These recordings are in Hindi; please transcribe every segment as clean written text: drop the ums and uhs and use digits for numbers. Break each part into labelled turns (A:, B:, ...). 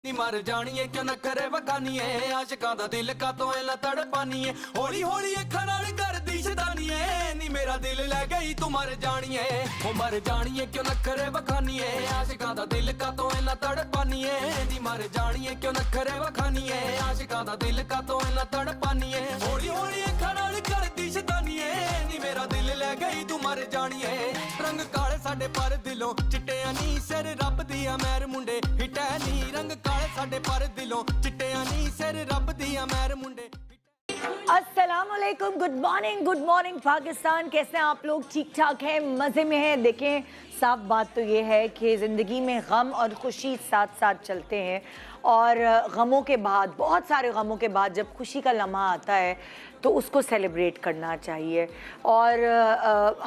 A: नी मर जानिए क्यों न करे वखानीए आशिकां दा दिल का तो इला तड़पानीए हौली हौली अखां नाल करदी शैतानीए नी मेरा दिल ले गई तू मर जानिए ओ मर जानिए क्यों न करे वखानीए आशिकां दा दिल का तो इला तड़पानीए नी मर जानिए क्यों न करे वखानीए आशिकां दा दिल का तो इला तड़पानीए हौली हौली अखां नाल करदी शैतानीए नी मेरा दिल ले गई तू मर जानिए रंग काले साडे पर दिलों चिट्टियां नी सिर रब दिया मैर मुंडे हिटै नी रंग साडे पर दिलों चिट्टियां नी सिर रब दिया मैर मुंडे।
B: अस्सलामुअलैकुम, गुड मॉर्निंग पाकिस्तान। कैसे हैं आप लोग? ठीक ठाक हैं, मज़े में हैं? देखें, साफ बात तो ये है कि ज़िंदगी में गम और खुशी साथ साथ चलते हैं और गमों के बाद, बहुत सारे गमों के बाद जब खुशी का लम्हा आता है तो उसको सेलिब्रेट करना चाहिए। और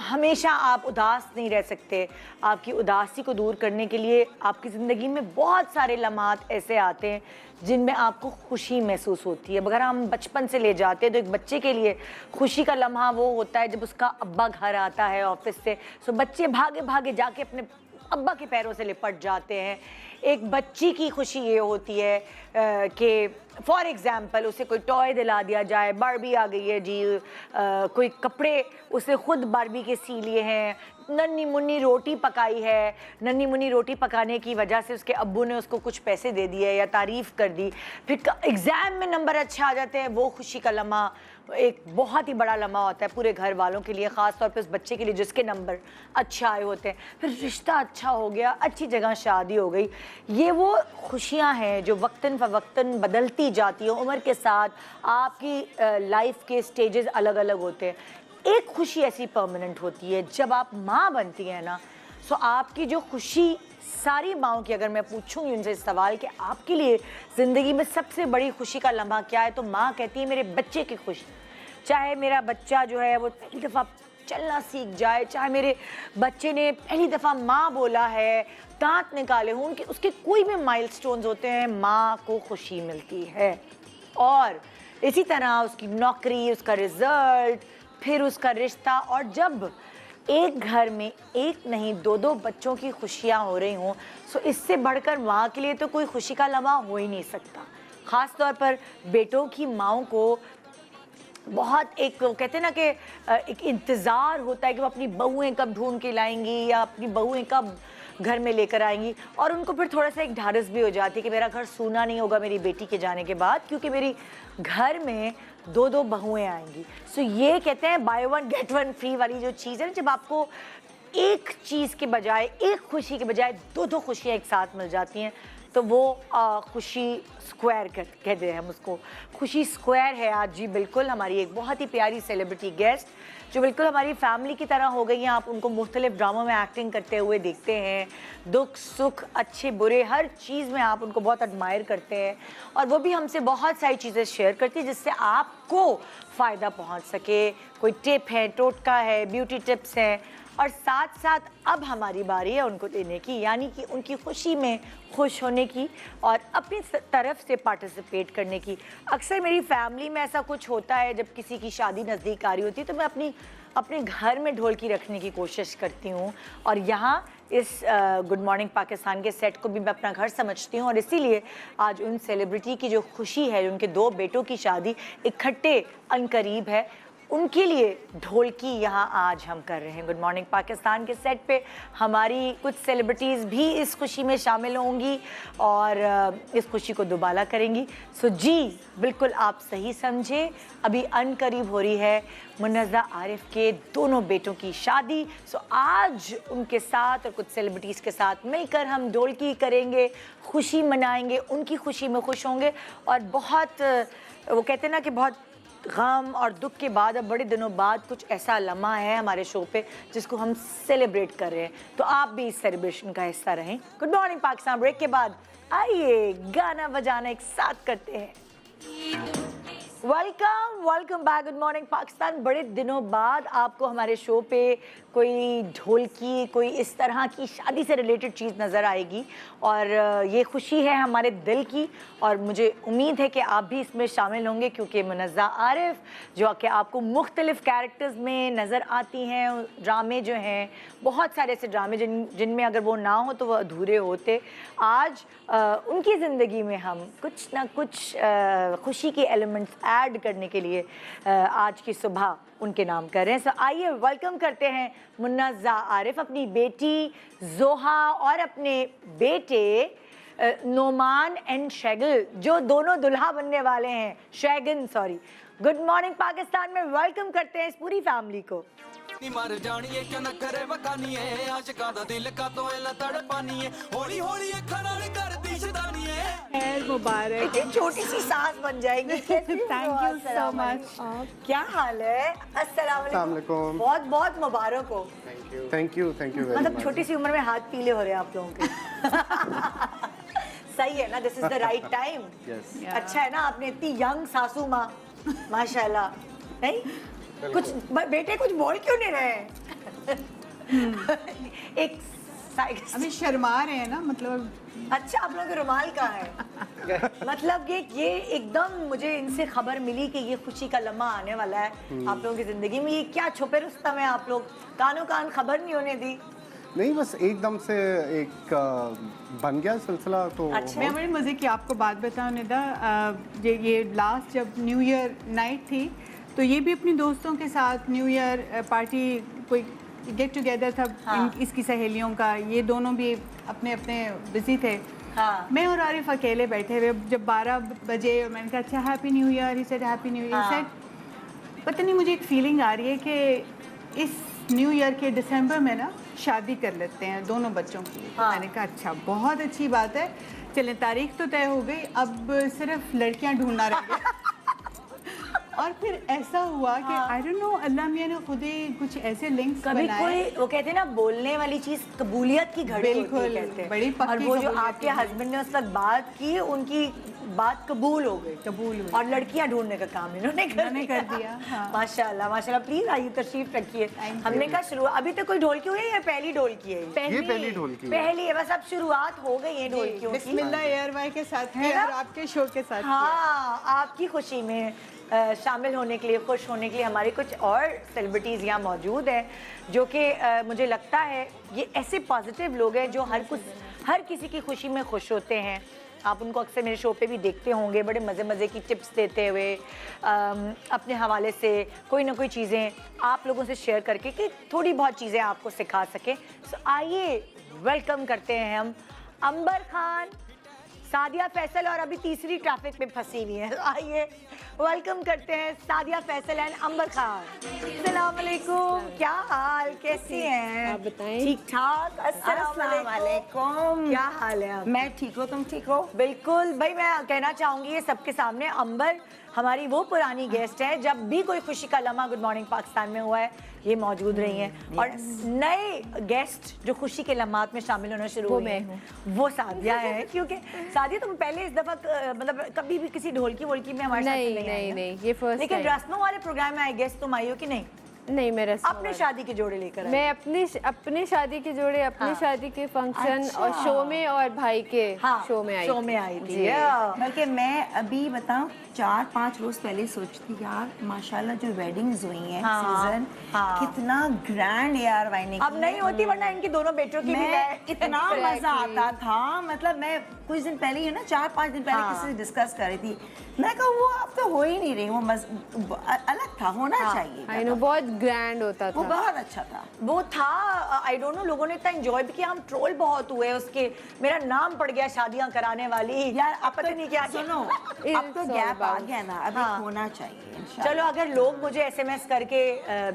B: हमेशा आप उदास नहीं रह सकते। आपकी उदासी को दूर करने के लिए आपकी ज़िंदगी में बहुत सारे लम्हात ऐसे आते हैं जिनमें आपको खुशी महसूस होती है। अगर हम बचपन से ले जाते हैं तो एक बच्चे के लिए खुशी का लम्हा वो होता है जब उसका अब्बा घर आता है ऑफिस से, तो बच्चे भागे भागे जाके अपने अब्बा के पैरों से लिपट जाते हैं। एक बच्ची की खुशी ये होती है कि फॉर एग्ज़ाम्पल उसे कोई टॉय दिला दिया जाए, बारबी आ गई है जी, कोई कपड़े उसे खुद बारबी के सी लिए हैं, नन्ही मुन्नी रोटी पकाई है, नन्ही मुन्नी रोटी पकाने की वजह से उसके अब्बू ने उसको कुछ पैसे दे दिए या तारीफ़ कर दी, फिर एग्ज़ाम में नंबर अच्छे आ जाते हैं। वो खुशी का लम्हा एक बहुत ही बड़ा लम्हा होता है पूरे घर वालों के लिए, ख़ास तौर पे उस बच्चे के लिए जिसके नंबर अच्छे आए होते हैं। फिर रिश्ता अच्छा हो गया, अच्छी जगह शादी हो गई। ये वो खुशियाँ हैं जो वक्तन फ़वक्तन बदलती जाती हैं उम्र के साथ। आपकी लाइफ के स्टेजेस अलग अलग होते हैं। एक खुशी ऐसी परमानेंट होती है जब आप माँ बनती हैं ना, सो आपकी जो खुशी, सारी माँओं की अगर मैं पूछूंगी उनसे इस सवाल कि आपके लिए ज़िंदगी में सबसे बड़ी खुशी का लम्हा क्या है, तो माँ कहती है मेरे बच्चे की खुशी। चाहे मेरा बच्चा जो है वो पहली दफ़ा चलना सीख जाए, चाहे मेरे बच्चे ने पहली दफ़ा माँ बोला है, दांत निकाले हों, उनके उसके कोई भी माइलस्टोन्स होते हैं, माँ को खुशी मिलती है। और इसी तरह उसकी नौकरी, उसका रिज़ल्ट, फिर उसका रिश्ता। और जब एक घर में एक नहीं दो दो बच्चों की खुशियाँ हो रही हों, सो इससे बढ़कर माँ के लिए तो कोई खुशी का लम्हा हो ही नहीं सकता। ख़ास तौर पर बेटों की माँओं को बहुत एक कहते हैं ना कि एक इंतज़ार होता है कि वो अपनी बहुएं कब ढूंढ के लाएंगी या अपनी बहुएं कब घर में लेकर आएंगी। और उनको फिर थोड़ा सा एक ढारस भी हो जाती है कि मेरा घर सूना नहीं होगा मेरी बेटी के जाने के बाद, क्योंकि मेरी घर में दो दो बहुएं आएंगी। सो ये कहते हैं by one get one free वाली जो चीज़ है, जब आपको एक चीज़ के बजाय, एक खुशी के बजाय दो दो खुशियाँ एक साथ मिल जाती हैं, तो वो खुशी स्क्वायर कहते हैं हम उसको। खुशी स्क्वायर है आज जी बिल्कुल हमारी एक बहुत ही प्यारी सेलिब्रिटी गेस्ट जो बिल्कुल हमारी फैमिली की तरह हो गई हैं। आप उनको मुख्तलिफ ड्रामों में एक्टिंग करते हुए देखते हैं, दुख सुख अच्छे बुरे हर चीज़ में आप उनको बहुत एडमायर करते हैं, और वो भी हमसे बहुत सारी चीज़ें शेयर करती है जिससे आपको फ़ायदा पहुँच सके। कोई टिप है, टोटका है, ब्यूटी टिप्स हैं, और साथ साथ अब हमारी बारी है उनको देने की, यानी कि उनकी खुशी में खुश होने की और अपनी तरफ से पार्टिसिपेट करने की। अक्सर मेरी फैमिली में ऐसा कुछ होता है, जब किसी की शादी नज़दीक आ रही होती है तो मैं अपने घर में ढोलकी रखने की कोशिश करती हूँ, और यहाँ इस गुड मॉर्निंग पाकिस्तान के सेट को भी मैं अपना घर समझती हूँ। और इसीलिए आज उन सेलिब्रिटी की जो खुशी है, उनके दो बेटों की शादी इकट्ठे अनकरीब है, उनके लिए ढोलकी यहाँ आज हम कर रहे हैं। गुड मॉर्निंग पाकिस्तान के सेट पे हमारी कुछ सेलिब्रिटीज़ भी इस खुशी में शामिल होंगी और इस खुशी को दुबाला करेंगी। सो जी बिल्कुल आप सही समझे, अभी अनकरीब हो रही है मुन्नज़ा आरिफ के दोनों बेटों की शादी। सो आज उनके साथ और कुछ सेलिब्रिटीज़ के साथ मिलकर हम ढोलकी करेंगे, खुशी मनाएंगे, उनकी खुशी में खुश होंगे। और बहुत वो कहते हैं ना कि बहुत गम और दुख के बाद अब बड़े दिनों बाद कुछ ऐसा लम्हा है हमारे शो पे जिसको हम सेलिब्रेट कर रहे हैं, तो आप भी इस सेलिब्रेशन का हिस्सा रहें। गुड मॉर्निंग पाकिस्तान ब्रेक के बाद आइए गाना बजाना एक साथ करते हैं। Welcome back. Good morning Pakistan. बड़े दिनों बाद आपको हमारे शो पे कोई ढोलकी, कोई इस तरह की शादी से रिलेटेड चीज़ नज़र आएगी और ये खुशी है हमारे दिल की और मुझे उम्मीद है कि आप भी इसमें शामिल होंगे क्योंकि मुनज़्ज़ा आरिफ जो कि आपको मुख्तलिफ़ कैरेक्टर्स में नज़र आती हैं, ड्रामे जो हैं, बहुत सारे ऐसे ड्रामे जिनमें अगर वो ना हो तो वो अधूरे होते। आज उनकी ज़िंदगी में हम कुछ ना कुछ खुशी के एलिमेंट्स ऐड करने के लिए आज की सुबह उनके नाम कर रहे हैं। सो आइए वेलकम करते हैं मुनज़्ज़ा आरिफ, अपनी बेटी जोहा और अपने बेटे नोमान एंड शैगल जो दोनों दुल्हा बनने वाले हैं, शैगन सॉरी। गुड मॉर्निंग पाकिस्तान में वेलकम करते हैं इस पूरी फैमिली को।
A: नी मर जानिए क्यों न करे वकानिए आशिकां दा दिल का तो एला तड़पानिए हौली हौली अखां नाल कर दी शदानिए।
C: खैर मुबारक।
B: इतनी छोटी सी सास बन जाएगी।
C: Thank you so much.
B: क्या हाल है? अस्सलाम वालेकुम। बहुत बहुत मुबारक हो।
D: थैंक यू वेरी
B: मतलब
D: मच।
B: छोटी सी उम्र में हाथ पीले हो रहे हैं आप लोगों के। सही है ना, this is the right time. अच्छा है ना, आपने इतनी यंग सासू माँ माशाल्लाह। नहीं कुछ बेटे कुछ बोल क्यों नहीं रहे? एक
C: अभी शर्मा रहे हैं ना, मतलब
B: अच्छा आप लोगों के रुमाल कहाँ है? मतलब ये एकदम मुझे इनसे खबर मिली कि ये खुशी का लम्हा आने वाला है आप लोगों की जिंदगी में। ये क्या छुपे रुस्तम है, आप लोग कानों कान खबर नहीं होने दी?
D: नहीं बस एकदम से एक बन गया सिलसिला तो।
B: अच्छा।
C: मैं बड़े मज़े की आपको बात बताऊँ निदा, ये लास्ट जब न्यू ईयर नाइट थी तो ये भी अपने दोस्तों के साथ न्यू ईयर पार्टी कोई गेट टुगेदर था।
B: हाँ।
C: इसकी सहेलियों का, ये दोनों भी अपने अपने बिजी थे।
B: हाँ।
C: मैं और आरिफ अकेले बैठे हुए जब 12 बजे और मैंने कहा अच्छा happy new year. He said happy new year. Said पता नहीं मुझे एक फीलिंग आ रही है कि इस न्यू ईयर के दिसंबर में ना शादी कर लेते हैं दोनों बच्चों की।
B: हाँ।
C: मैंने कहा अच्छा बहुत अच्छी बात है, चलें तारीख तो तय हो गई, अब सिर्फ लड़कियां ढूंढना रह गया। और फिर ऐसा हुआ कि आई डोंट नो अल्लाह मियां ने खुद ही कुछ ऐसे लिंक्स
B: कभी
C: बनाए।
B: कोई वो कहते हैं ना बोलने वाली चीज कबूलियत की घड़ी होती है
C: बिल्कुल,
B: कहते हैं।
C: बड़ी पक्की
B: और वो जो
C: कबूलियत
B: आपके
C: की।
B: हस्बैंड ने उस वक्त बात की, उनकी बात कबूल हो गई।
C: कबूल हुई।
B: और लड़कियां ढूंढने का काम इन्होंने कर दिया।
C: हाँ।
B: माशाल्लाह माशाल्लाह। प्लीज आइए तशरीफ रखिए।
C: Thank
B: हमने कहा शुरू अभी तक कोई ढोलकी हुई है या पहली ढोलकी है?
D: ये पहली ढोलकी है।
B: पहली है, बस अब शुरुआत हो गई है ढोलकियों की।
C: बिस्मिल्लाह एयरवाई के साथ
B: है
C: किया
B: ना?
C: और आपके शो के साथ किया।
B: हाँ, आपकी खुशी में शामिल होने के लिए, खुश होने के लिए हमारे कुछ और सेलिब्रिटीज़ यहाँ मौजूद हैं जो कि मुझे लगता है ये ऐसे पॉजिटिव लोग हैं जो हर किसी की खुशी में खुश होते हैं। आप उनको अक्सर मेरे शो पे भी देखते होंगे, बड़े मज़े की टिप्स देते हुए अपने हवाले से कोई ना कोई चीज़ें आप लोगों से शेयर करके कि थोड़ी बहुत चीज़ें आपको सिखा सकें। सो आइए वेलकम करते हैं हम अंबर खान, सादिया फैसल और अभी तीसरी ट्रैफिक में फंसी हुई है। आइए वेलकम करते हैं सादिया फैसल एंड अंबर खान। अस्सलाम वालेकुम, क्या हाल, कैसी हैं?
E: आप बताएं।
B: ठीक ठाक। अस्सलाम वालेकुम, क्या हाल है आप?
E: मैं ठीक हूँ, तुम ठीक हो?
B: बिल्कुल भाई, मैं कहना चाहूँगी ये सबके सामने, अंबर हमारी वो पुरानी गेस्ट है, जब भी कोई खुशी का लम्हा गुड मॉर्निंग पाकिस्तान में हुआ है ये मौजूद रही हैं। और नए गेस्ट जो खुशी के लम्हात में शामिल होना शुरू
E: वो
B: हुए
E: मैं
B: हैं, वो सादिया है। क्योंकि सादिया तुम पहले इस दफ़ा मतलब कभी भी किसी ढोलकी वोलकी में हमारे साथ
E: नहीं
B: नहीं आई ना?
E: नहीं, ये फर्स्ट
B: लेकिन रस्मों वाले प्रोग्राम में आई गेस्ट तुम आई हो कि नहीं?
E: नहीं, मेरा
B: अपने शादी के जोड़े लेकर आई?
E: मैं अपने शादी के जोड़े, अपने
B: हाँ।
E: शादी के फंक्शन
B: अच्छा।
E: और शो में और भाई के
B: हाँ,
E: शो में आई
B: थी।
E: जी।
F: बल्कि मैं अभी बताऊं 4-5 रोज पहले सोचती यार माशाल्लाह जो वेडिंग्स हुई हैं
B: हाँ,
F: सीजन
B: हाँ।
F: कितना ग्रैंड यार वाइनिंग
B: अब नहीं होती, वरना इनकी दोनों बेटों की भी
F: मैं इतना
E: Exactly.
F: मजा आता था। मतलब मैं कुछ दिन पहले ही ना 4-5 दिन पहले
B: हाँ।
F: किसी से डिस्कस कर रही थी, मैं कहा वो अब तो हो ही नहीं रही, वो अलग था, होना चाहिए
E: आई नो, बहुत ग्रैंड होता
F: वो
E: था।
F: बहुत अच्छा था।
B: वो था, आई डोंट नो, लोगों ने इतना एंजॉय भी किया, हम ट्रोल बहुत हुए उसके, मेरा नाम पड़ गया शादियां कराने वाली
F: यार अब
B: पता नहीं क्या
F: सुनो,
E: It's
F: अब तो
E: all
F: गैप आ
E: about-
F: गया ना, अभी
B: हाँ।
F: होना चाहिए इंशाल्लाह।
B: चलो अगर लोग मुझे एसएमएस करके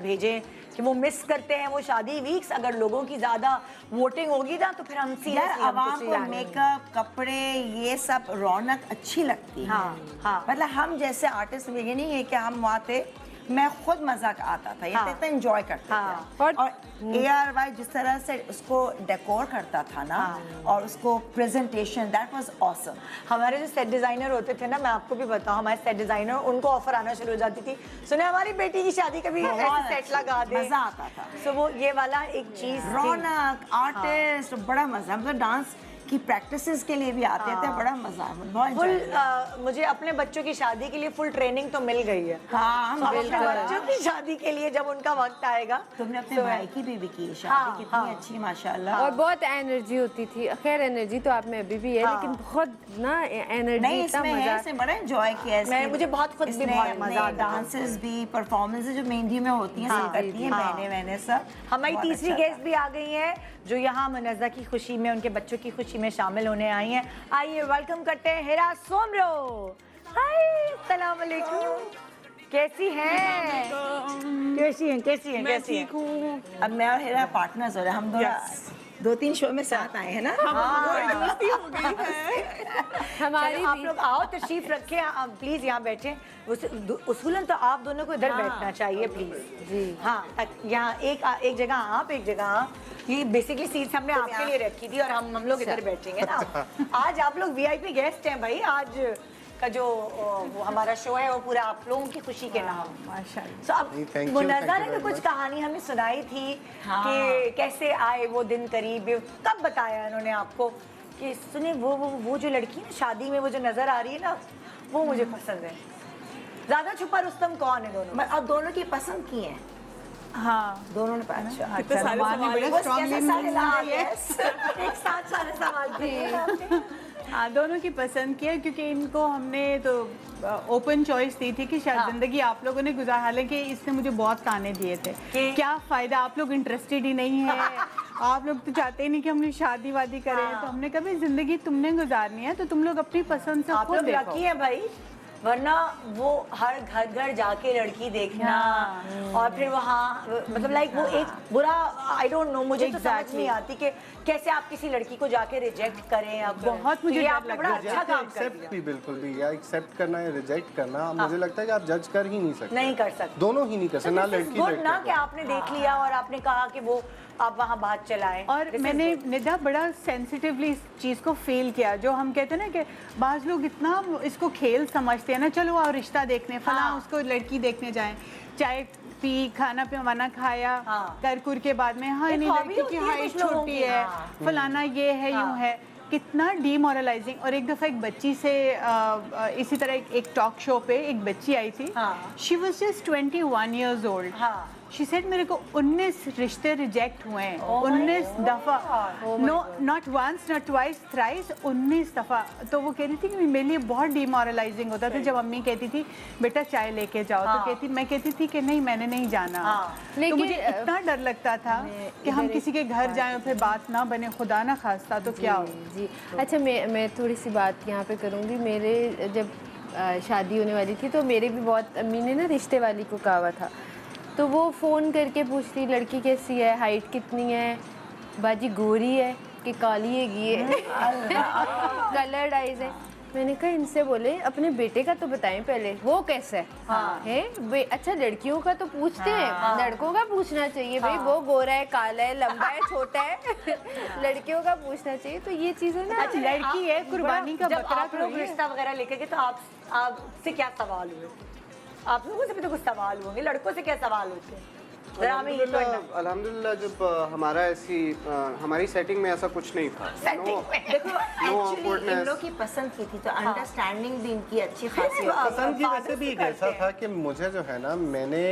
B: भेजें कि वो मिस करते हैं वो शादी वीक्स, अगर लोगों की ज्यादा वोटिंग होगी ना तो फिर हम
F: यार आवाम को मेकअप, कपड़े, ये सब रौनक अच्छी लगती है।
B: हाँ, हाँ।
F: मतलब हम जैसे आर्टिस्ट में ये नहीं है कि हम वहाँ थे मैं खुद मजाक आता था, ये
B: हाँ।
F: इतना एंजॉय करते
B: हाँ।
F: थे। और ARY जिस तरह से उसको डेकोर करता था ना, और उसको प्रेजेंटेशन, दैट वाज ऑसम।
B: हमारे जो सेट डिजाइनर होते थे ना, मैं आपको भी बताऊं, हमारे सेट डिजाइनर, उनको ऑफर आना शुरू हो जाती थी, सुने हमारी बेटी की शादी कभी ऐसे सेट लगा दे,
F: मजा आता था।
B: सो वो ये वाला एक चीज थी।
F: रौनक, आर्टिस्ट, बड़ा मजा। हम तो डांस की प्रैक्टिसेस के लिए भी आते थे, बड़ा मजा, बहुत
B: फुल
F: enjoy।
B: मुझे अपने बच्चों की शादी के लिए फुल ट्रेनिंग तो मिल गई है।
F: हाँ,
B: अब अपने बच्चों की शादी के लिए जब उनका वक्त आएगा,
F: तुमने अपने
B: तो
F: भाई की भी की शादी,
B: हाँ,
F: कितनी
B: हाँ।
F: अच्छी माशाल्लाह।
E: और बहुत एनर्जी होती थी। खैर एनर्जी तो आप में अभी भी है,
B: हाँ।
E: लेकिन बहुत ना एनर्जी,
F: नहीं,
E: इतना
F: इसमें है,
E: मजा।
F: इसमें बड़ा एंजॉय किया है।
B: मुझे बहुत खुद भी बहुत मजा आता है।
F: डांसेस भी, परफॉर्मेंसेस जो मेहंदी में होती हैं, सब करती हैं
B: हाँ।
F: बहनें वहनें सब।
B: हमारी
F: बहुत
B: तीसरी
F: अच्छा
B: गेस्ट भी आ गई हैं, जो यहाँ मुनज़्ज़ा की खुशी में, उनके बच्चों की खुशी में शामिल होने आई हैं। आइए वेलकम करते हैं हिरा सोमरो। हाय, अस्सलाम वालेकुम। कैसी हैं? कैसी हैं? कैसी हैं? कैसी हैं?
F: था। अब मैं और हिरा पार्टनर्स हो रहे हैं, हम दोनों 2-3 शो में साथ आए हैं ना।
E: हमारी
B: चलो, आप
E: भी
B: लोग आओ, तशरीफ रखें, आप प्लीज यहाँ बैठे। उसूलन तो आप दोनों को इधर बैठना चाहिए प्लीज।
E: जी।
B: हाँ, यहाँ एक जगह आप, एक जगह आप। ये बेसिकली सीट्स हमने आपके लिए रखी थी और हम लोग इधर बैठेंगे ना। आज आप लोग VIP गेस्ट हैं भाई। आज का जो वो हमारा शो है वो पूरा आप लोगों की खुशी के नाम।
C: माशाल्लाह।
B: So, अब
D: जी, thank you
B: मुनज़्ज़ा ने
D: very
B: तो कुछ
D: much.
B: कहानी हमें सुनाई थी
F: हाँ।
B: कि कैसे आए वो दिन करीब, कब बताया इन्होंने आपको कि सुने वो जो लड़की ना शादी में वो जो नजर आ रही है ना, वो मुझे पसंद है। ज्यादा छुपा रुस्तम कौन है दोनों में?
F: अब दोनों की पसंद की है,
C: हाँ,
F: दोनों ने अच्छा।
C: कितने सारे सवाल
F: बस कैसे सारे सवाल है?
B: एक साथ सारे सवाल किए आपने।
C: हाँ, दोनों की पसंद की है, क्योंकि इनको हमने तो ओपन चॉइस दी थी कि शायद
B: हाँ।
C: जिंदगी आप लोगों ने गुजार, हालांकि इसने मुझे बहुत ताने दिए थे
B: कि?
C: क्या फायदा, आप लोग इंटरेस्टेड ही नहीं है, आप लोग तो चाहते ही नहीं कि हमने शादी वादी करें।
B: हाँ।
C: तो हमने कहा भाई जिंदगी तुमने गुजारनी है, तो तुम लोग अपनी पसंद से
B: आप
C: खुद
B: लोग
C: देखो।
B: लकी है भाई, वरना वो हर घर घर जाके लड़की देखना और फिर वहाँ मतलब लाइक वो एक बुरा, आई डोंट नो, मुझे तो समझ
C: Exactly.
B: नहीं आती कि कैसे आप किसी लड़की को जाके रिजेक्ट करें। अब
C: बहुत मुझे
B: ये
C: डर
B: आपने बड़ा
C: लगता है।
B: अच्छा काम कर
D: एक्सेप्ट
B: दिया।
D: भी बिल्कुल भी, या एक्सेप्ट करना या रिजेक्ट करना, मुझे लगता है कि आप जज कर ही नहीं सकते।
B: नहीं कर सकते।
D: दोनों ही नहीं कर सकते, ना लड़की
B: गुड
D: लड़के
B: ना कि
D: को।
B: आपने देख लिया और आपने कहा कि वो आप वहाँ बात चलाएं।
C: और
B: This is
C: मैंने
B: good.
C: निदा बड़ा सेंसिटिवली इस चीज़ को फील किया, जो हम कहते हैं ना कि बाज़ लोग इतना इसको खेल समझते हैं ना, चलो आओ रिश्ता देखने, फलां
B: हाँ।
C: उसको लड़की देखने जाएं, चाय पी, खाना वाना खाया,
B: हाँ।
C: कर के बाद में हाँ
B: एक
C: नहीं
B: hobby
C: लड़की
B: होती
C: की
B: है
C: हाइट
B: कुछ लोगों
C: छोटी
B: की,
C: है,
B: हाँ।
C: फलाना ये है, यूँ है, कितना डीमोरलाइजिंग। और एक दफ़ा एक बच्ची से इसी तरह एक टॉक शो पे एक बच्ची आई थी,
B: हाँ।
C: She was just 21 years old।
B: हाँ।
C: शी सेड मेरे को 19 रिश्ते रिजेक्ट हुए हैं,
B: Oh my
C: 19 दफ़ा,
B: God.
C: No not once not twice thrice, 19 दफ़ा। तो वो कह रही थी कि मेरे लिए बहुत डीमोरलाइजिंग होता था जब अम्मी कहती थी बेटा चाय लेके जाओ,
B: हाँ।
C: तो मैं कहती थी कि नहीं मैंने नहीं जाना।
B: हाँ।
C: तो
E: लेकिन,
C: मुझे इतना डर लगता था कि हम किसी के घर जाएं और फिर बात ना बने, खुदा ना खास्ता तो क्या हो।
E: जी। अच्छा, मैं थोड़ी सी बात यहाँ पे करूँगी। मेरे जब शादी होने वाली थी तो मेरे भी बहुत, अम्मी ने ना रिश्ते वाली को कहा हुआ था, तो वो फ़ोन करके पूछती लड़की कैसी है, हाइट कितनी है, बाजी गोरी है कि काली है, कलर्ड आइज है। मैंने कहा इनसे बोले अपने बेटे का तो बताएं पहले, वो कैसा है, अच्छा लड़कियों का तो पूछते हैं, लड़कों का पूछना चाहिए भाई, वो गोरा है, काला है, लंबा है, छोटा है, लड़कियों का पूछना चाहिए। तो ये चीज़ें ना,
C: अच्छा, लड़की है, कुर्बानी का
B: जब
C: बकरा
B: आप लोग
C: थोड़ी है।
B: रिश्ता वगैरह लेकर के, तो आपसे क्या सवाल हुए? आप लोगों से भी तो कुछ सवाल होंगे, लड़कों से क्या सवाल होते हैं? जरा हमें ये तो
G: अल्हम्दुलिल्लाह जब हमारा हमारी सेटिंग में ऐसा कुछ नहीं था।
F: देखो एक्चुअली इन
G: awkwardness.
F: लोग की पसंद की थी, तो अंडरस्टैंडिंग भी इनकी अच्छी खासी होती
D: पसंद की वैसे भी एक ऐसा था कि मुझे जो है ना, मैंने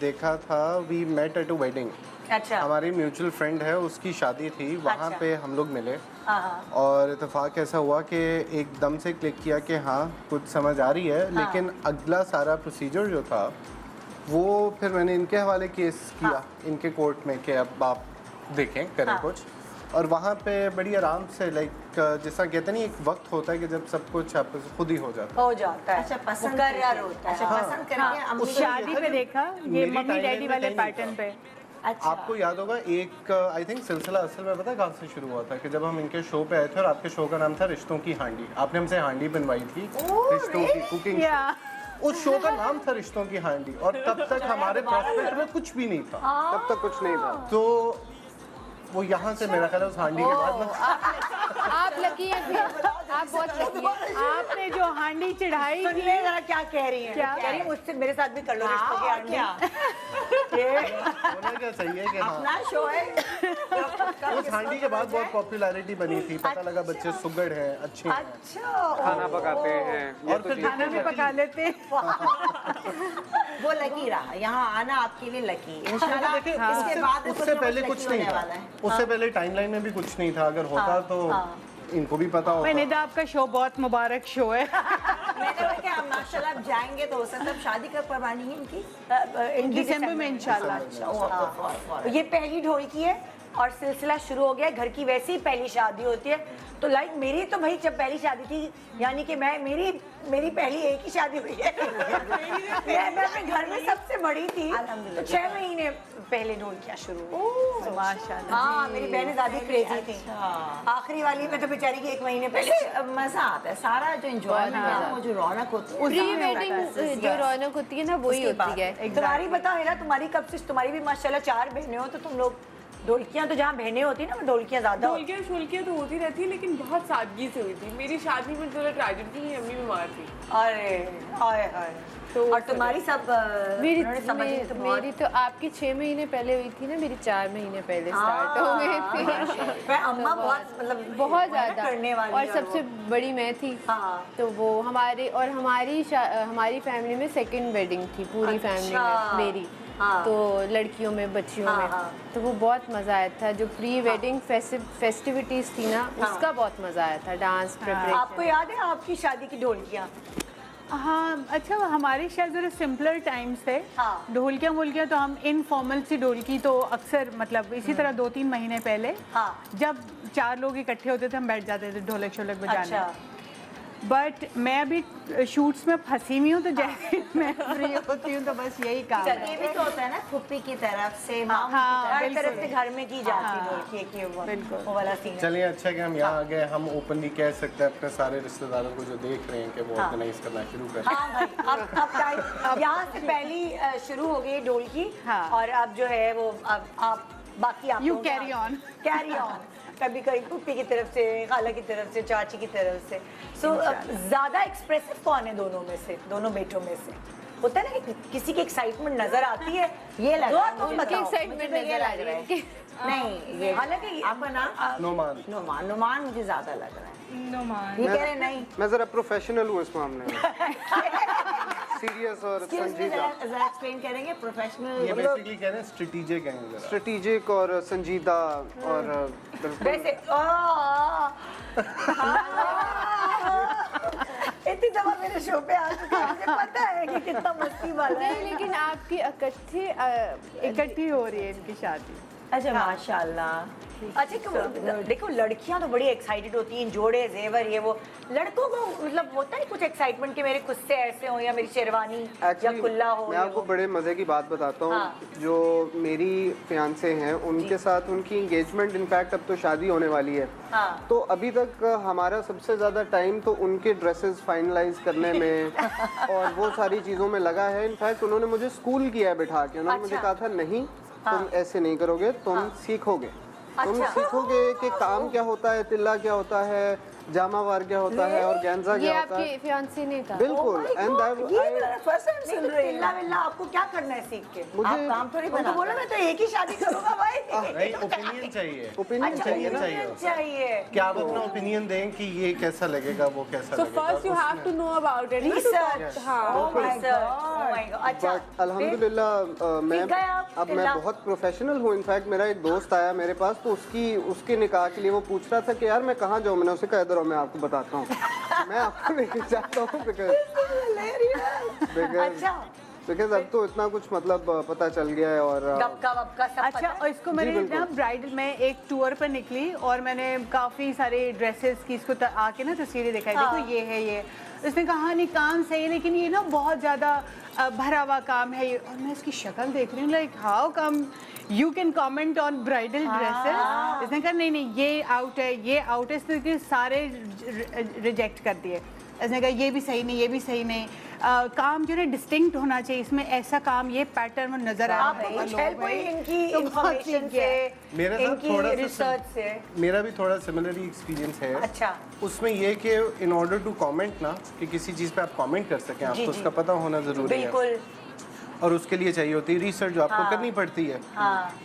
D: देखा था, we met at a wedding,
B: अच्छा।
D: हमारी म्यूचुअल फ्रेंड है उसकी शादी थी, वहाँ
B: अच्छा।
D: पे हम लोग मिले
B: हाँ।
D: और इत्तेफाक ऐसा हुआ कि एकदम से क्लिक किया कि हाँ कुछ समझ आ रही है, लेकिन अगला सारा प्रोसीजर जो था वो फिर मैंने इनके हवाले केस किया इनके कोर्ट में कि अब आप देखें करें कुछ, और वहाँ पे बड़ी आराम से लाइक जैसा कहते नहीं, एक वक्त होता है कि जब सब कुछ आप खुद ही हो जाता
B: है।
F: अच्छा पसंद
B: मुकर्रर होता है।
F: अच्छा पसंद करके अम्मी
C: उस
F: को
C: शादी पे देखा, ये
D: मेरी
C: मम्मी डैडी
D: timeline में
C: वाले
D: कहीं नहीं
C: पैटर्न
D: था।
C: पे।
F: अच्छा
D: आपको याद होगा एक आई थिंक सिलसिला असल में पता है कहाँ से शुरू हुआ था, कि जब हम इनके शो पे आए थे और आपके शो का नाम था रिश्तों की हांडी, आपने हमसे हांडी बनवाई थी रिश्तों की कुकिंग। उस शो का नाम था रिश्तों की हांडी, और तब तक हमारे प्रॉस्पेक्ट में कुछ भी नहीं था।
G: तब तक कुछ नहीं था।
D: तो वो यहाँ से मेरा ख्याल है उस हांडी के बाद ना,
E: आप लकी हैं फिर, आप बहुत लकी हैं।
C: आपने जो हांडी चढ़ाई
B: सुन
C: थी,
B: ले जरा क्या कह रही है,
C: क्या?
B: कह रही है मुझसे मेरे साथ भी कर लो रिश्तों की हांडी। ये
D: होना क्या सही है कि हाँ,
F: अपना शो है।
D: उस हांडी के बाद बहुत पॉपुलैरिटी बनी थी, पता लगा बच्चे सुगड़ हैं, अच्छे हैं,
B: अच्छा
G: खाना पकाते हैं, ये
D: और
G: तो
D: फिर
G: चीज़
C: खाना भी पका लेते हैं।
F: वो लकी रहा, यहाँ आना आपके लिए लकी। इंशाल्लाह
D: देखिए,
F: इसके बाद
D: उससे पहले कुछ नहीं था, उससे पहले टाइमलाइन में भी कुछ नहीं था। अगर होता तो इनको भी पता होता।
C: निदा आपका शो बहुत मुबारक शो है।
F: मैंने बोला कि हम माशाल्लाह अब जाएंगे तो हो सकता है शादी कब करवानी है इनकी?
C: दिसंबर में इंशाल्लाह।
B: ये पहली ढोलकी है और सिलसिला शुरू हो गया है। घर की वैसे ही पहली शादी होती है, तो लाइक मेरी तो भाई जब पहली शादी थी, यानी कि मेरी पहली एक ही शादी हुई है। मैं अपने घर में सबसे बड़ी थी, तो 6 महीने पहले ढोलकियाँ शुरू हुई।
C: माशाल्लाह।
B: हाँ, मेरी बहनें ज़्यादा क्रेजी थी। आखिरी वाली में तो बेचारी की 1 महीने पहले।
F: वैसे मजा आता है, सारा जो एंजॉयमेंट है, वो जो रौनक होती है,
E: प्री वेडिंग जो रौनक होती है ना, वही
F: उसके बाद।
E: होती है।
B: तुम्हारी बताओ है ना, तुम्हारी कब से, तुम्हारी भी माशाल्लाह 4 बहनें हो, तो तुम लोग ढोलकियाँ तो जहाँ बहनें होती ना, ढोलकियाँ ज़्यादा होती।
H: ढोलकियाँ शोलकियाँ तो होती रहती है, लेकिन बहुत सादगी से हुई थी। मेरी शादी में थोड़ा ट्रेजेडी थी, मेरी अम्मी बीमार थी।
B: अरे हाय हाय।
H: तो
B: और तुम्हारी सब उन्होंने समझ ली तो बहुत।
E: मेरी तो आपकी 6 महीने पहले हुई थी ना, मेरी 4 महीने पहले स्टार्ट हो गई थी।
B: मैं अम्मा बहुत मतलब
E: बहुत
B: वो है ना
E: ज्यादा
B: करने वाली,
E: और सबसे बड़ी मैं थी।
B: हाँ।
E: तो वो हमारी फैमिली में सेकंड वेडिंग थी, पूरी फैमिली
B: अच्छा।
E: में मेरी।
B: हाँ।
E: तो लड़कियों में, बच्चियों
B: हाँ,
E: में,
B: हाँ।
E: तो वो बहुत मजा आया था। जो प्री वेडिंग फेस्टिविटीज थी ना, उसका बहुत मजा आया था। Dance preparation.
B: आपको याद है आपकी शादी की ढोलकियाँ?
C: हाँ, अच्छा हमारे शायद जरा सिंपलर टाइम्स थे।
B: हाँ।
C: ढोलकियाँ वोलकियाँ तो हम इनफॉर्मल सी ढोलकी तो अक्सर मतलब इसी तरह 2-3 महीने पहले
B: हाँ।
C: जब 4 लोग इकट्ठे होते थे हम बैठ जाते थे ढोलक शोलक बजाने।
B: अच्छा।
C: बट मैं अभी शूट्स में फंसी हुई हूँ, तो जैसे मैं फ्री होती हूँ तो बस यही काम
F: ये
C: है।
F: भी तो होता है ना, फुप्पी की तरफ से, मामू की
C: हाँ,
F: तरफ
B: हर तरफ
C: बिल्कुल।
B: से घर में की जाती
C: हाँ।
B: ढोलकी है कि
C: बिल्कुल।
B: वो वाला सीन है।
D: चलिए अच्छा कि हम यहाँ आ गए, हम ओपनली कह सकते हैं अपने सारे रिश्तेदारों को जो देख रहे हैं कि वो ऑर्गेनाइज करना शुरू करें।
B: हाँ भाई, अब टाइम यहाँ से पहली शुरू हो गई ढोलकी।
C: हाँ।
B: और अब जो है वो अब आप बाकी आप
C: You carry on.
B: Carry on. कभी कभी पुप्पी की तरफ से, खाला की तरफ से, चाची की तरफ से। सो ज्यादा एक्सप्रेसिव कौन है दोनों में से, दोनों बेटों में से? होता है ना कि किसी की एक्साइटमेंट नजर आती है,
F: ये लग
B: दो
F: रहा है
B: तुम
F: मुझे।
E: उनकी
B: बताओ।
E: एक्साइटमेंट
F: मुझे तो ये
E: नजर आ
F: लग
E: रही
F: रहा
E: है
F: है।
E: कि
F: नहीं, ये
B: हालांकि
F: आपका नाम
D: नोमान।
F: नुमान। नुमान मुझे ज्यादा लग रहा है।
H: नुमान।
F: ये कह रहे नहीं,
G: मैं ज़रा प्रोफेशनल हूँ इस मामले में, सीरियस और संजीदा,
F: जरा एक्सप्लेन करेंगे प्रोफेशनल।
D: ये बेसिकली कह रहे हैं स्ट्रेटेजिक हैं जरा।
G: स्ट्रेटेजिक और संजीदा और बिल्कुल
B: वैसे इतनी दफा मेरे शो पे आ चुका है, मुझे पता है कि कितना मस्ती वाला
E: नहीं,
B: है।
E: लेकिन आपकी
C: इकट्ठी हो रही है इनकी शादी।
F: अच्छा माशाल्लाह।
B: अच्छा देखो, लड़कियां तो बड़ी एक्साइटेड होती हैं, जोड़े जेवर ये वो। लड़कों को मतलब होता है कुछ एक्साइटमेंट कि मेरे खुद से ऐसे हो, या मेरी शेरवानी या
G: एक्चुअली
B: कुल्ला हो,
G: मैं
B: या
G: आपको
B: वो।
G: बड़े मज़े की बात बताता हूँ।
B: हाँ।
G: जो मेरी फियांसे हैं उनके साथ उनकी इंगेजमेंट, इनफैक्ट अब तो शादी होने वाली है।
B: हाँ।
G: तो अभी तक हमारा सबसे ज़्यादा टाइम तो उनके ड्रेसेस फाइनलाइज करने में और वो सारी चीज़ों में लगा है। इनफैक्ट उन्होंने मुझे स्कूल किया है बैठा के। उन्होंने मुझे
B: अच्छा।
G: कहा था नहीं, तुम ऐसे नहीं करोगे, तुम सीखोगे, तुम
B: अच्छा।
G: सीखोगे कि काम क्या होता है, तिल्ला क्या होता है, जामावार क्या होता है और गैंजा
E: ये
G: क्या होता है।
E: आपके फियांसे ने कहा।
G: बिल्कुल। एंड
B: फर्स्ट टाइम सुन रही हूँ। विल्ला आपको क्या करना है सीख के?
G: मुझे
F: आप काम थोड़ी
B: मैं तो
F: बना।
B: बोला मैं तो एक ही शादी करूंगा भाई।
D: नहीं, ओपिनियन चाहिए।
G: ओपिनियन
B: अच्छा,
G: चाहिए ना।
B: opinion चाहिए।
D: क्या आप अपना ओपिनियन दें कि ये कैसा लगेगा, वो कैसा
H: So
D: लगेगा?
H: first you have to know about it.
B: Research.
H: हाँ।
B: Oh my God. अच्छा।
G: बट अल्हम्दुलिल्लाह मैं
B: सीख गए आप?
G: अब मैं
B: इल्ला?
G: बहुत प्रोफेशनल हूँ। इनफैक्ट मेरा एक दोस्त आया मेरे पास, तो उसके निकाह के लिए वो पूछ रहा था कि यार मैं कहाँ जाऊँ। मैंने उसे कहा इधर आओ, मैं आपको बताता हूँ। मैं आपको लेके जाता हूँ
B: अच्छा।
G: बिकॉज अब तो इतना कुछ मतलब पता चल गया है। और
B: गपका वपका सब
C: अच्छा, और इसको मैंने
G: बिल्कुल।
C: ना ब्राइडल में एक टूर पर निकली और मैंने काफ़ी सारे ड्रेसेस की इसको आके ना तस्वीरें दिखाई।
B: हाँ।
C: देखो ये है, ये उसने कहा नहीं काम सही है, लेकिन ये ना बहुत ज़्यादा भरा हुआ काम है ये। और मैं इसकी शक्ल देख रही हूँ, like how come you can comment on bridal dresses. इसने कहा नहीं नहीं, ये आउट है, ये आउट है, इसने सारे रिजेक्ट कर दिए। उसने कहा ये भी सही नहीं, ये भी सही नहीं। काम जो है डिस्टिंक्ट होना चाहिए, इसमें ऐसा काम ये पैटर्न नजर आ रहा
B: आपको कुछ हेल्प हुई इनकी इंफॉर्मेशन से,
D: मेरे साथ
B: इनकी
D: थोड़ा सा
B: रिसर्च से?
D: मेरा भी थोड़ा सिमिलर ही एक्सपीरियंस है।
B: अच्छा।
D: उसमें ये कि इन ऑर्डर टू कमेंट ना, कि किसी चीज़ पे आप कमेंट कर सकें, आपको उसका पता होना ज़रूरी है।
B: बिल्कुल।
D: और उसके लिए चाहिए होती है रिसर्च, जो आपको करनी पड़ती है।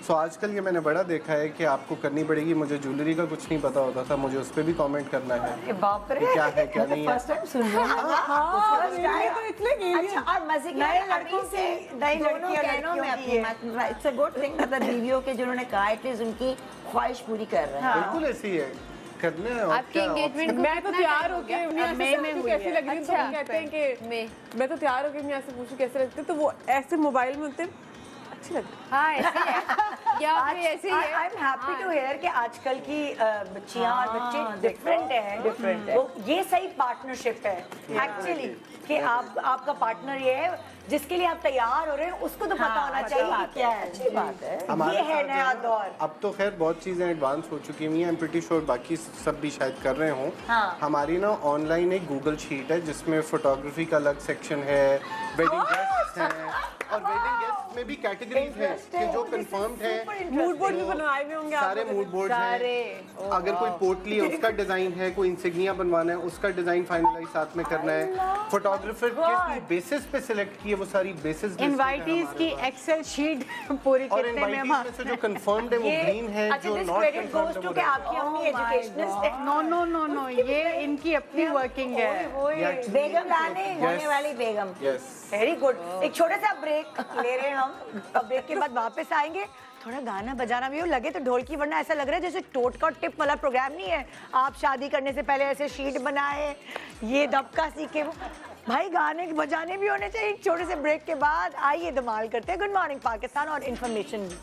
D: सो आजकल ये मैंने बड़ा देखा है कि आपको करनी पड़ेगी। मुझे ज्वेलरी का कुछ नहीं पता होता था, मुझे उस पर भी कमेंट करना है
B: ये बाप रे,
D: कि क्या है क्या नहीं है।
F: फर्स्ट टाइम सुन रहे हैं। अच्छा, और मजे की
B: नए
F: बात
B: लड़कों
F: अभी
B: से, नई
F: दोनों
B: लड़कियों
F: बहनों में
B: लड़कियों की
F: अपनी इट्स अ गुड थिंग मतलब बीवियों के जिन्होंने कहा एटलीस्ट उनकी ख्वाहिश पूरी कर रहे हैं।
D: बिल्कुल ऐसी है, करने हैं और
E: आपकी
D: क्या
E: एंगेजमेंट को
H: मैं तो
E: कितना
H: तैयार
E: time हो
H: होके
E: गया?
H: मियां से
C: मई में
H: पूछूं
C: हुई
H: कैसी
C: है।
H: लग रही है, तो वो कहते हैं कि मैं तो तैयार होके मियां से पूछूं कैसे लगते हैं, तो वो ऐसे मोबाइल में बोलते हैं अच्छी लगती है।
E: हाँ ऐसे ही है, या फिर ऐसे ही है।
B: I am happy to hear कि आजकल की बच्चियां और बच्चे डिफरेंट हैं।
F: different है।
B: वो ये सही पार्टनरशिप है एक्चुअली, कि आपका पार्टनर ये है जिसके लिए आप तैयार हो रहे हैं, उसको तो पता होना चाहिए कि क्या है।
F: अच्छी बात है।
D: हमारे
B: ये है
D: साथ
B: नया
D: जो
B: दौर।
D: अब तो खैर बहुत चीज़ें एडवांस हो चुकी हुई हैं। आई एम प्रीटी श्योर बाकी सब भी शायद कर रहे हों।
B: हाँ।
D: हमारी ना ऑनलाइन एक गूगल शीट है जिसमें फोटोग्राफी का अलग सेक्शन है, वेडिंग गेस्ट्स हैं, और वेडिंग गेस्ट में भी कैटेगरीज हैं कि जो कंफर्म्ड हैं।
H: मूड बोर्ड भी बनवाए हुए होंगे
D: सारे
H: आपने।
D: मूड बोर्ड हैं। अगर कोई पोर्टली है उसका डिज़ाइन है, कोई इंसिग्निया बनवाना है उसका डिज़ाइन फाइनलाइज साथ में करना है। फोटोग्राफर किस बेसिस पे सिलेक्ट किए वो सारी बेसिस
C: इनवाइटीज की एक्सेल शीट पूरी
D: और
C: कितने में
D: इनवाइटीज में से जो कंफर्म्ड है वो ग्रीन है,
B: अच्छा,
D: जो
B: this
D: not
B: credit goes
D: confirmed
B: to
D: है
B: कि
D: वो
B: आपकी अम्मी एजुकेशनिस्ट है।
C: नो नो नो नो, ये इनकी अपनी वर्किंग है।
F: बेगम लाने होने वाली बेगम।
D: यस।
B: Very good. एक छोटा सा ब्रेक ले रहे हैं हम, और ब्रेक के बाद वापस आएंगे। थोड़ा गाना बजाना भी हो लगे तो ढोल की, वरना ऐसा लग रहा है जैसे टोटका टिप वाला प्रोग्राम नहीं है। आप शादी करने से पहले ऐसे शीट बनाए, ये दबका सीखे, वो भाई गाने बजाने भी होने चाहिए। एक छोटे से ब्रेक के बाद आइए धमाल करते हैं। गुड मॉर्निंग पाकिस्तान और इन्फॉर्मेशन भी।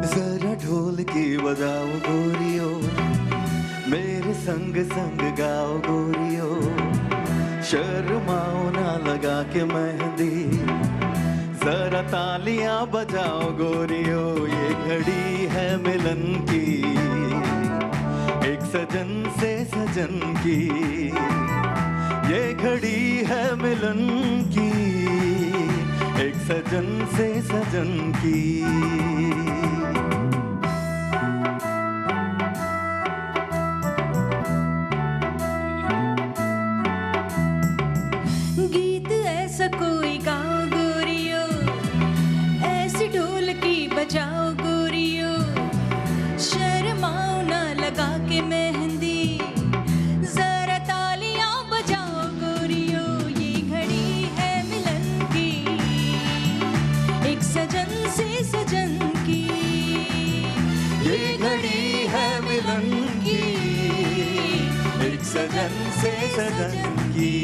I: जरा ढोल की बजाओ गोरियो, मेरे संग संग गाओ गोरियो, शर्माओ ना लगा के मेहंदी, जरा तालियां बजाओ गोरियो। ये घड़ी है मिलन की, एक सजन से सजन की, ये घड़ी है मिलन की, एक सजन से सजन की।
J: गीत ऐसा कोई गाओ गोरियो, ऐसी ढोल की बजाओ गोरियो, शर्माओ ना लगा के मेहंदी, जरा तालियां बजाओ गोरियो। ये घड़ी है मिलन की, एक सजन से सजन की,
I: ये घड़ी है मिलन की, एक सजन से सजन की।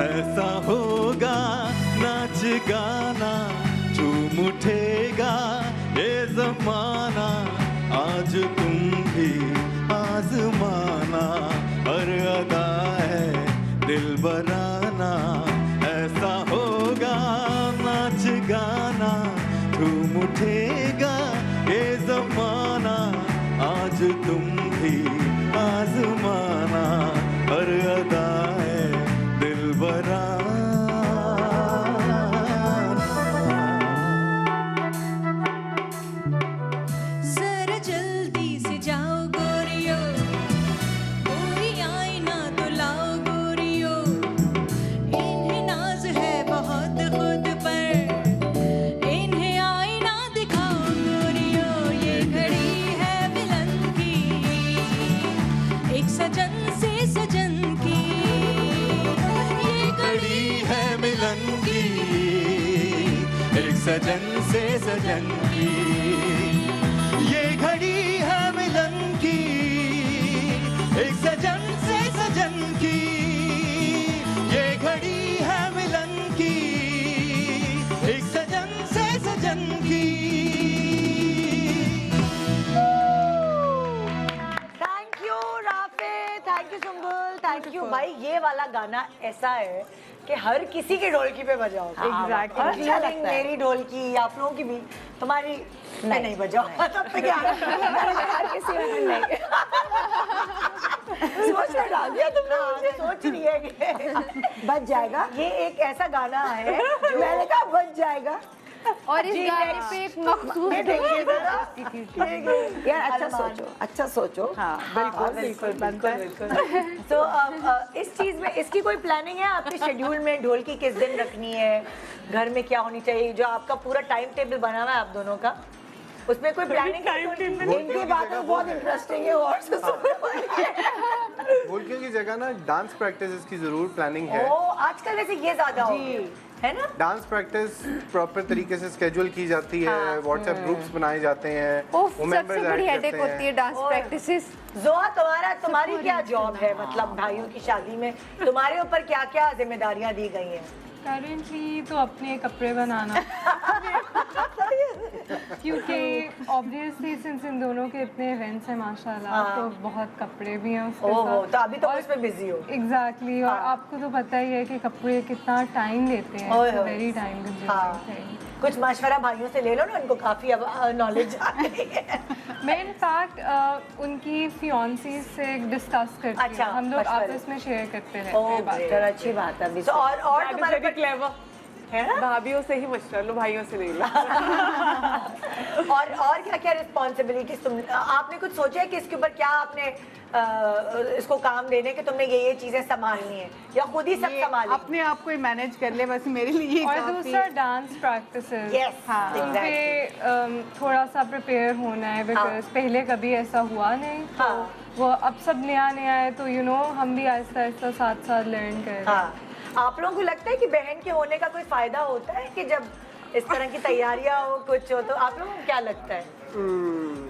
I: ऐसा होगा नाच गाना, झूम उठेगा ये जमाना, आज तुम भी आजमाना, हर अदा है दिल बराना। ऐसा होगा नाच गाना, झूम उठेगा ये जमाना, आज तुम भी आजमाना, हर अदा है दिल बराना।
J: जरा जल्दी से जाओ गोरियो, कोई आईना तो लाओ गोरियो, इन्हें नाज है बहुत खुद पर, इन्हें आईना दिखाओ गोरियो। ये घड़ी है मिलन की, एक सजन से सजन की, ये
I: घड़ी है मिलन की, एक सजन से सजन की, ये घड़ी है मिलन की, एक सजन से सजन की, ये घड़ी है मिलन की, एक सजन से सजन की।
B: Thank you Rafe, thank you Sumbul. Beautiful, thank you भाई। ये वाला गाना ऐसा है कि हर किसी की ढोलकी पे बजाओ।
C: Exactly.
B: अच्छा लगता है। मेरी ढोलकी, आप लोगों की भी, तुम्हारी नहीं बजाओ। तब तक किसी में नहीं। सोच में डाल दिया तुमने मुझे। सोच रही है कि
F: बच जाएगा।
B: ये एक ऐसा गाना है जो मैंने कहा बच जाएगा।
E: और इस
B: जी,
E: गाने
B: next.
E: पे एक मखसूस
B: ये देखिए जरा।
F: यार अच्छा सोचो, अच्छा सोचो।
C: हाँ बिल्कुल बनता है।
B: तो इस चीज में इसकी कोई प्लानिंग है आपके शेड्यूल में? ढोलकी किस दिन रखनी है, घर में क्या होनी चाहिए, जो आपका पूरा टाइम टेबल बना हुआ है आप दोनों का, उसमें कोई प्लानिंग है?
F: इनकी बातें बहुत इंटरेस्टिंग है और
D: ढोलकियों की जगह ना डांस प्रैक्टिस की जरूर प्लानिंग है।
B: ओ आजकल वैसे ये ज्यादा हो गया है ना।
D: डांस प्रैक्टिस प्रॉपर तरीके से स्केड्यूल की जाती है, व्हाट्सएप ग्रुप्स बनाए जाते हैं, वो
E: सबसे
D: members
E: बड़ी
D: add
E: हेडेक
D: करते
E: होती है
D: हैं।
E: Dance practices.
B: जोआ तुम्हारी क्या जॉब है, मतलब भाइयों की शादी में तुम्हारे ऊपर क्या क्या जिम्मेदारियां दी गई हैं?
K: करेंटली तो अपने कपड़े बनाना क्योंकि ऑब्वियसली सिंस इन दोनों के इतने इवेंट्स हैं माशाल्लाह, तो बहुत कपड़े भी हैं उसके
B: ओहो,
K: साथ।
B: तो अभी तो उसमें बिजी हो।
K: एग्जैक्टली और आपको तो पता ही है कि कपड़े कितना टाइम लेते हैं,
B: ओए होए।
K: Very time consuming thing.
B: कुछ मशवरा भाइयों से ले लो ना, उनको काफी अब नॉलेज आ गई है।
K: मैं इनफैक्ट उनकी फियांसी से डिस्कस करती
B: अच्छा,
K: हूँ, हम लोग
B: मशवरे।
K: आपस में शेयर करते रहते हैं बातें।
F: चलो अच्छी बात है अभी।
B: तो और तुम्हारे
H: वेरी क्लेवर
B: है ना।
H: भाभीियों से ही मशवरा लो, भाइयों से नहीं लो।
B: और क्या क्या रिस्पॉन्सिबिलिटीज तुम आपने कुछ सोचा है कि इसके ऊपर क्या आपने इसको काम देने के तुमने ये चीजें संभालनी है या खुद ही सब संभालनी?
C: अपने आप को ही मैनेज कर ले बस, मेरे लिए
K: और
C: काफी
K: दूसरा डांस प्रैक्टिसेस,
B: Yes,
K: उन पे थोड़ा सा प्रिपेयर होना है बिकॉज पहले कभी ऐसा हुआ नहीं, तो वो अब सब नया नया है, तो यू नो हम भी आहिस्ता आहिस्ता साथ साथ लर्न कर रहे हैं।
B: हाँ, आप लोगों को लगता है कि बहन के होने का कोई फायदा होता है कि जब इस तरह की तैयारियां हो, कुछ हो, तो आप लोगों को क्या लगता है?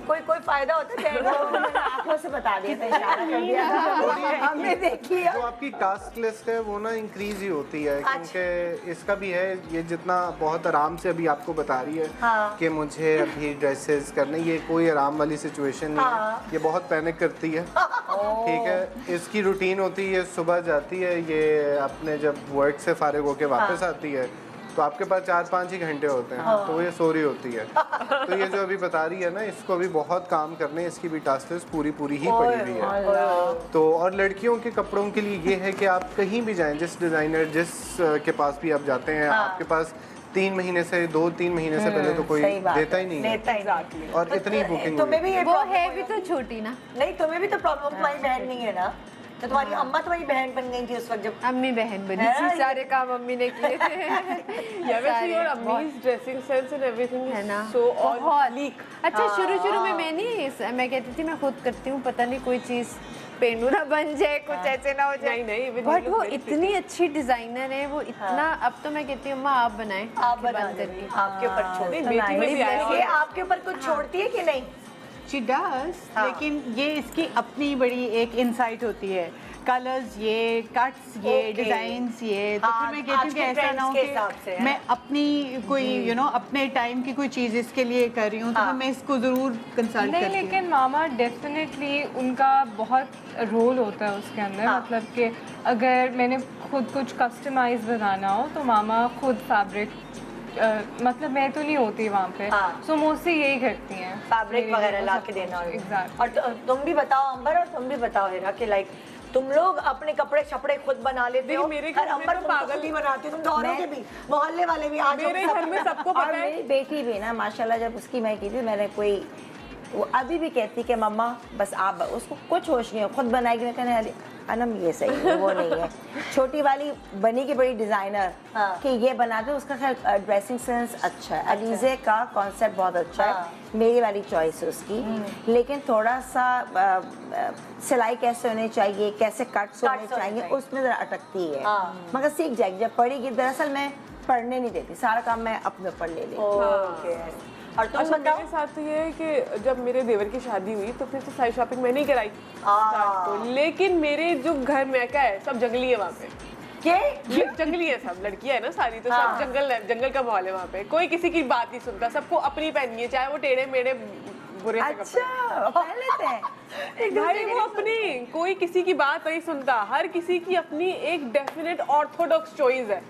B: कोई फायदा होता है बहन को?
F: आंखों से बता दिया था, इशारा कर दिया था।
B: हमने देख लिया।
D: जो आपकी टास्क लिस्ट है वो ना इंक्रीज ही होती है, क्योंकि इसका भी है, ये जितना बहुत आराम से अभी आपको बता रही है कि मुझे अभी ड्रेसेस करने, ये कोई आराम वाली सिचुएशन नहीं है, ये बहुत पैनिक करती है। ठीक है, इसकी रूटीन होती है, सुबह जाती है, ये अपने जब वर्क से फारिग होके वापस आती है तो आपके पास 4-5 ही घंटे होते हैं, तो ये सो रही होती है। तो ये जो अभी बता रही है ना, इसको अभी बहुत काम करने, इसकी भी टास्क लिस्ट पूरी ही पड़ी हुई है। तो और लड़कियों के कपड़ों के लिए ये है कि आप कहीं भी जाएं, जिस डिज़ाइनर के पास भी आप जाते हैं, आपके पास 3 महीने से 2-3 महीने से पहले तो कोई देता ही नहीं है, और इतनी बुकिंग
B: तुम्हें भी ये
E: वो है भी तो छोटी ना।
B: नहीं, तुम्हें भी तो प्रॉब्लम, तुम्हारी बहन नहीं है ना, तो तुम्हारी अम्मा तुम्हारी बहन बन गई थी उस वक्त जब
E: अम्मी बहन बनी थी, सारे काम अम्मी ने किए थे।
H: Yeah, but your अम्मी's dressing sense and everything is
E: है ना,
H: so
E: बहुत
H: unique.
E: अच्छा। शुरू में मैं कहती थी मैं खुद करती हूँ, पता नहीं कोई चीज पेनू ना बन जाए, कुछ ऐसे ना हो जाए।
H: नहीं, even
E: बट
H: you
E: वो
H: look very
E: इतनी अच्छी डिजाइनर है, वो इतना, अब तो मैं कहती हूँ अम्मा आप बनाएं,
B: आप बना देंगी, आपके ऊपर छोड़
H: नहीं, बेटी में भी आया
B: ये आपके ऊपर कुछ छोड़ती है कि नहीं?
C: शी डज, लेकिन ये इसकी अपनी बड़ी एक इनसाइट होती है, कलर्स ये, कट्स ये, डिजाइन्स ये, तो फिर मैं कहती हूँ कि ऐसा ना हो कि मैं अपनी कोई अपने टाइम की कोई चीज़ इसके लिए कर रही हूँ, तो फिर मैं इसको ज़रूर कंसल्ट
K: नहीं,
C: करती हूँ।
K: लेकिन मामा डेफिनेटली उनका बहुत रोल होता है उसके अंदर, मतलब कि अगर मैंने खुद कुछ कस्टमाइज बनाना हो तो मामा खुद फैब्रिक, मतलब मैं तो नहीं होती वहाँ पे, सो मोस्टली यही करती हैं,
B: फैब्रिक वगैरह ला के देना।
K: एग्जैक्ट।
B: और तुम भी बताओ अंबर, और तुम भी बताओ हेरा कि लाइक तुम लोग अपने कपड़े शपड़े खुद बना लेते हो?
H: मेरे घर में
B: अंबर
H: तो
B: पागल ही बनाती हो, तुम दोनों के भी, मोहल्ले वाले भी आज
H: मेरे घर में सबको पता
F: और
H: है।
F: मेरी बेटी भी ना माशाल्लाह, जब उसकी मैं की थी, मैंने कोई, वो अभी भी कहती कि मम्मा बस आप, उसको कुछ होश नहीं हो, खुद बनाएगी। मैं कहने अनम ये सही है, वो नहीं है। छोटी वाली बनी की बड़ी डिज़ाइनर कि ये बना दो, उसका खैर ड्रेसिंग सेंस अच्छा है, अलीज़े का कॉन्सेप्ट बहुत अच्छा है, मेरी वाली चॉइस है उसकी, लेकिन थोड़ा सा सिलाई कैसे होनी चाहिए, कैसे कट्स होने चाहिए, उसमें ज़रा अटकती है, मगर सीख जाएगी जब पढ़ेगी। दरअसल मैं पढ़ने नहीं देती, सारा काम मैं अपने ऊपर ले लेती।
B: और तुम
H: अच्छा,
B: बताओ?
H: मेरे साथ तो ये है कि जब मेरे देवर की शादी हुई तो फिर से सारी शॉपिंग मैंने ही कराई start तो, लेकिन मेरे जो घर में क्या है, सब जंगली है वहाँ पे।
B: क्या
H: जंगली है, सब लड़कियां है ना सारी, तो सब जंगल का माहौल है वहाँ पे, कोई किसी की बात नहीं सुनता, सबको अपनी पहननी है, चाहे वो टेढ़े मेढ़े बुरे से कपड़े।
F: अच्छा पहन लेते हैं एक दूसरे
H: भाई
F: के
H: वो अपनी कोई किसी की बात नहीं सुनता, हर किसी की अपनी एक डेफिनेट ऑर्थोडॉक्स चॉइस है।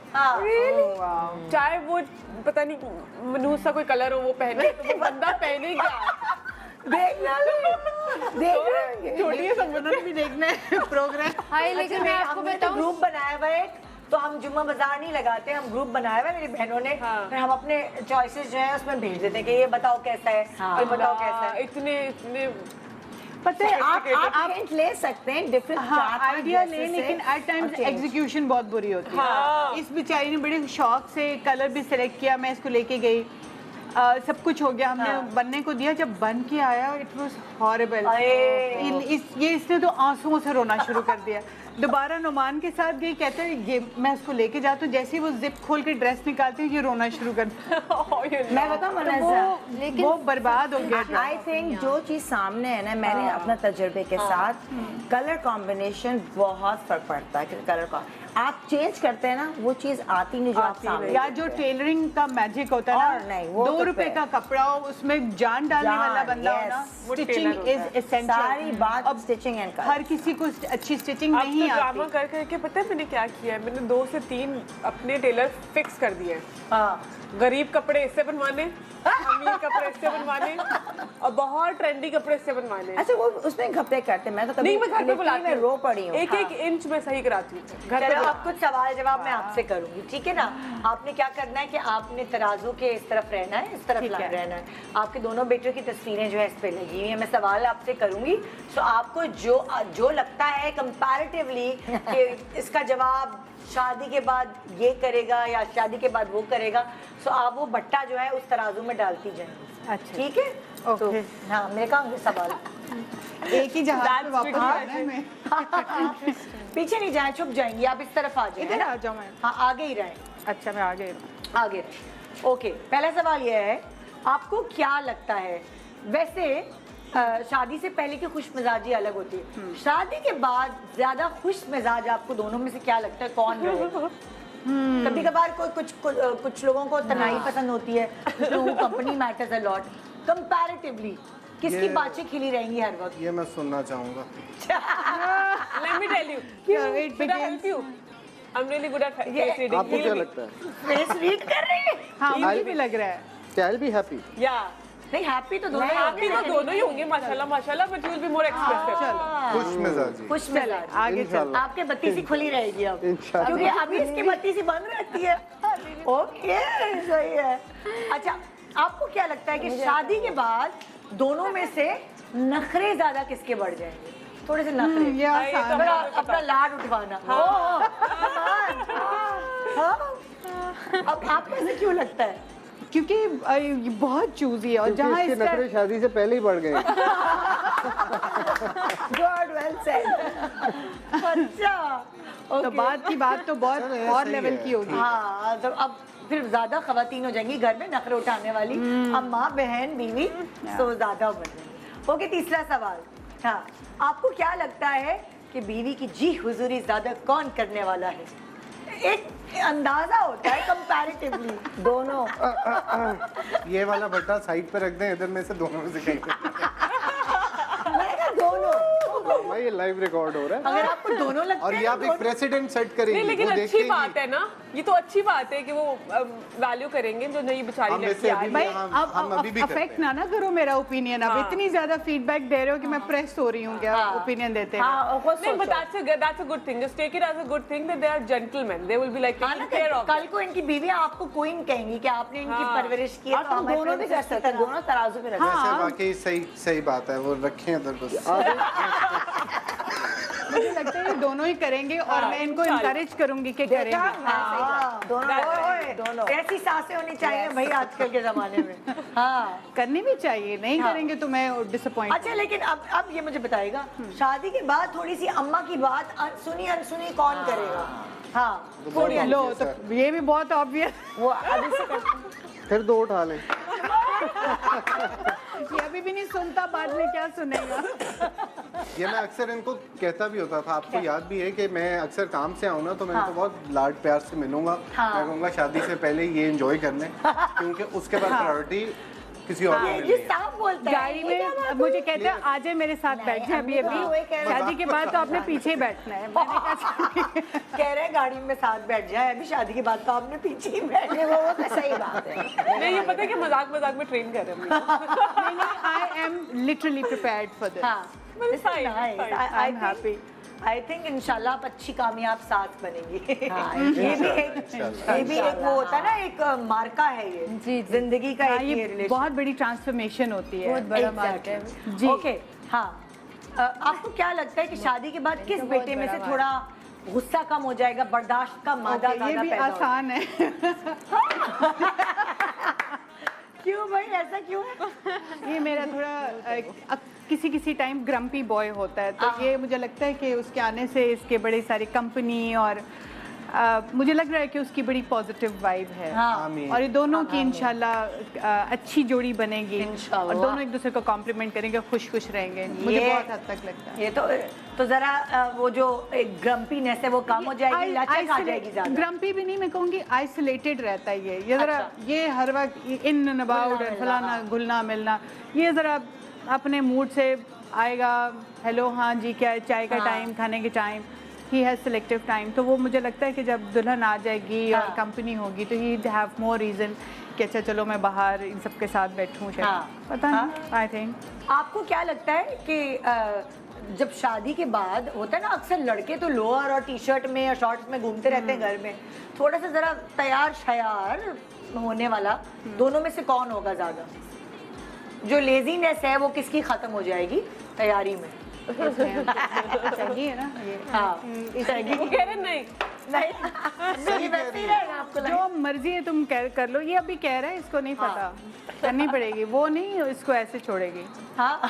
H: चाहे वो पता नहीं मनहूस सा कोई कलर हो वो पहने, तो वो बंदा पहने क्या
F: देखना देख रहे होंगे।
H: छोड़िए सब
C: उन्होंने भी देखना है प्रोग्राम।
E: हाय लेकिन मैं आपको
F: हमने तो
E: बताऊं,
F: ग्रुप बनाया हुआ है, तो हम जुम्मा बाजार नहीं लगाते, हम ग्रुप बनाया हुआ है मेरी बहनों ने। फिर हम अपने चॉइसेस जो है उसमें भेज देते हैं कि ये बताओ कैसा है, ये बताओ कैसा है।
H: इतने
C: पता है
F: आप हिंट ले सकते हैं डिफरेंट
C: आइडिया ले, लेकिन एट टाइम्स एग्जीक्यूशन बहुत बुरी होती है। इस बेचारी ने बड़े शौक से कलर भी सिलेक्ट किया, मैं इसको लेके गई, सब कुछ हो गया, हमने बनने को दिया, जब बन के आया इट वाज हॉरिबल। इसने तो आंसुओं से रोना शुरू कर दिया। दोबारा नुमान के साथ गई, कहते हैं ये मैं उसको लेके जाती हूँ, जैसे ही वो जिप खोल के ड्रेस निकालती हूँ ये रोना शुरू कर
F: मैं बताऊँ मनज़ा,
C: लेकिन वो बर्बाद हो गया।
F: आई थिंक जो चीज़ सामने है ना, मैंने अपना तजुर्बे के साथ कलर कॉम्बिनेशन बहुत फर्क पड़ता है। कलर का आप चेंज करते हैं ना, वो चीज़ आती नहीं जो आप सामने।
C: या जो टेलरिंग का मैजिक होता है ना,
F: नहीं, वो
C: 2
F: तो
C: रुपए
F: फिर।
C: का कपड़ा हो, उसमें जान डालने वाला बंदा हो ना, स्टिचिंग इज एसेंशियल।
F: सारी बात स्टिचिंग एंड कलर।
C: हर किसी को अच्छी स्टिचिंग
H: अब
C: नहीं
H: तो
C: आती।
H: ड्रामा कर करके पता है मैंने क्या किया है, मैंने 2 से 3 अपने टेलर फिक्स कर दिए हैं। गरीब कपड़े इससे बनवाने, अमीर कपड़े इससे बनवाने, और बहुत ट्रेंडी कपड़े इससे बनवाने।
F: अच्छा वो उसमें घपटे करते, मैं तो कभी
H: नहीं, मैं घर पे बुलाती
F: में
H: हूँ,
F: रो पड़ी हूँ।
H: एक इंच में सही कराती हूँ घर पे।
B: चलो अब कुछ सवाल जवाब मैं आपसे करूंगी, ठीक है ना। आपने क्या करना है कि आपने तराजू के इस तरफ रहना है, इस तरफ रहना है। आपके दोनों बेटियों की तस्वीरें जो है इस पे लगी हुई है। मैं सवाल आपसे करूंगी, तो आपको जो लगता है कंपैरेटिवली कि इसका जवाब शादी के बाद ये करेगा या शादी के बाद वो करेगा, तो आप वो बट्टा जो है उस तराजू में डालती जाएंगी।
C: अच्छा
B: ठीक है, तो हाँ मेरे कहा सवाल
C: एक ही जहाज में वापस आना है मैं।
B: पीछे नहीं जाए, छुप जाएंगी आप, इस तरफ आ जाए।
C: इधर आ जाओ मैं।
B: हाँ आगे ही रहे।
C: अच्छा मैं आगे
B: आगे रहे। ओके, पहला सवाल ये है, आपको क्या लगता है, वैसे शादी से पहले की खुश मिजाजी अलग होती है, शादी के बाद ज्यादा खुश मिजाज आपको दोनों में से क्या लगता है कौन रहेगा? कभी कभार कुछ लोगों को तनाई पसंद होती है, कुछ लोगों को company matters a lot. Comparatively किसकी बातें खिली रहेंगी हर वक्त?
D: ये मैं सुनना चाहूँगा।
H: Let me tell you. Should I help you? I'm really good at face reading.
G: आपको क्या लगता है?
B: फेस रीड कर रही है।
C: हाँ मुझे भी लग रहा है।
G: I'll be happy.
H: Yeah.
B: नहीं हैप्पी तो दोनों
H: Happy तो दोनों ही होंगे माशाल्लाह माशाल्लाह, but you will be more expressive.
D: खुश मिजाजी।
B: खुश मिजाज।
C: आगे चल।
B: आपके बत्ती सी खुली रहेगी अब,
G: इंशाल्लाह।
B: क्योंकि अभी इसकी बत्ती सी बंद रहती है। ओके सही है। अच्छा आपको क्या लगता है कि शादी के बाद दोनों में से नखरे ज्यादा किसके बढ़ जाएंगे? थोड़े से नखरे,
C: ये आसान
B: थोड़ा अपना लाड उठवाना। अब आपको ऐसे क्यों लगता है?
C: क्योंकि ये बहुत चूजी है, और
G: क्योंकि
C: जहाँ
G: इसके
C: इसका
G: नखरे शादी से पहले ही बढ़ गए।
B: Good well said. अच्छा
C: तो बात की बात तो बहुत और लेवल की होगी।
B: हाँ तो अब फिर ज्यादा खवातीन हो जाएंगी घर में नखरे उठाने वाली, अम्मा बहन बीवी, तो ज्यादा बढ़ जाएंगी। ओके तीसरा सवाल, हाँ आपको क्या लगता है कि बीवी की जी हुजूरी ज्यादा कौन करने वाला है? एक अंदाजा होता है कंपैरेटिवली।
F: दोनों
D: ये वाला बट्टा साइड पे रख दें, इधर में से दोनों में से कहीं पे।
F: दोनों
G: ये लाइव रिकॉर्ड हो रहा है।
B: अगर आपको दोनों लगते
D: और
B: हैं
D: ये आप एक प्रेसिडेंट सेट करेंगे।
H: नहीं लेकिन
D: वो
H: अच्छी
D: देखेंगी।
H: बात है ना, ये तो अच्छी बात है कि वो वैल्यू करेंगे जो नई बेचारी
D: हम
H: लड़की
D: वैसे
H: आ
D: अभी
H: रही
C: भाई
H: है।
D: हम अभी भी करते
C: अफेक्ट
D: हैं।
C: ना करो मेरा ओपिनियन। अब इतनी ज्यादा फीडबैक दे रहे हो कि मैं प्रेस हो रही हूँ क्या ओपिनियन देते हैं।
F: हाँ खुद
H: नहीं, but
F: सोचो।
H: that's a good thing. Just take it as a good thing that they are gentlemen. They will be like taking care of.
B: कल को इनकी बीवियां आपको क्वीन कहेंगी कि आपने इनकी परवरिश की है,
F: और
B: तो
F: तुम
B: हमारे
F: दोनों भी कर
B: princess की
F: सकते हैं,
B: तरह।
F: दोनों तराजू पे रखो।
D: वैसे वाकई सही बात है, वो रखें इधर बस।
C: मुझे लगता है ये दोनों ही करेंगे, और मैं इनको इनकरेज करूंगी कि करेंगे।
B: हाँ,
F: दोनों
B: ऐसी सासें होनी चाहिए भाई आजकल के जमाने में। हाँ
C: करनी भी चाहिए, नहीं करेंगे तो मैं डिसअपॉइंट।
B: अच्छा लेकिन अब ये मुझे बताएगा, शादी के बाद थोड़ी सी अम्मा की बात सुनी अनसुनी कौन करेगा? हाँ थोड़ी
C: लो तो ये भी बहुत ऑब्वियस।
F: वो अभी से करते हैं।
G: फिर 2 उठा लें।
C: ये अभी भी नहीं सुनता, बाद में क्या सुनेगा।
D: ये मैं अक्सर इनको कहता भी होता था, आपको याद भी है कि मैं अक्सर काम से आऊँ ना तो मैं इनको बहुत लाड प्यार से मिलूंगा। मैं कहूँगा शादी से पहले ये एंजॉय करने, क्योंकि उसके बाद प्रायोरिटी किसी और को
F: ये
D: मिलनी है।
F: साफ बोलता है।
C: गाड़ी में मुझे कहते हैं आ जाए मेरे साथ बैठ जाए अभी
F: हम भी वही कह
C: अभी,
F: रहे हैं।
C: शादी के बाद तो आपने पीछे ही बैठना है। मैंने कहा
F: कह रहे हैं गाड़ी में साथ बैठ जाए, अभी शादी के बाद तो आपने पीछे ही बैठने, वो तो सही बात है।
H: नहीं, ये पता है कि मजाक मजाक में ट्रेन कर रहे हैं
C: नहीं, I am literally prepared for this.
F: हाँ,
C: I am happy.
F: I think इंशाल्लाह आप अच्छी कामयाब साथ बनेंगी। ये भी एक वो होता है ना, एक मार्का है ये
E: जी।
F: जिंदगी का,
C: हाँ,
F: एक ये
C: ये
F: रिलेशन।
C: बहुत बड़ी ट्रांसफॉर्मेशन होती है।
E: बहुत बड़ा बात है।
C: जी।
F: ओके, हाँ। आपको क्या लगता है कि शादी के बाद किस बेटे में से थोड़ा गुस्सा कम हो जाएगा, बर्दाश्त का मादा
C: ये
F: ज्यादा
C: भी
F: पैदा होगा?
C: आसान है।
F: क्यों भाई, ऐसा क्यों है?
C: ये मेरा थोड़ा किसी टाइम ग्रम्पी बॉय होता है, तो ये मुझे लगता है कि उसके आने से इसके बड़े सारी कंपनी और मुझे लग रहा है कि उसकी बड़ी पॉजिटिव वाइब है।
D: आमीन।
C: और ये दोनों की इंशाल्लाह अच्छी जोड़ी बनेगी और
F: इंशाल्लाह।
C: दोनों एक दूसरे को कॉम्प्लीमेंट करेंगे, खुश खुश रहेंगे। मुझे बहुत हद तक लगता है।
F: ये तो जरा वो जो एक ग्रम्पीनेस है वो कम हो जाएगी, लचक आ जाएगी ज्यादा।
C: ग्रम्पी भी नहीं, मैं कहूँगी आइसोलेटेड रहता है ये जरा। ये हर वक्त इन एंड अबाउट फलाना घुलना मिलना, ये जरा अपने मूड से आएगा। हेलो, हाँ जी, क्या चाय का टाइम, खाने के time, he has selective time. तो वो मुझे लगता है कि जब दुल्हन आ जाएगी और कंपनी होगी तो ही हैव मोर रीज़न कि अच्छा चलो मैं बाहर इन सब के साथ बैठूँ। पता नहीं, आई थिंक।
F: आपको क्या लगता है कि जब शादी के बाद होता है ना, अक्सर लड़के तो लोअर और टी शर्ट में या शॉर्ट्स में घूमते रहते हैं घर में, थोड़ा सा जरा तैयार शयार होने वाला, दोनों में से कौन होगा ज्यादा? जो लेजीनेस है वो किसकी खत्म हो जाएगी तैयारी में?
C: चाहिए ना ये।
F: हाँ,
H: वो कह रहे नहीं
F: नहीं, वैसे ही रहेगा आपको लगता है?
C: जो मर्जी है तुम कर लो। ये अभी कह रहा है, इसको नहीं पता, करनी पड़ेगी। वो नहीं इसको ऐसे छोड़ेगी।
F: हाँ।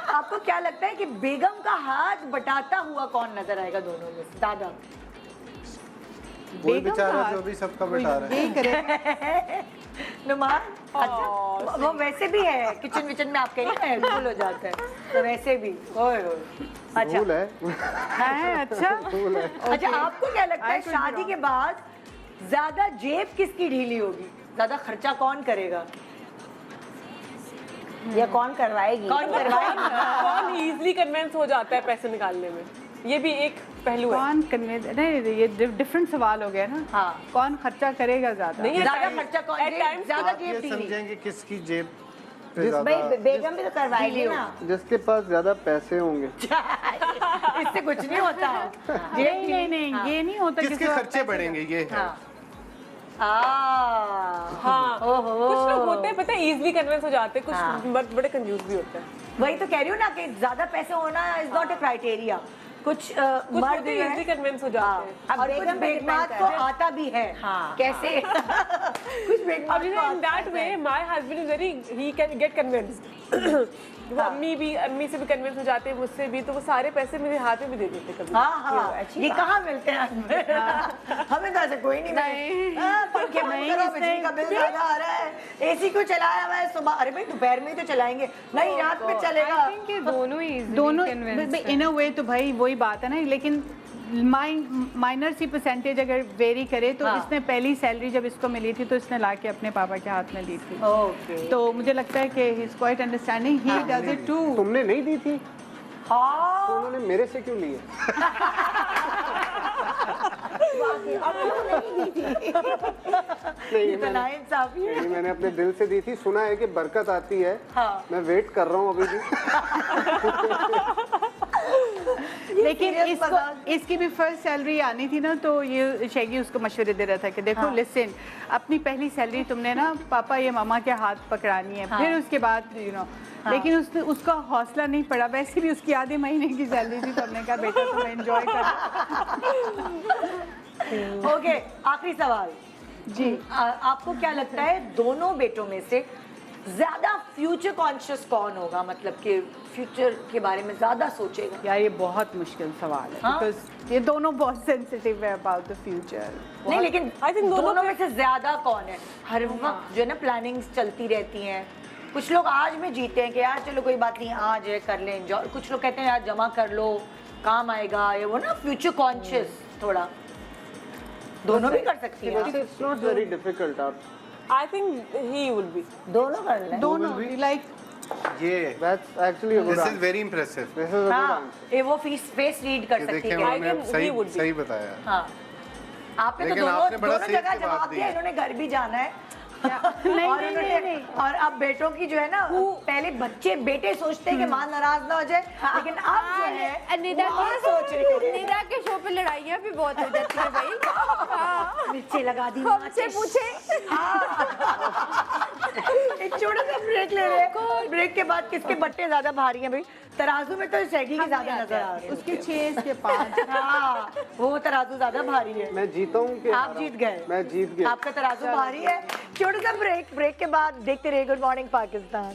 F: आपको क्या लगता है कि बेगम का हाथ बटाता हुआ कौन नजर आएगा दोनों में से? दादा
D: वही बेचारा जो भी सबका बता रहा है।
C: यही करे।
F: नुमान, अच्छा वो वैसे भी है किचन विचन में, आप कह रही हैं भूल हो जाता है, तो वैसे भी ओए ओए। अच्छा
G: भूल है।
C: है, अच्छा।
F: अच्छा, आपको क्या लगता है शादी के बाद ज्यादा जेब किसकी ढीली होगी, ज्यादा खर्चा कौन करेगा या कौन करवाएगी? कौन करवाएगी?
H: कौन इजीली कन्विंस हो जाता है पैसे निकालने में, ये भी एक पहलू है।
C: कौन कन्विंस, नहीं ये डिफरेंट सवाल हो गया ना।
F: हाँ।
C: कौन खर्चा करेगा ज्यादा?
H: नहीं,
F: ज्यादा खर्चा कौन, ज्यादा
D: आप ये
F: जेब ढीली?
D: समझेंगे किसकी जेब पे
G: जिस-
D: ज्यादा।
F: भाई बेगम भी तो करवाएगी ना।
G: जिसके पास ज्यादा पैसे होंगे।
F: इससे कुछ नहीं होता।
C: नहीं, ये नहीं होता।
D: किसके खर्चे बढ़ेंगे, ये है।
H: हाँ, कुछ लोग होते हैं पता है इजीली कन्विंस हो जाते हैं, कुछ बड़े कंफ्यूज भी होते हैं।
F: वही तो कह रही हूँ ना कि ज्यादा पैसे होना इज नॉट ए क्राइटेरिया। कुछ मर्द
H: इजीली कन्विंस हो जाते हैं।
F: और कुछ बेगमात को आता भी है। कैसे? कुछ बेगमात
H: अब
F: को
H: in that way my husband is very, he can get convinced. वो अम्मी से भी कन्विंस हो जाते हैं, मुझसे भी, तो वो सारे पैसे मेरे हाथ में भी दे देते कभी।
F: हाँ, ये कहाँ मिलते हैं? हमें तो ऐसे कोई नहीं मिले। पंखे बंद करो, बिजली का बिल ज्यादा आ रहा है, एसी क्यों चलाया हुआ है सुबह? अरे भाई दोपहर में ही तो चलाएंगे, नहीं रात में चलेगा।
K: आई थिंक ये दोनों ही
C: दोनों
K: कन्विंस
C: इन अ वे तो भाई वही बात है ना, लेकिन माइनर सी परसेंटेज अगर वेरी करे तो इसने पहली सैलरी जब इसको मिली थी तो इसने लाके अपने पापा के हाथ में दी थी।
F: ओके,
C: तो मुझे लगता है कि he is quite understanding, he does it too.
G: तुमने नहीं दी थी
F: हाँ,
G: तो उन्होंने मेरे से क्यों लिए? नहीं,
F: इतना इंसाफी है।
G: नहीं, मैंने अपने दिल से दी थी। सुना है कि बरकत आती है।
F: हाँ।
G: मैं वेट कर रहा हूँ अभी भी।
C: लेकिन
F: serious मजाक।
C: इसकी भी फर्स्ट सैलरी आनी थी ना, तो ये शैगी उसको मशवरे दे रहा था कि देखो लिसन, अपनी पहली सैलरी तुमने ना पापा या मामा के हाथ पकड़ानी है, फिर उसके बाद लेकिन उसका हौसला नहीं पड़ा। वैसे भी उसकी आधे महीने की सैलरी थी, तो हमने कहा बेटा तुम एंजॉय कर।
F: ओके, आखिरी सवाल
C: जी,
F: आपको क्या लगता है दोनों बेटों में से ज्यादा फ्यूचर कॉन्शियस कौन होगा, मतलब कि फ्यूचर के बारे में ज्यादा सोचेगा?
C: यार ये बहुत मुश्किल सवाल है, बिकॉज ये दोनों बहुत सेंसिटिव है अबाउट द फ्यूचर।
F: नहीं, लेकिन
H: I think
F: दोनों में से ज्यादा कौन है? हर वक्त जो है ना प्लानिंग्स चलती रहती हैं। कुछ लोग आज में जीते हैं कि यार चलो कोई बात नहीं, आज ये कर लें एंजॉय। कुछ लोग कहते हैं यार जमा कर लो, काम आएगा, ये वो ना फ्यूचर कॉन्शियस थोड़ा। दोनों भी कर सकती हैं।
G: It's not very difficult. आप
H: I think he will be.
F: दोनों कर लें।
C: दोनों लाइक
D: ये
G: That's actually a good
D: this is
G: answer.
D: Very impressive.
G: This is a good
B: हाँ
G: answer.
B: ये वो फेस रीड कर सकती
D: देखिए
B: है।
D: उन्होंने
H: can-
D: सही
H: he would be.
D: सही बताया।
B: हाँ आपने तो
D: लेकिन
B: दोनों
D: आपने बड़ा
B: दोनों
D: सही
B: जगह
D: जवाब
B: जवाब दिया,
D: दिया।
B: इन्होंने घर भी जाना है और अब बेटों की जो है ना पहले बेटे सोचते हैं कि माँ नाराज ना हो जाए, लेकिन अब जो है
E: निदा
B: वो सोच रही है।
E: निदा के शो पे लड़ाइयाँ भी बहुत हो जाती है भाई। हाँ।
B: नीचे लगा दी
E: हमसे पूछे।
B: एक छोटा सा ब्रेक ले रहे हैं। ब्रेक के बाद किसके बट्टे ज्यादा भारी हैं भाई? तराजू में तो सैगी की ज्यादा नजर आ रही है।
C: उसके 6 इसके 5।
B: हाँ वो तराजू ज्यादा भारी है।
G: मैं जीता हूँ कि
B: आप जीत गए।
G: मैं जीत गया।
B: आपका तराजू भारी है। छोटा सा ब्रेक के बाद देखते रहिए गुड मॉर्निंग पाकिस्तान।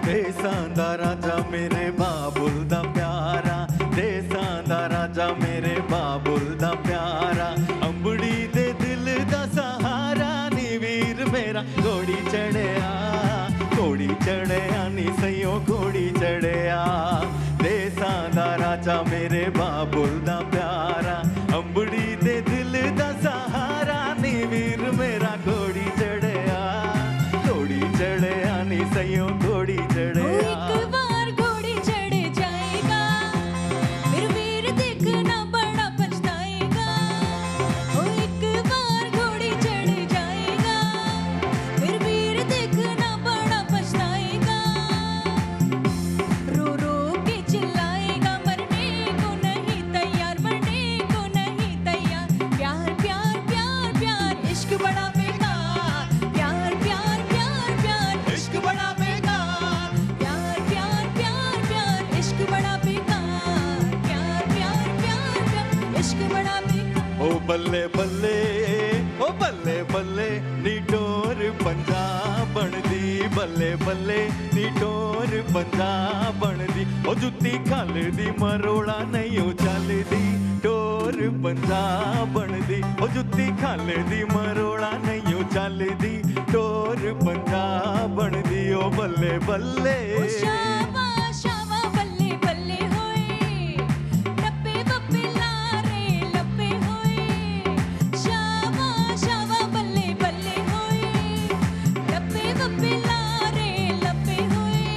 I: देसां दा राजा मेरे बाबुल दा प्यारा, देसां दा राजा मेरे बाबुल दा प्यारा, अंबड़ी दे दिल दा सहारा नी वीर मेरा घोड़ी चढ़िया नी सयो घोड़ी चढ़िया। देसां दा राजा मेरे बाबुल दा प्यारा, अंबड़ी दे दिल दा सहारा नी वीर मेरा घोड़ी चढ़िया नी सयो घोड़ी चढ़िया।
J: एक बार घोड़ी चढ़ जाएगा फिर वीर देखना बड़ा पछताएगा। ओ एक बार घोड़ी चढ़ जाएगा फिर वीर देखना बड़ा पछताएगा। रो रो के चिल्लाएगा मरने को नहीं तैयार, मरने को नहीं तैयार। प्यार प्यार प्यार प्यार इश्क बड़ा बेकार, प्यार प्यार प्यार प्यार
I: इश्क बड़ा बेकार,
J: प्यार प्यार प्यार प्यार इश्क बड़ा बेकार, प्यार प्यार प्यार प्यार इश्क बड़ा बेकार।
I: ओ बल्ले बल्ले ओ बल्ले बल्ले नी टोर पंजाब बनदी, बल्ले बल्ले नी टोर पंजाब बनदी। ओ जुत्ती खालदी मरोड़ा नहीं ओ चलदी, टोर पंजाब बनदी। ओ जुत्ती खालदी मरोड़ा नहीं ओ चलदी, टोर पंजाब बनदी। ओ बल्ले बल्ले
J: शावा शावा बल्ले बल्ले होए, टप्पे बप्पे लारे लप्पे होए। शावा शावा बल्ले बल्ले होए, टप्पे बप्पे लारे लप्पे होए।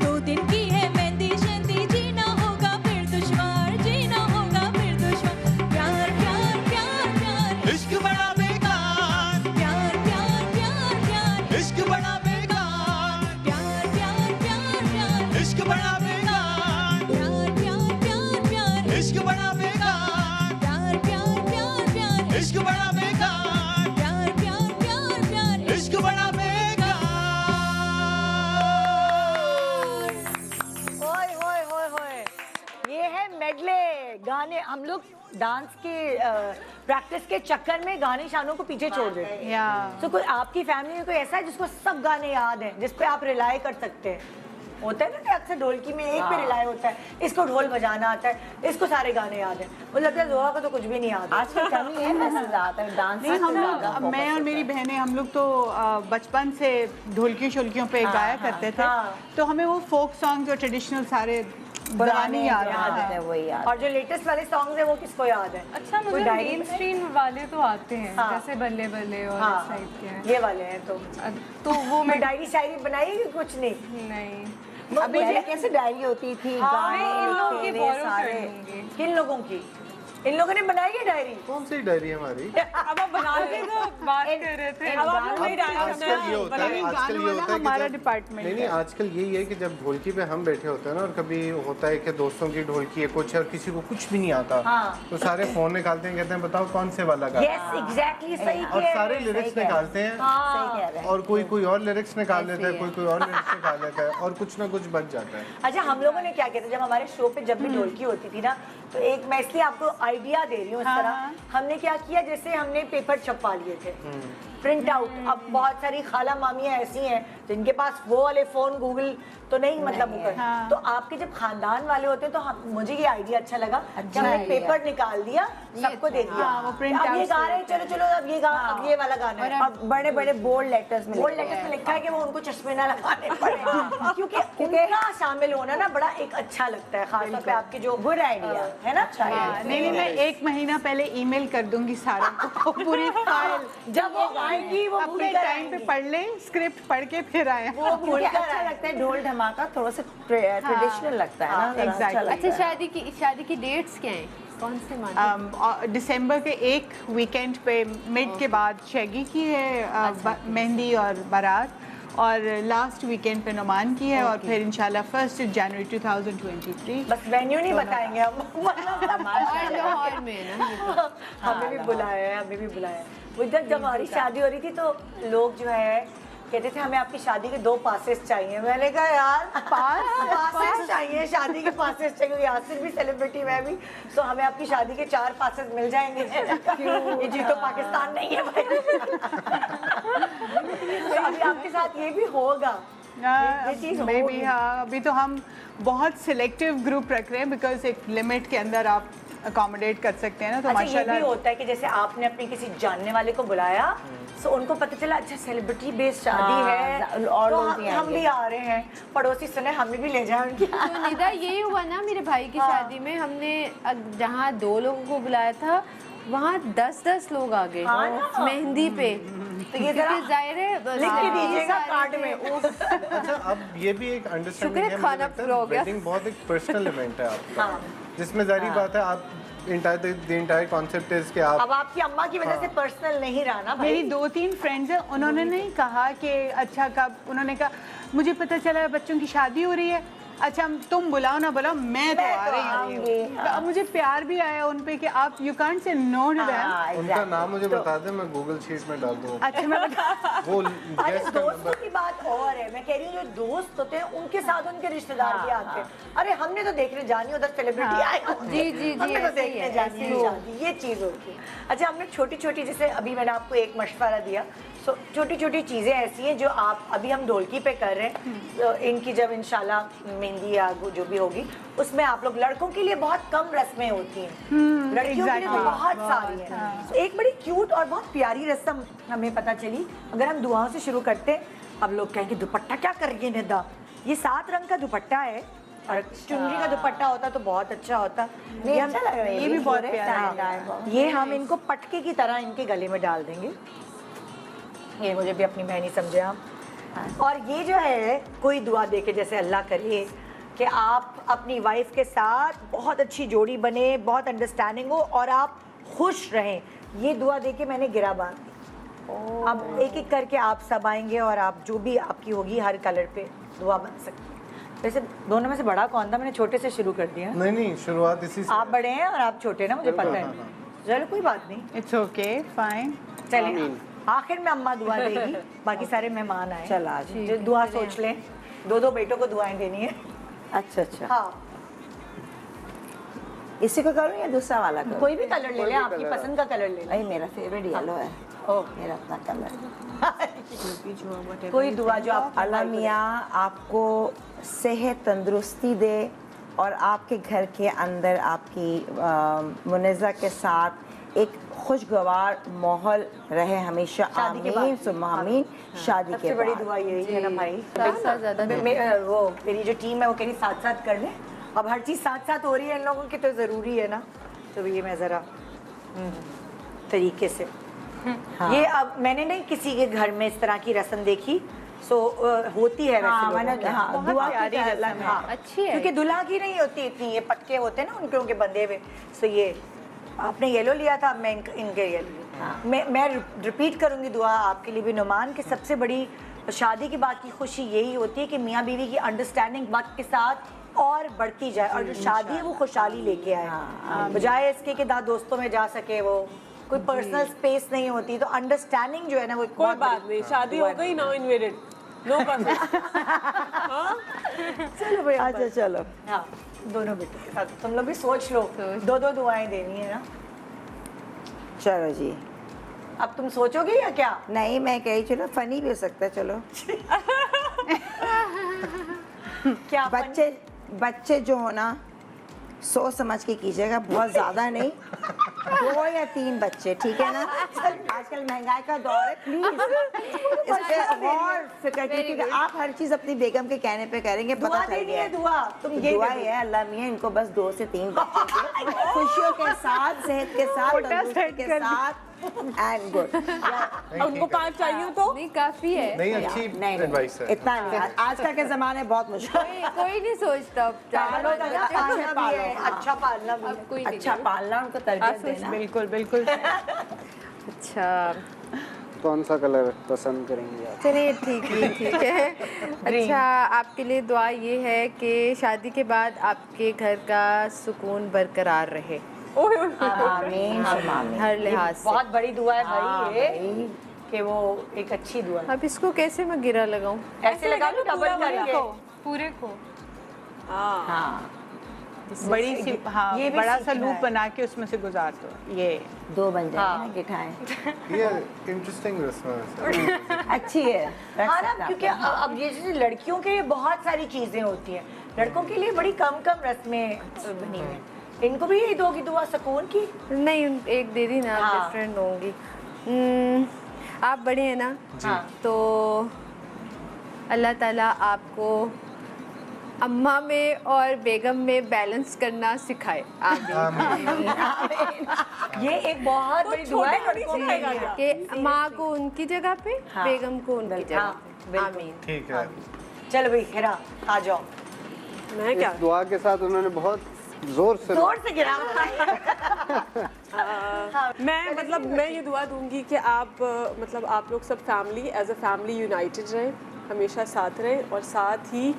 J: 2 दिन की है मेहंदी शहंदी, जीना होगा फिर दुश्वार, जीना होगा फिर दुश्वार। प्यार प्यार प्यार प्यार
I: इश्क बड़ा बेकार,
J: प्यार प्यार प्यार प्यार
I: इश्क बड़ा बेकार,
J: प्यार प्यार प्यार प्यार
I: इश्क बड़ा बेकार,
J: प्यार प्यार प्यार प्यार
I: इश्क बड़ा बेकार,
J: प्यार प्यार प्यार प्यार
I: इश्क बड़ा बेकार,
J: प्यार प्यार प्यार प्यार
I: इश्क बड़ा बेकार।
B: ओए होए होए होए, ये है मेडले गाने। हम लोग डांस के प्रैक्टिस के चक्कर में गाने शानों को पीछे छोड़ देते हैं।
C: या
B: तो कोई आपकी फैमिली में कोई ऐसा है जिसको सब गाने याद हैं, जिस पे आप रिलाई कर सकते हैं? होता है ना कि अक्सर ढोलकी में एक पे रिलाई होता है, इसको ढोल बजाना आता है, इसको सारे गाने याद हैं। मुझे लगता है जोहा को तो कुछ भी नहीं याद है।
F: आजकल कमी है वैसे ज़्यादातर डांस
C: नहीं, हम लोग मैं और मेरी बहनें हम लोग तो बचपन से ढोलकी शोलकियों पे गाया करते थे, तो हमें वो फोक सॉन्ग्स और ट्रेडिशनल सारे पुराने याद
F: याद
C: हैं।
F: है वही याद।
B: और जो लेटेस्ट वाले सॉन्ग्स हैं वो किसको याद है?
K: अच्छा
B: कोई
K: मुझे
B: डायरी
K: मेन
B: में?
K: स्ट्रीम वाले तो आते हैं,
B: हाँ।
K: जैसे बल्ले बल्ले और
B: हाँ
K: इस टाइप के हैं।
B: ये वाले हैं तो
K: वो
B: मैं
K: मैं
B: डायरी शायरी बनाई कि कुछ नहीं?
K: नहीं
F: अभी कैसे डायरी होती थी,
B: हाँ,
F: गाने,
K: मैं इन लोगों की
F: तेरे
K: फॉलो
F: सारे।
K: कर लूंगी।
B: किन लोगों की? इन लोगों ने बनाई है डायरी?
D: कौन सी डायरी है हमारी?
K: अब आप बनाते तो बात कर रहे थे।
F: अब आप लोग
H: वही डांस
D: आजकल ये होता है, आजकल ये
C: गानों
D: होता
C: वाला
D: है
C: हमारा
D: कि जब
C: डिपार्टमेंट
D: नहीं आजकल यही है कि जब ढोलकी पे हम बैठे होते हैं ना, और कभी होता है कि दोस्तों की ढोलकी है कुछ और किसी को कुछ भी नहीं आता, तो सारे फोन निकालते हैं, कहते हैं बताओ कौन से वाला गाना,
B: यस एग्जैक्टली सही
D: और सारे लिरिक्स निकालते हैं,
F: सही कह रहे हैं।
D: और कोई और लिरिक्स निकाल लेता है, कोई और लिरिक्स निकाल लेता है, और कुछ ना कुछ बच जाता है।
B: अच्छा हम लोगों ने क्या किया था जब हमारे शो पे जब भी ढोलकी होती थी ना, तो एक मैं इसलिए आपको आइडिया दे रही हूँ इस तरह, हमने क्या किया जैसे हमने पेपर छपवा लिए थे प्रिंट आउट। अब बहुत सारी खाला मामियाँ ऐसी हैं जिनके पास वो वाले फोन गूगल तो नहीं मतलब ऊपर, तो आपके जब खानदान वाले होते हैं तो मुझे ये आइडिया अच्छा लगा कि हमने पेपर निकाल दिया, सबको दे दिया,
C: वो print
B: अब ये
C: out
B: गा रहे हैं, चलो चलो अब ये गा, अब ये वाला गाना है।
F: और बड़े बड़े बोल्ड लेटर्स में
B: बोल्ड लेटर्स में लिखा है कि वो उनको चश्मे ना लगाने पड़े, क्योंकि उनका शामिल होना ना बड़ा एक अच्छा लगता है, खासतौर पे आपके जो
F: गुड आइडिया
B: है ना।
C: नहीं, मैं 1 महीना पहले ईमेल कर दूंगी सारा को, पूरी फाइल।
B: जब वो आएगी वो भूल
C: अपने
B: कर
C: टाइम पे पढ़ ले, स्क्रिप्ट पढ़ के फिर आए।
B: वो भूल
F: मुझे
B: कर
F: अच्छा लगता है ढोल धमाका, थोड़ा सा ट्रेडिशनल लगता है ना, जरा अच्छा लगता
E: अच्छा,
F: है।
E: शादी की डेट्स क्या हैं, कौन से माह?
C: दिसंबर के एक वीकेंड पे मिड के बाद शैगी की है मेहंदी और बारात, और लास्ट वीकेंड पे नुमान की है, और फिर इंशाल्लाह 1 जनवरी 2023।
B: बस वेन्यू नहीं बताएंगे हम,
E: और लाहौर में ना।
B: हमें भी बुलाया है, हमें भी बुलाया है। वो जब हमारी शादी हो रही थी तो लोग जो है कहते थे हमें आपकी शादी के 2 पासेस चाहिए। मैंने कहा यार पासेस चाहिए, शादी के पासेस चाहिए, यासिर भी सेलिब्रिटी, मैं भी, तो हमें आपकी शादी के 4 पासेस मिल जाएंगे। ये जी तो पाकिस्तान नहीं है भाई। तो अभी आपके साथ ये भी होगा, ये चीज़
C: मैं
B: होगी।
C: भी, हाँ, अभी तो हम बहुत सिलेक्टिव ग्रुप रख रहे हैं, बिकॉज एक लिमिट के अंदर आप अकोमोडेट कर सकते हैं ना, तो
B: अच्छा, ये
C: माशाल्लाह।
B: भी होता है कि जैसे आपने अपने किसी जानने वाले को बुलाया तो उनको पता चला अच्छा सेलिब्रिटी बेस्ड शादी है
F: और
B: तो
F: लोग भी
B: हम भी आ रहे हैं, पड़ोसी सुने हमें भी ले जाए उनकी।
E: तो निदा यही हुआ ना मेरे भाई की शादी में, हमने जहाँ 2 लोगों को बुलाया था वहाँ 10-10 लोग आ गए मेहंदी पे।
B: तो ये जरा
E: जाहिर है
B: लिख के दीजिएगा कार्ड में।
D: अच्छा, अब ये भी एक अंडरस्टैंडिंग है,
E: खाना पूरा हो गया।
D: वेडिंग बहुत एक पर्सनल इवेंट है आपका, जिसमें जारी बात है आप इंटायर कॉन्सेप्ट इज कि आप
B: अब आपकी अम्मा की वजह से पर्सनल नहीं रहा ना भाई।
C: मेरी 2-3 फ्रेंड्स हैं, उन्होंने नहीं कहा कि अच्छा कब, उन्होंने कहा मुझे पता चला बच्चों की शादी हो रही है, अच्छा तुम बुलाओ ना बुलाओ, मैं तो आ रही हूँ। तो अब मुझे प्यार भी आया उन पे कि आप you can't say no to them.
D: उनका नाम मुझे बता दें, मैं गूगल शीट में डाल दूँ।
C: अच्छा, मैं
D: वो
B: अरे
D: गेस्ट का
B: दोस्तों
D: नंबर।
B: की बात और है, मैं कह रही हूँ जो दोस्त होते हैं उनके साथ उनके रिश्तेदार भी आते हैं। अरे हमने तो देखने जानी, उधर सेलिब्रिटी आए होते हैं।
E: जी,
B: हमने तो
E: ऐसे ही
B: देखने
E: है,
B: जानी
E: ऐसे
B: है
E: ही
B: शादी, ये चीज़ होती है। अच्छा, हमने छोटी छोटी, जैसे अभी मैंने आपको एक मशवरा दिया, सो छोटी छोटी चीज़ें ऐसी हैं जो आप अभी हम ढोलकी पे कर रहे हैं, तो इनकी जब इंशाल्लाह मेहंदी या जो भी होगी उसमें आप लोग, लड़कों के लिए बहुत कम रस्में होती हैं, लड़कियों के लिए तो बहुत सारी हैं। तो एक बड़ी क्यूट और बहुत प्यारी रस्म हमें पता चली, अगर हम दुआओं से शुरू करते हैं। अब लोग कहेंगे दुपट्टा क्या कर रही है निदा, ये 7 रंग का दुपट्टा है, और चुनरी का दुपट्टा होता तो बहुत अच्छा होता।
F: नहीं, अच्छा लग रहा है,
B: ये भी बहुत
F: प्यारा
B: प्यारा है। ये हम इनको पटके की तरह इनके गले में डाल देंगे, ये मुझे भी अपनी बहनी समझे आप। और ये जो है कोई दुआ दे के, जैसे अल्लाह करे कि आप अपनी वाइफ के साथ बहुत अच्छी जोड़ी बने, बहुत अंडरस्टैंडिंग हो और आप खुश रहें, ये दुआ दे के मैंने गिरा बांध दी। अब एक एक करके आप सब आएंगे और आप जो भी आपकी होगी हर कलर पे दुआ बन सकती है। वैसे दोनों में से बड़ा कौन था? मैंने छोटे से शुरू कर दिया।
D: नहीं, शुरुआत इसी से।
B: आप बड़े हैं और आप छोटे ना, मुझे पता है। चलो कोई बात नहीं,
C: इट्स ओके, फाइन।
B: चले आखिर में अम्मा दुआ देगी, बाकी सारे मेहमान आए।
F: चल आज
B: जो दुआ सोच लें, 2-2 बेटों को दुआएं देनी है।
F: अच्छा,
B: हाँ,
F: इसी को करूँ या दूसरा वाला करूँ?
B: कोई भी कलर ले लें, आपकी पसंद का कलर ले लें।
F: भाई मेरा फेवरेट येलो है, मेरा अपना कलर।
B: कोई दुआ जो आप
F: अल्लाह मियाँ आपको सेहत तंदुरुस्ती दे और आपके घर के अंदर आपकी मुनज़्ज़ा के साथ एक खुशगवार माहौल रहे हमेशा, आमीन सुम्मा आमीन। शादी के
B: सबसे बड़ी
F: बाद
B: दुआ यही है ना भाई।
E: ज़्यादा
B: वो मेरी जो टीम है वो कह रही साथ कर लें, अब हर चीज़ साथ हो रही है इन लोगों की, तो ज़रूरी है ना। तो ये मैं ज़रा तरीके से ये, अब मैंने नहीं किसी के घर में इस तरह की रस्म देखी, सो होती है वैसे लोगों
F: मैंने
B: के यहाँ।
F: बहुत
B: दुआ
F: प्यारी
B: की
F: रस्म है।
B: हाँ,
E: अच्छी है।
B: क्योंकि दुल्हा की नहीं होती इतनी, ये पटके होते हैं ना उनके उनके बंधे हुए। सो ये आपने येलो लिया था, मैं इनके येलो, मैं रिपीट करूंगी दुआ आपके लिए भी। नुमान की सबसे बड़ी शादी के बाद की खुशी यही होती है कि मियाँ बीवी की अंडरस्टैंडिंग वक्त के साथ और बढ़ती जाए, और जो शादी है वो खुशहाली लेके आए, बजाय इसके कि दोस्तों में जा सके, वो कोई पर्सनल स्पेस नहीं होती, तो अंडरस्टैंडिंग जो है ना वो एक
H: कोई
B: बहुत
H: बात नहीं, शादी हो गई, नाउ इन्वेटेड, नो
B: चलो भाई,
F: अच्छा चलो,
B: हाँ, दोनों बेटों के साथ तुम लोग भी सोच लो, 2-2 दुआएं देनी है ना।
F: चलो जी।
B: अब तुम सोचोगे या क्या?
F: नहीं, मैं कही चलो फनी भी हो सकता है, चलो।
B: क्या
F: बच्चे जो हो ना सोच समझ के कीजिएगा, बहुत ज्यादा नहीं, 2 या 3 बच्चे, ठीक है ना? आजकल महंगाई का दौर है, प्लीज इस पे और फिक्र कीजिए कि आप हर चीज अपनी बेगम के कहने पे करेंगे।
B: दुआ
F: पता चल
B: देनी
F: गया
B: है, दुआ तुम ये
F: दुआ
B: दे दो।
F: है अल्लाह मियाँ इनको बस 2 से 3 बच्चे दे, खुशियों के साथ, सेहत के साथ, तंदुरुस्ती के साथ एंड गुड।
H: उनको 5 चाहिए तो
E: नहीं काफी है।
D: नहीं, अच्छी एडवाइस है।
F: इतना नहीं, आजकल के जमाने बहुत मुश्किल।
E: कोई नहीं सोचता अब चार
F: पालो
E: पाँच
F: ना,
E: बच्चे।
F: अच्छा पालो,
B: अच्छा पालना भी है।
E: अब कोई नहीं
F: अच्छा पालना, उनको तरबियत देना।
C: बिल्कुल बिल्कुल।
E: अच्छा
G: कौन सा कलर पसंद करेंगे आप?
E: चलिए ठीक है। अच्छा, आपके लिए दुआ ये है कि शादी के बाद आपके घर का सुकून बरकरार रहे
F: आमीन आमीन।
E: हर लिहाज से।
B: बहुत बड़ी दुआ है भाई ये, कि वो एक अच्छी दुआ है।
E: अब इसको कैसे मैं गिरा लगाऊं?
B: ऐसे लगा लो डबल करके।
K: पूरे को
F: हाँ,
C: बड़ी सी, हाँ,
F: ये भी
C: बड़ा सा
F: सीखना
C: लूप
F: है।
C: बना के उसमें से गुजार दो। ये
F: 2 बन जाएंगे ना गिठाएं।
D: ये इंटरेस्टिंग रस्म है।
F: अच्छी है, रख
B: हाँ
F: सकते
B: ना,
F: हैं
B: क्योंकि
F: आप।
B: अब ये जैसे लड़कियों के लिए बहुत सारी चीजें होती हैं, लड़कों के लिए बड़ी कम रस्में बनी हुई हैं। इनको भी यही दोगी दुआ सुकून की?
E: नहीं, एक दे दी ना,
B: हाँ।
E: डिफरेंट होंगी। आप बड़े हैं ना,
B: हाँ।
E: तो अल्लाह ताला आपको अम्मा में और बेगम में बैलेंस करना सिखाए। आमीन।
B: ये एक बहुत बड़ी दुआ है लड़कों के लिए।
E: कि माँ को उनकी जगह पे,
B: हाँ।
E: बेगम को उनकी जगह
B: हाँ,
E: पे।
B: बिल्कुल।
E: आमीन।
D: ठीक है।
B: चलो भाई हिरा आ जाओ।
H: मैं क्या
G: इस दुआ के साथ उन्होंने बहुत जोर से
B: जोर से गिरा।
H: मैं मतलब मैं ये दुआ दूंगी कि आप मतलब आप लोग सब family as a family united रहें, हमेशा साथ रहें और साथ ही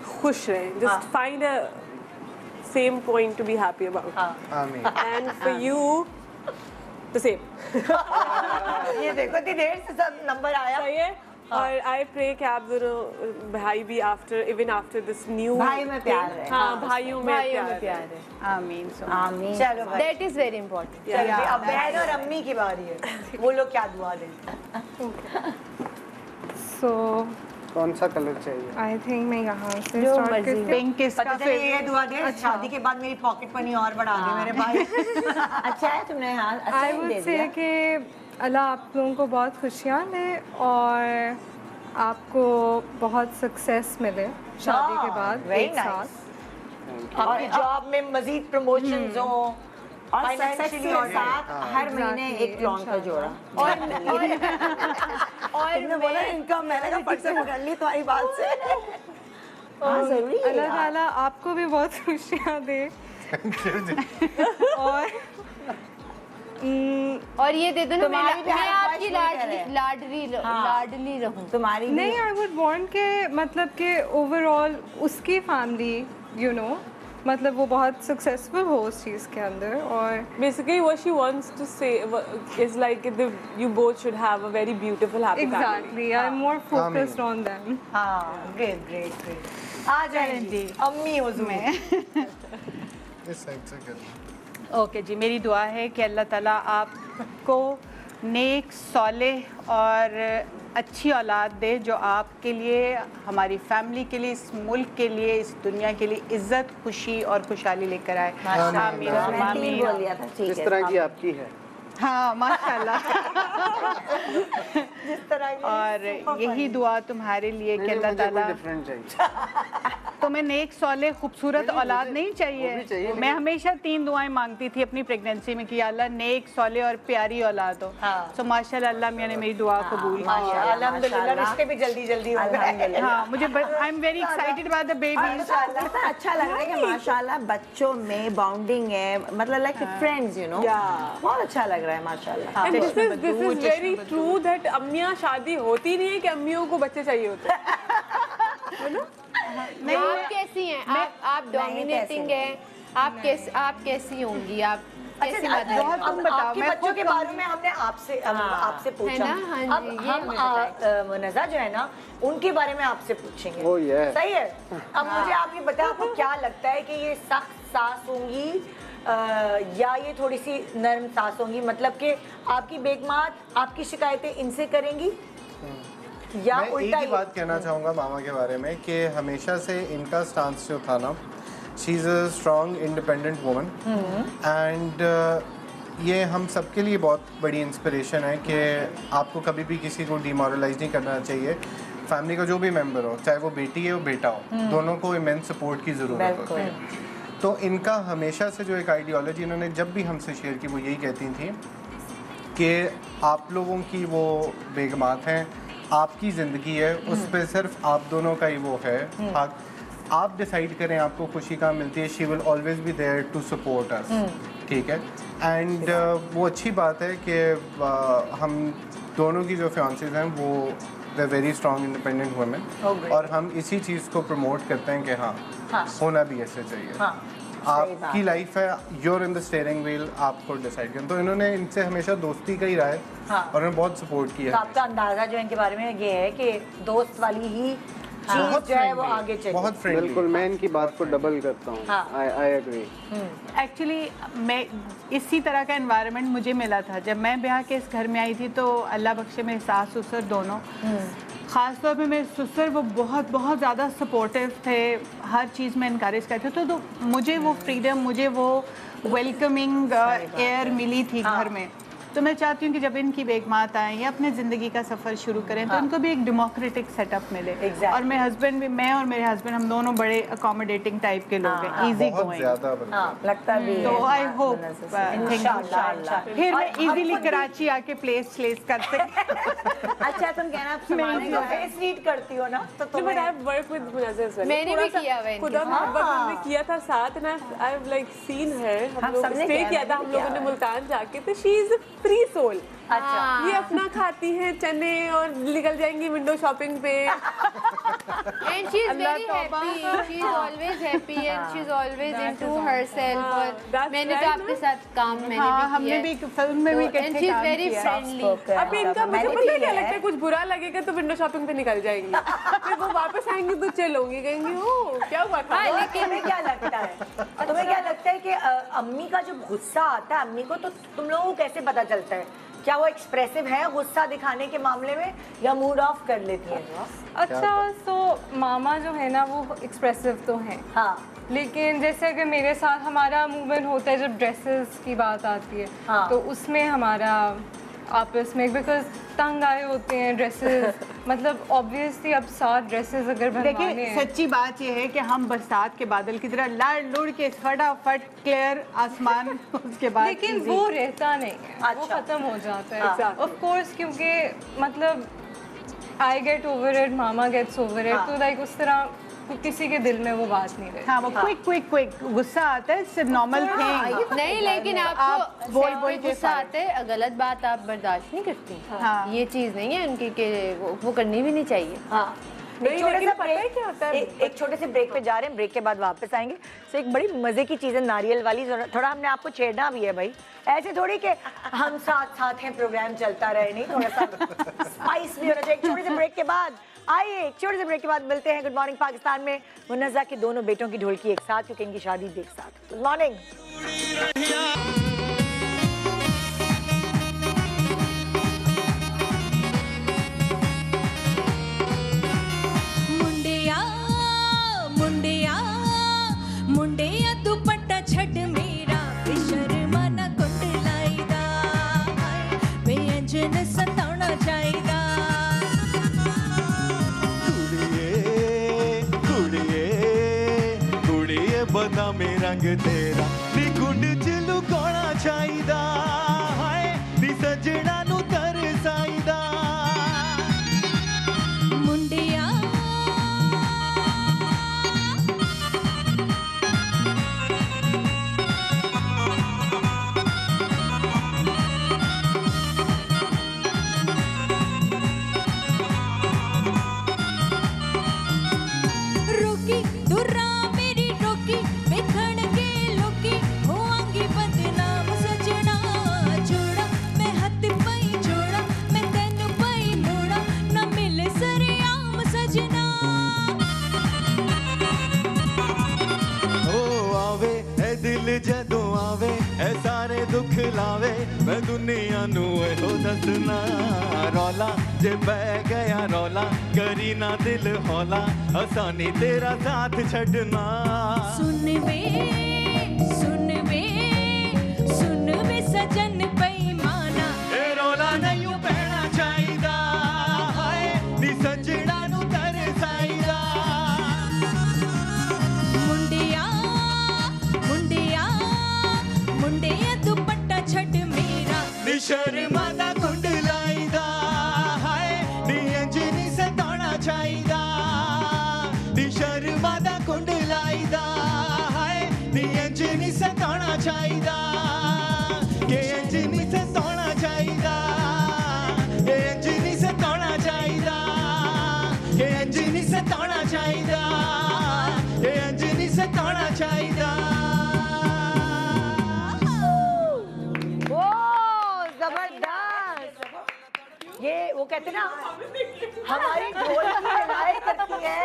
H: खुश रहें। Just find a same point to be happy about
D: आमीन।
H: And for you the same.
B: ये देखो इतनी देर से सब नंबर आया।
H: सही है। और आई प्रे कि आप दोनों भाई भी after even after this new
F: भाई में प्यार है।
H: हाँ, भाइयों में प्यार
E: प्यार
H: है।
E: है।
C: आमीन।
F: आमीन।
B: चलो भाई,
E: दैट इज वेरी इंपॉर्टेंट।
B: चलो भाई, अब बहन और अम्मी की बारी है, वो लोग क्या दुआ दें।
K: सो
G: कौन सा कलर चाहिए?
K: आई थिंक मैं यहाँ से
E: जो
K: स्टार्ट
E: मर्जी
K: करती हूँ।
C: पिंक
B: पता
C: इसका
B: चले ये
C: फेवरेट।
B: दुआ दे शादी के बाद मेरी पॉकेट मनी और बढ़ा दे मेरे भाई।
F: अच्छा है तुमने, हाँ अच्छा
K: आई
F: ही
K: वुड
F: दे
K: से
F: दिया।
K: कि अल्लाह आप लोगों को बहुत खुशियाँ दे और आपको बहुत सक्सेस मिले शादी के बाद
B: very
K: एक
B: nice.
K: साथ।
B: आपकी जॉब में मजीद प्रमोशंस हो
F: और सक्सेस
B: financially
F: के
B: और
F: साथ हर महीने
K: Exactly,
F: एक लॉन का जोड़ा।
E: और
F: तुमने बोला इनकम, मैंने कहा फट से पकड़ ली तुम्हारी बात से। हाँ जरूरी है
K: अल्लाह
F: यार।
K: ताला आपको भी बहुत खुशियाँ दे
E: और ये दे दो ना,
F: तुम्हारी भी
E: मैं
F: हर
E: आपकी
F: ख्वाहिश पूरी करे।
E: लाडली रहूं।
F: तुम्हारी भी
K: नहीं आई वुड वांट के मतलब कि ओवरऑल उसकी फैमिली यू नो मतलब वो बहुत सक्सेसफुल हो उस चीज़ के अंदर। और
H: Basically, what she wants to say is like you both should have a very beautiful, happy family.
K: Exactly I am more focused on them.
B: हाँ ग्रेट ग्रेट ग्रेट। आ जाए जी अम्मी उसमें।
D: इस साइड से कर।
C: ओके जी, मेरी दुआ है कि अल्लाह ताला आपको नेक, सौलेह और अच्छी औलाद दे जो आपके लिए, हमारी फैमिली के लिए, इस मुल्क के लिए, इस दुनिया के लिए इज्जत, खुशी और खुशहाली लेकर आए। आमीन
F: मैंने 3
C: आमीन।
F: बोल दिया था, ठीक
G: जिस
F: है।
G: तरह की आपकी है।
C: हाँ माशाल्लाह।
B: जिस तरह की
C: और यही दुआ तुम्हारे लिए कि अल्लाह
G: मुझे कोई
C: ताला
G: डिफरेंट चाहिए।
C: तुम्हें नेक, सौले, खूबसूरत औलाद नहीं
G: वो भी
C: चाहिए।
G: चाहिए,
C: मैं हमेशा 3 दुआएं मांगती थी अपनी प्रेगनेंसी में कि अल्लाह नेक, सौले और प्यारी औलाद हो।
B: हाँ।
C: तो माशाल्लाह अल्लाह मियां ने मेरी दुआ कबूल की।
B: अल्हम्दुलिल्लाह रिश्ते भी जल्दी जल्दी हो गए।
F: अल्हम्दुलिल्लाह।
C: हाँ, मुझे I am very excited about the babies.
F: कितना अच्छा लग रहा है कि माशाल्लाह बच्चों में बॉन्डिंग है, मतलब लाइक फ्रेंड्स यू नो। बहुत अच्छा लग रहा है माशाल्लाह।
H: And this is very true that अम्मियाँ शादी होती नहीं है कि अम्मियों को बच्चे चाहिए होते हैं।
E: आप कैसी हैं? आप डोमिनेटिंग हैं? आप कैसी होंगी? आप कैसी
B: अच्छा
E: मदर हैं?
B: अब आपके बच्चों के बारे में हमने आपसे पूछा।
E: है ना? हाँ जी,
B: अब
E: ये
B: हम नज़ा जो है ना उनके बारे में आपसे पूछेंगे।
G: Oh, yeah.
B: सही है। अब मुझे आप ये बताओ आपको क्या लगता है कि ये सख्त सास होंगी या ये थोड़ी सी नरम सास होंगी? मतलब कि आपकी बेगमात आपकी शिकायतें इनसे करेंगी या
D: मैं एक
B: उल्टा
D: ही बात कहना चाहूँगा मामा के बारे में कि हमेशा से इनका स्टांस जो था ना, she is a strong independent woman and ये हम सबके लिए बहुत बड़ी इंस्पिरेशन है कि आपको कभी भी किसी को डिमोरलाइज नहीं करना चाहिए। फैमिली का जो भी मेंबर हो, चाहे वो बेटी है वो बेटा हो, दोनों को इमेंस सपोर्ट की ज़रूरत होती है। तो इनका हमेशा से जो एक आइडियोलॉजी इन्होंने जब भी हमसे शेयर की वो यही कहती थी कि आप लोगों की वो बेगमात हैं, आपकी ज़िंदगी है, उस पर सिर्फ आप दोनों का ही वो है हक। आप डिसाइड करें आपको खुशी कहाँ मिलती है। She will always be there to support us, ठीक है। एंड वो अच्छी बात है कि हम दोनों की जो फियांसेस हैं वो वे वेरी स्ट्रॉन्ग इंडिपेंडेंट वुमेन और हम इसी चीज़ को प्रमोट करते हैं कि हाँ होना भी ऐसे चाहिए। आपकी लाइफ है, you're in the steering wheel, आपको डिसाइड करना। तो इन्होंने इनसे हमेशा दोस्ती का ही रहा है और उन्होंने बहुत सपोर्ट किया।
B: तो आपका अंदाजा जो इनके बारे में ये है कि दोस्त वाली ही चीज जो है वो आगे चले।
D: बहुत फ्रेंडली।
G: बिल्कुल, मैं इनकी बात को डबल करता हूँ। I agree.
C: एक्चुअली मैं इसी तरह का एनवायरनमेंट मुझे मिला था जब मैं ब्याह के इस घर में आई थी। तो अल्लाह बख्शे मेरे सास ससुर दोनों, ख़ास तौर पे मेरे ससुर वो बहुत बहुत ज़्यादा सपोर्टिव थे, हर चीज़ में इनकरेज करते थे। तो मुझे वो फ्रीडम, मुझे वो वेलकमिंग एयर मिली थी घर में। तो मैं चाहती हूँ कि जब इनकी बेगमात आए या अपने ज़िंदगी का सफ़र शुरू करें तो इनको भी एक डेमोक्रेटिक सेटअप मिले। और मेरे हस्बैंड भी, मैं और मेरे हस्बैंड हम दोनों बड़े अकोमोडेटिंग टाइप के लोग हैं, इजी गोइंग।
B: लगता भी
C: तो आई होप फिर मैं इजीली कराची आके प्लेस कर सकती।
B: अच्छा तुम कहना आप संभालेंगे, फेस रीड करती हो ना, तो
H: No, but I've worked with Munazir as well.
E: मैंने भी किया हुआ है
H: खुदा मोहब्बत हमने किया था साथ, and I've like seen her। हम लोग स्टे किया था हम लोगों ने मुल्तान जाके। तो शी इज फ्री सोल।
B: अच्छा,
H: ये अपना खाती है चने और निकल जाएंगी विंडो शॉपिंग पे।
E: And she is very happy. She is always happy and she is always into herself. और मैंने तो आपके साथ काम मैंने भी किया।
C: हमने भी फिल्म में भी
E: And
C: इकट्ठे
E: she is
C: काम
E: very
C: किया।
E: friendly.
H: अभी इनका मुझे पता है क्या लगता है, कुछ बुरा लगेगा तो विंडो शॉपिंग पे निकल जाएंगी, फिर वो वापस आएंगी तो चिल्लाऊंगी, कहेंगी ओ क्या हुआ था।
B: लेकिन तुम्हें क्या लगता है, तुम्हें क्या लगता है कि अम्मी का जो गुस्सा आता है अम्मी को, तो तुम लोगों को कैसे पता चलता है? क्या वो एक्सप्रेसिव है गुस्सा दिखाने के मामले में या मूड ऑफ कर लेती है?
K: अच्छा, तो मामा जो है ना वो एक्सप्रेसिव तो हैं,
B: हाँ,
K: लेकिन जैसे अगर मेरे साथ हमारा मूवमेंट होता है जब ड्रेसेस की बात आती है,
B: हाँ।
K: तो उसमें हमारा आपस में, बिकॉज तंग आए होते हैं ड्रेसेस, मतलब ऑब्वियसली अब 7 ड्रेसेस अगर बनवाने
C: देखिए
K: हैं।
C: सच्ची बात यह है कि हम बरसात के बादल की तरह लड़ लुड़ के फटाफट क्लियर आसमान उसके बाद
K: लेकिन वो रहता नहीं है, वो खत्म हो जाता है ऑफ कोर्स, क्योंकि मतलब आई गेट ओवर इट, मामा गेट्स ओवर इट, तो लाइक उस तरह किसी के दिल में वो बात नहीं रहती।
C: हाँ, वो क्विक गुस्सा आता है, इट्स नॉर्मल थिंग।
E: नहीं, लेकिन आपको बोल के गुस्सा आता है, गलत बात आप बर्दाश्त नहीं करती।
C: हाँ।
E: ये चीज़ नहीं है उनकी कि वो करनी भी नहीं चाहिए।
B: हाँ।
H: नहीं, लेकिन पता है क्या होता है,
B: एक छोटे से ब्रेक पे जा रहे हैं, ब्रेक के बाद वापस आएंगे। तो एक बड़ी मजे की चीज़ है नारियल वाली, थोड़ा हमने आपको छेड़ना भी है भाई, ऐसे थोड़ी कि हम साथ साथ हैं प्रोग्राम चलता रहे, नहीं, थोड़ा सा स्पाइस भी होना चाहिए। एक छोटे से ब्रेक के बाद आइए, एक छोटे से ब्रेक के बाद मिलते हैं गुड मॉर्निंग पाकिस्तान में मुन्नज़ा के दोनों बेटों की ढोलकी एक साथ, क्योंकि इनकी शादी भी एक साथ। Good morning.
J: मुंडिया दुपट्टा छड़ मेरा शर्मा ना कुंडलाईदा, बेअंजन सताना चाहिदा।
I: कुड़िए बदामी रंग तेरा नी कुंड च लुकाना चाहिदा, हाय नी सजना नू तरसाईदा।
J: मुंडिया रोकी दुर्रा मेरी रोकी, वेखण के लोकी होआंगी बदनाम सजना। जोड़ा मैं हथ पर
I: जदों आवे ऐ सारे दुख लावे मैं दुनिया नू एहो दसना रौला जे पै गया रौला करी ना दिल हौला आसानी तेरा साथ छड़ना
J: सुन वे सजन बेईमाना
I: ए रौला नहीं पैना चाहिदा हाय नी सजना नू तरसाईदा
J: मुंडिया दुपट्टा छड़ मेरा
I: नी शर्मा दा कुंड लाईदा हाय नी अंजनी सताना चाहिदा नी शर्मा दा कुंड लाईदा हाय नी अंजनी सताना चाहिदा के अंजनी सताना चाहिदा के अंजनी सताना चाहिदा के अंजनी सताना चाहिदा के अंजनी सताना चाहिदा
B: ओ जबरदस्त। ये वो कहते ना हमारी ढोल की रिलाय करती है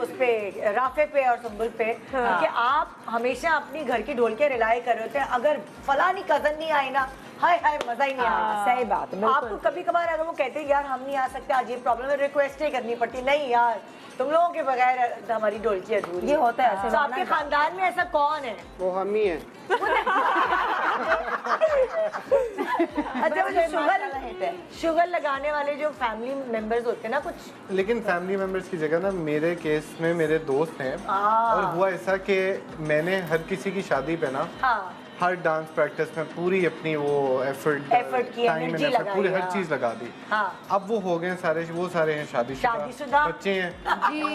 B: उस पे राफे पे और सुम्बुल पे कि आप हमेशा अपनी घर की ढोल के रिलाय कर रहे होते हैं। अगर फलानी कजन नहीं आई ना हाय हाय मजा ही नहीं आया।
F: सही बात है, बिल्कुल।
B: आपको कभी कभार अगर वो कहते हैं यार हम नहीं आ सकते आज ये प्रॉब्लम है रिक्वेस्ट ही करनी पड़ती नहीं यार तुम लोगों के बगैर हमारी ढोलकी अधूरी
F: ये होता है ऐसे
B: तो आपके खानदान में ऐसा कौन है?
G: वो हम ही हैं।
B: अच्छा मुझे शुगर लगाने वाले जो फैमिली मेंबर्स होते हैं ना कुछ
D: लेकिन फैमिली मेंबर्स की जगह ना मेरे केस में मेरे दोस्त हैं और हुआ ऐसा कि मैंने हर किसी की शादी पे ना हर डांस प्रैक्टिस में पूरी अपनी वो एफर्ट
B: की, एनर्जी लगाई,
D: पूरी हर
B: हाँ।
D: चीज लगा दी।
B: हाँ।
D: अब वो हो गए सारे वो सारे हैं शादीशुदा बच्चे हैं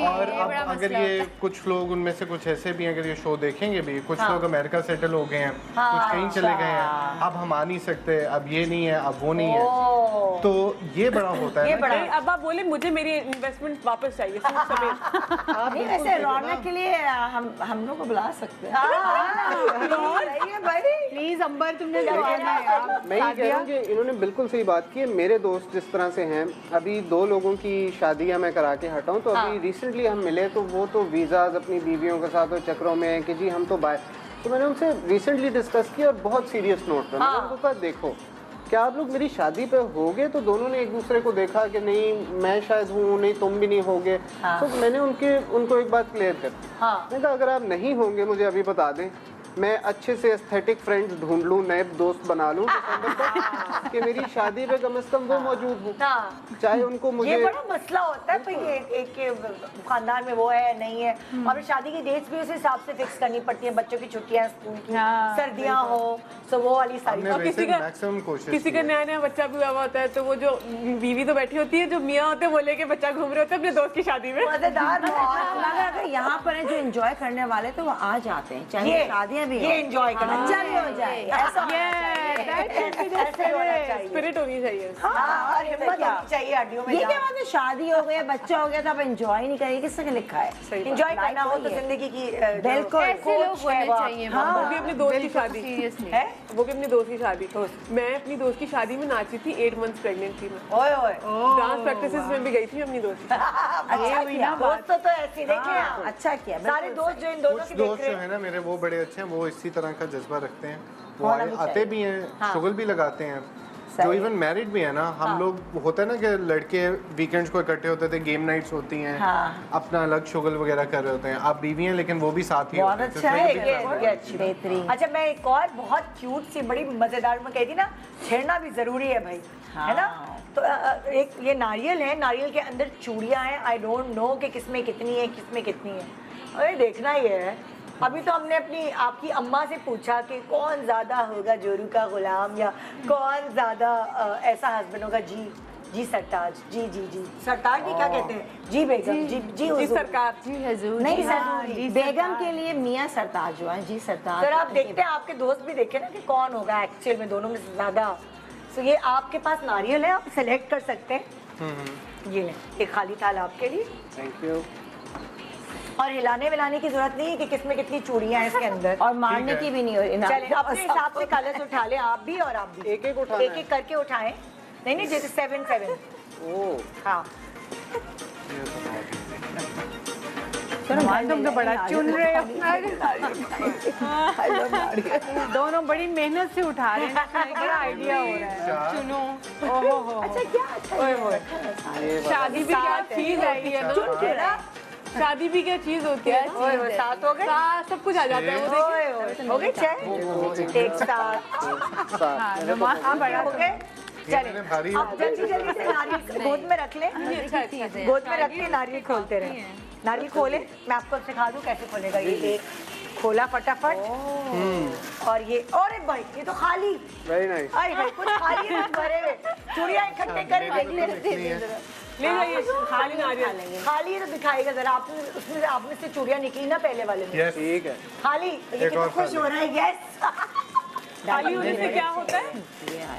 D: और अब अगर ये कुछ लोग उनमें से कुछ ऐसे भी हैं अगर ये शो देखेंगे भी कुछ लोग अमेरिका सेटल हो गए हैं कुछ कहीं चले गए हैं अब हम आ नहीं सकते अब ये नहीं है अब वो नहीं है तो ये बड़ा होता है ना
H: नहीं, अब आप बोले मुझे मेरी इन्वेस्टमेंट वापस चाहिए सूट समेत।
F: नहीं वैसे रौनक के लिए हम लोग को बुला सकते हैं।
C: प्लीज अंबर तुमने करना है यार।
G: मैं ये कह रहा हूँ कि इन्होंने बिल्कुल सही बात की है। मेरे दोस्त जिस तरह से हैं अभी 2 लोगों की शादियां मैं करा के हटा हूँ तो अभी रिसेंटली हम मिले तो वो तो वीज़ाज अपनी बीवियों के साथ और चक्रों में हैं कि जी हम तो बाय तो मैंने उनसे रिसेंटली डिस्कस किया और बहुत सीरियस नोट पे मैंने उनको कहा देखो क्या आप लोग मेरी शादी पे होगे तो दोनों ने एक दूसरे को देखा कि नहीं मैं शायद हूँ नहीं तुम भी नहीं होगे तो मैंने उनको एक बात क्लियर कर मैंने कहा अगर आप नहीं होंगे मुझे अभी बता दें मैं अच्छे से एस्थेटिक फ्रेंड्स ढूंढ लूं नए दोस्त बना लूं कि मेरी शादी पे कम से कम वो मौजूद हो चाहे उनको मुझे
B: ये बड़ा मसला होता है भाई एक खानदान में वो है नहीं है और शादी की डेट्स भी उस हिसाब से फिक्स करनी पड़ती है बच्चों की छुट्टियां स्कूल की सर्दियां हो तो वो वाली सारी
H: किसी का नया नया बच्चा भी हुआ होता है तो वो जो बीवी तो बैठी होती है जो मियाँ होते हैं वो लेके बच्चा घूम रहे होते हैं अपने दोस्त की शादी में
B: मजेदार
F: अगर यहाँ पर जो एंजॉय करने वाले तो वो आ जाते हैं चाहे शादियाँ भी
B: ये एंजॉय करना
F: अच्छा भी हो जाए ऐसा
H: स्पिरिट होनी चाहिए
B: और हिम्मत होनी चाहिए हड्डियों में
F: ये क्या बात है शादी हो गई बच्चा हो गया तो आप एंजॉय नहीं करेंगे किसने लिखा है
B: एंजॉय करना हो तो जिंदगी की
F: बिल्कुल
E: ऐसे लोग होने चाहिए
H: वो भी अपनी दोस्त की शादी
E: सीरियसली
H: वो भी अपनी दोस्त की शादी मैं अपनी दोस्त की शादी में नाची थी 8 मंथ्स प्रेग्नेंट थी मैं
B: ओए ओए
H: डांस प्रैक्टिसेस में भी गई थी अपनी दोस्त की
F: अच्छा किया
B: दोस्तों तो ऐसी देखे
F: अच्छा किया
B: सारे दोस्त जो इन दोनों
D: कुछ
B: की
D: दोस्त
B: देख
D: जो
B: रहे
D: है ना मेरे वो बड़े अच्छे हैं वो इसी तरह का जज्बा रखते हैं वो आते भी हैं शुगल भी लगाते हैं जो इवन मैरिड भी है ना हम लोग होता है ना कि लड़के वीकेंड्स को इकट्ठे होते थे गेम नाइट्स होती हैं अपना अलग शुगल वगैरह कर रहे होते हैं आप बीवी हैं लेकिन वो भी साथ ही होते हैं
F: अच्छा है बेहतरीन
B: अच्छा मैं एक और बहुत क्यूट सी बड़ी मजेदार में कहती ना छेड़ना भी जरूरी है भाई है ना तो एक ये नारियल है नारियल के अंदर चूड़ियां हैं आई डोंट नो कि किसमें कितनी है अरे देखना ही है अभी तो हमने अपनी आपकी अम्मा से पूछा कि कौन ज्यादा होगा जोरू का गुलाम या कौन ज्यादा ऐसा हस्बैंड होगा जी सरताज जी सरताज जी क्या कहते हैं जी बेगम जी
H: सरकार
E: जी हजूर
F: नहीं सर बेगम के लिए मियाँ सरताज हुआ है जी सरताज
B: सर आप देखते हैं आपके दोस्त भी देखे ना कि कौन होगा एक्चुअल में दोनों में से ज्यादा तो ये आपके पास नारियल है आप सेलेक्ट कर सकते हैं ये लें एक खाली थाल आपके लिए
G: थैंक यू
B: और हिलाने विलाने की जरूरत नहीं है कि किसमें कितनी चूड़ियां हैं इसके अंदर
F: और मारने की भी नहीं हो
B: चले अपने हिसाब से कलर्स उठा लें आप भी और आप भी
G: एक उठाना
B: एक करके उठाएं नहीं जैसे 7
G: ओह
B: हाँ
C: तुम तो बड़ा चुन रहे हो। दोनों बड़ी मेहनत से उठा रहे हैं, बड़ा आइडिया हो रहा है।
K: चुनो।
C: ओहो हो।
F: अच्छा क्या अच्छा
H: शादी भी क्या चीज होती है ना, शादी भी क्या चीज होती है।
B: साथ हो गए,
H: सब कुछ आ जाता है। वो देखिए
B: हो गए चाय एक साथ।
C: हाँ बड़ा
B: हो गए। चलिए
D: मैंने भारी
B: अब जल्दी जल्दी से नारियल गोद में रख ले, गोद में रख के नारियल खोलते रहे। नारियल खोले, मैं आपको सिखा दूं कैसे खोलेगा। ये एक खोला फटाफट और ये, अरे भाई ये तो खाली।
G: Very nice.
B: अरे भाई कुछ खाली है भरे हुए, चूड़ियां इकट्ठे करे देखते
H: ले जाइए खाली नारियल।
B: खाली है तो दिखाएगा जरा। आपने उसमें आपने से चूड़ियां निकली ना पहले वाले में।
D: Yes.
G: ठीक है।
B: खाली तो ये
D: एक
B: कितना
D: और
B: खुश
D: खाली।
B: हो रहा है। यस
H: खाली होने से क्या होता है?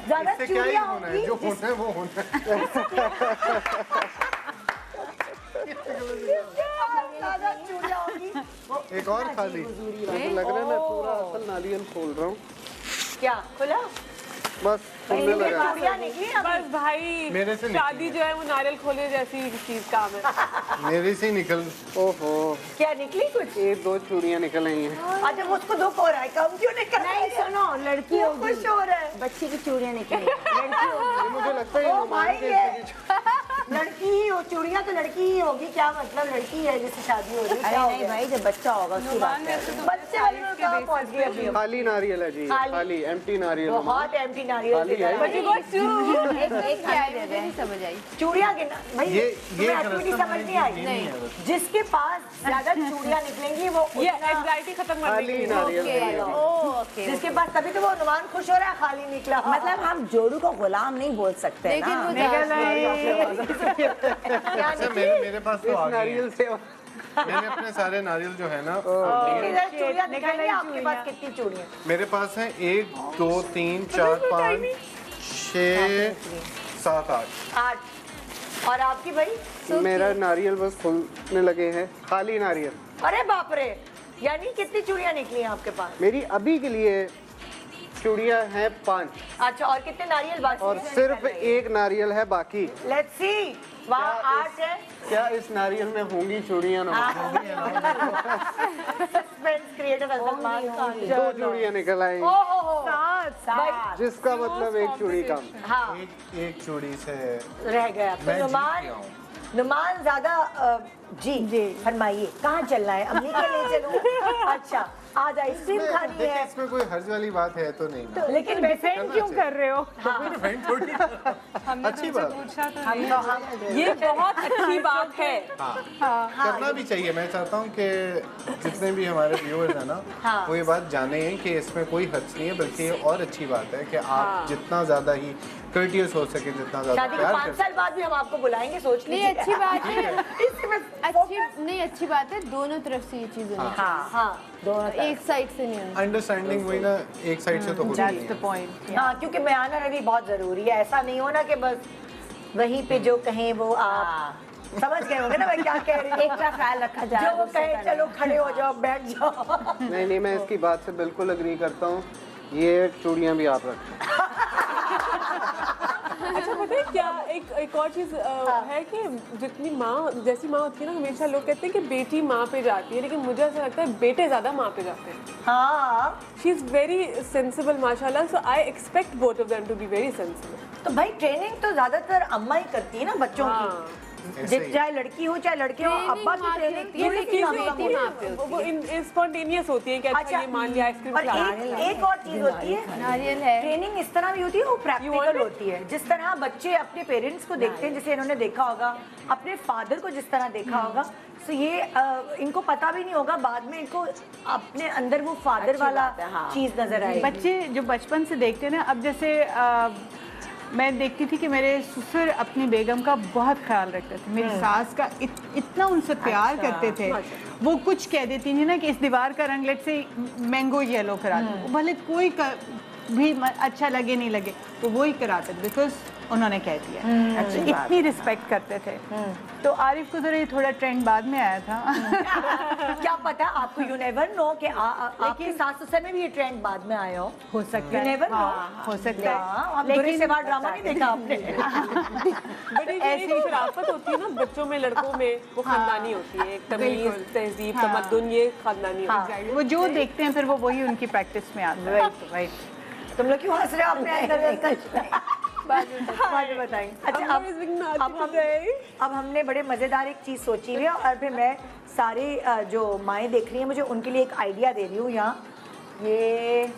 B: ज्यादा
D: इससे क्या ही
B: चूड़ियां
D: होना है,
B: होंगी
D: जो होना है वो होना है।
B: ज्यादा चूड़ियां होंगी।
D: एक और खाली।
G: मुझे लग रहा है मैं पूरा असल नारियल खोल रहा हूँ।
B: क्या खुला?
G: बस खुलने लगा।
B: चूड़ियां निकली अब।
H: बस भाई
D: मेरे से निकली
H: शादी जो है वो नारियल खोले जैसी चीज काम है।
D: मेरे से ही निकल।
G: ओहो,
B: क्या निकली कुछ?
G: ये 2 चूड़ियाँ निकल आई हैं।
B: अच्छा वो उसको दुख हो रहा है, कम क्यों निकल?
F: नहीं सुनो, लड़की
B: वो
F: होगी,
B: खुश हो रहा है।
F: बच्ची की चूड़ियाँ निकली, लड़की होगी।
G: मुझे लगता है
B: ओ
G: नुमान
B: भाई
G: के
B: ये लड़की ही हो, चूड़ियां तो लड़की ही होगी। क्या मतलब लड़की है जिससे शादी हो रही है?
F: अरे
B: क्या हो
F: नहीं
B: गया?
F: भाई, जब बच्चा होगा उसकी बात है।
B: बच्चे वाले में कहाँ पहुंच गए अभी हम?
G: खाली नारियल है जी,
B: खाली।
G: खाली एम्प्टी नारियल।
B: बहुत एम्प्टी नारियल
G: खाली
B: दे
G: है।
B: रहा है।
E: एक क्या है मुझे नहीं समझ आई।
B: चूड़ियां गिना भाई,
D: ये
B: तुम्हें एक्टिविटी समझ नहीं आई। जिसके पास ज्यादा चूड़ियां निकलेंगी वो
H: ये
B: उतना-
H: एंग्जाइटी खत्म करने के
G: खाली
H: लिए।
G: नारियल।
F: ओके,
B: जिसके पास, तभी तो वो अनुमान खुश हो रहा है खाली निकला।
F: मतलब हम जोड़ू को गुलाम नहीं बोल सकते
E: लेकिन
F: ना।
E: वो
B: क्या
D: अच्छा
B: निकली?
D: मेरे पास तो आ गई है।
G: नारियल से
D: मैंने अपने सारे नारियल जो है ना,
B: इधर चूड़ियां दिखाएंगे आपके पास कितनी चूड़ियां?
D: मेरे पास हैं 1 2 3 4 5 6 7 8।
B: 8। और आपकी भाई?
G: मेरा नारियल बस खुलने लगे हैं। खाली नारियल।
B: अरे बाप रे, यानी कितनी चूड़ियां निकली हैं आपके पास?
G: मेरी अभी के लिए चूड़ियाँ हैं 5
B: अच्छा, और कितने नारियल बाकी?
G: और सिर्फ 1 नारियल है बाकी।
B: Let's see. वहाँ 8 है।
G: क्या इस नारियल में होंगी चूड़ियाँ? ना
B: सस्पेंस क्रिएटर अजल मान खान।
G: 2 चूड़ियाँ निकल आई,
B: ओहो, भाई,
G: जिसका मतलब 1 चूड़ी कम।
B: हाँ
D: एक चूड़ी से
B: रह गया। तो
D: मैं जीत
B: नुमान,
D: गया हूँ।
B: नुमान ज्यादा जी फरमाइए, कहाँ चलना है? अम्मी के ले चलूं? अच्छा, आज आइसक्रीम खानी
D: देखिए
B: है।
D: इसमें कोई हर्ज वाली बात है तो नहीं ना।
B: लेकिन डिफेंड क्यों कर रहे हो?
D: कोई डिफेंड थोड़ी।
K: हमने
D: अच्छी
K: तुमसे
D: बात।
K: पूछा तो नहीं।
H: ये बहुत अच्छी बात है।
D: करना भी चाहिए। मैं चाहता हूँ कि जितने भी हमारे व्यूअर्स हैं ना, वो ये बात जाने कि इसमें कोई हर्ज नहीं है, बल्कि ये और अच्छी बात है कि आप जितना ज्यादा ही कर्टियस हो सके, जितना ज्यादा
B: शादी के
D: प्यार
B: 5
D: कर
B: साल बाद भी हम आपको बुलाएंगे, सोच
E: नहीं,
B: लीजिए।
E: अच्छी बात है।
B: अच्छी
E: नहीं, अच्छी बात है, दोनों तरफ से ये चीज़ होनी
B: हाँ हाँ दोनों
E: चाहिए, एक साइड से नहीं होनी।
D: अंडरस्टैंडिंग वही ना, एक साइड से तो होती नहीं है।
C: पॉइंट।
B: हाँ, क्योंकि बयाना रवि बहुत जरूरी है। ऐसा नहीं होना कि बस वहीं पे जो कहें वो आप समझ गए होंगे ना मैं क्या कह रही हूँ।
F: एक का ख्याल रखा जाए।
B: जो वो कहे चलो खड़े हो जाओ, बैठ जाओ।
G: नहीं, मैं इसकी बात से बिल्कुल अग्री करता हूँ। ये चूड़ियाँ भी आप रखें।
H: अच्छा पता है क्या, एक और चीज है कि जितनी माँ जैसी माँ होती है ना, हमेशा लोग कहते हैं कि बेटी माँ पे जाती है, लेकिन मुझे ऐसा लगता है बेटे ज्यादा माँ पे जाते हैं।
B: हाँ,
H: शी इज वेरी सेंसिबल माशाल्लाह, so I expect both of them to be very sensible.
B: तो भाई ट्रेनिंग तो ज्यादातर अम्मा ही करती है ना बच्चों की।
D: ऐसे ही।
B: चाहे लड़की हो चाहे लड़के हो, अब्बा की ट्रेनिंग
E: ये
B: थोड़ी सी
E: बेटी माँ पे
H: वो स्पॉन्टेनियस होती है कि अच्छा ये मान लिया आइसक्रीम
B: और
H: खिला
B: एक और चीज होती है,
E: नारियल है।
B: ट्रेनिंग इस तरह भी होती है, वो प्रैक्टिकल होती है। जिस तरह बच्चे अपने पेरेंट्स को देखते हैं, जैसे इन्होंने देखा होगा अपने फादर को जिस तरह देखा होगा, तो ये इनको पता भी नहीं होगा, बाद में इनको अपने अंदर वो फादर वाला चीज नजर आएगी।
C: बच्चे जो बचपन से देखते हैं ना, अब जैसे मैं देखती थी कि मेरे ससुर अपनी बेगम का बहुत ख्याल रखते थे, मेरी सास का इतना उनसे प्यार करते थे। वो कुछ कह देती थी ना कि इस दीवार का रंग लेट से मैंगो येलो करा दो, भले कोई भी अच्छा लगे नहीं लगे, तो वो ही कराते थे, बिकॉज उन्होंने कह दिया। इतनी रिस्पेक्ट करते थे। तो आरिफ को जरा ये थोड़ा ट्रेंड बाद में आया था।
B: क्या पता आपको, यू नेवर नो कि आपके सास ससुर में भी ये ट्रेंड बाद में आया हो
C: सकता है।
B: You never know।
C: हो सकता है।
B: लेकिन सेवा ड्रामा नहीं देखा आपने।
H: बट ऐसी एक शराफत होती है ना बच्चों में, लड़कों में, वो खानदानी होती है। एक तमीज, तहजीब, तमद्दुन, ये खानदानी होती है।
C: वो जो देखते हैं फिर वो वही उनकी प्रैक्टिस में आता है। राइट।
B: तुम लोग क्यों हंस रहे हो अपने अंदर? बाद में बताएंगे। अच्छा अब हमने बड़े मज़ेदार एक चीज़ सोची हुई है और फिर मैं सारे जो माएँ देख रही हैं मुझे उनके लिए एक आइडिया दे रही हूँ यहाँ। ये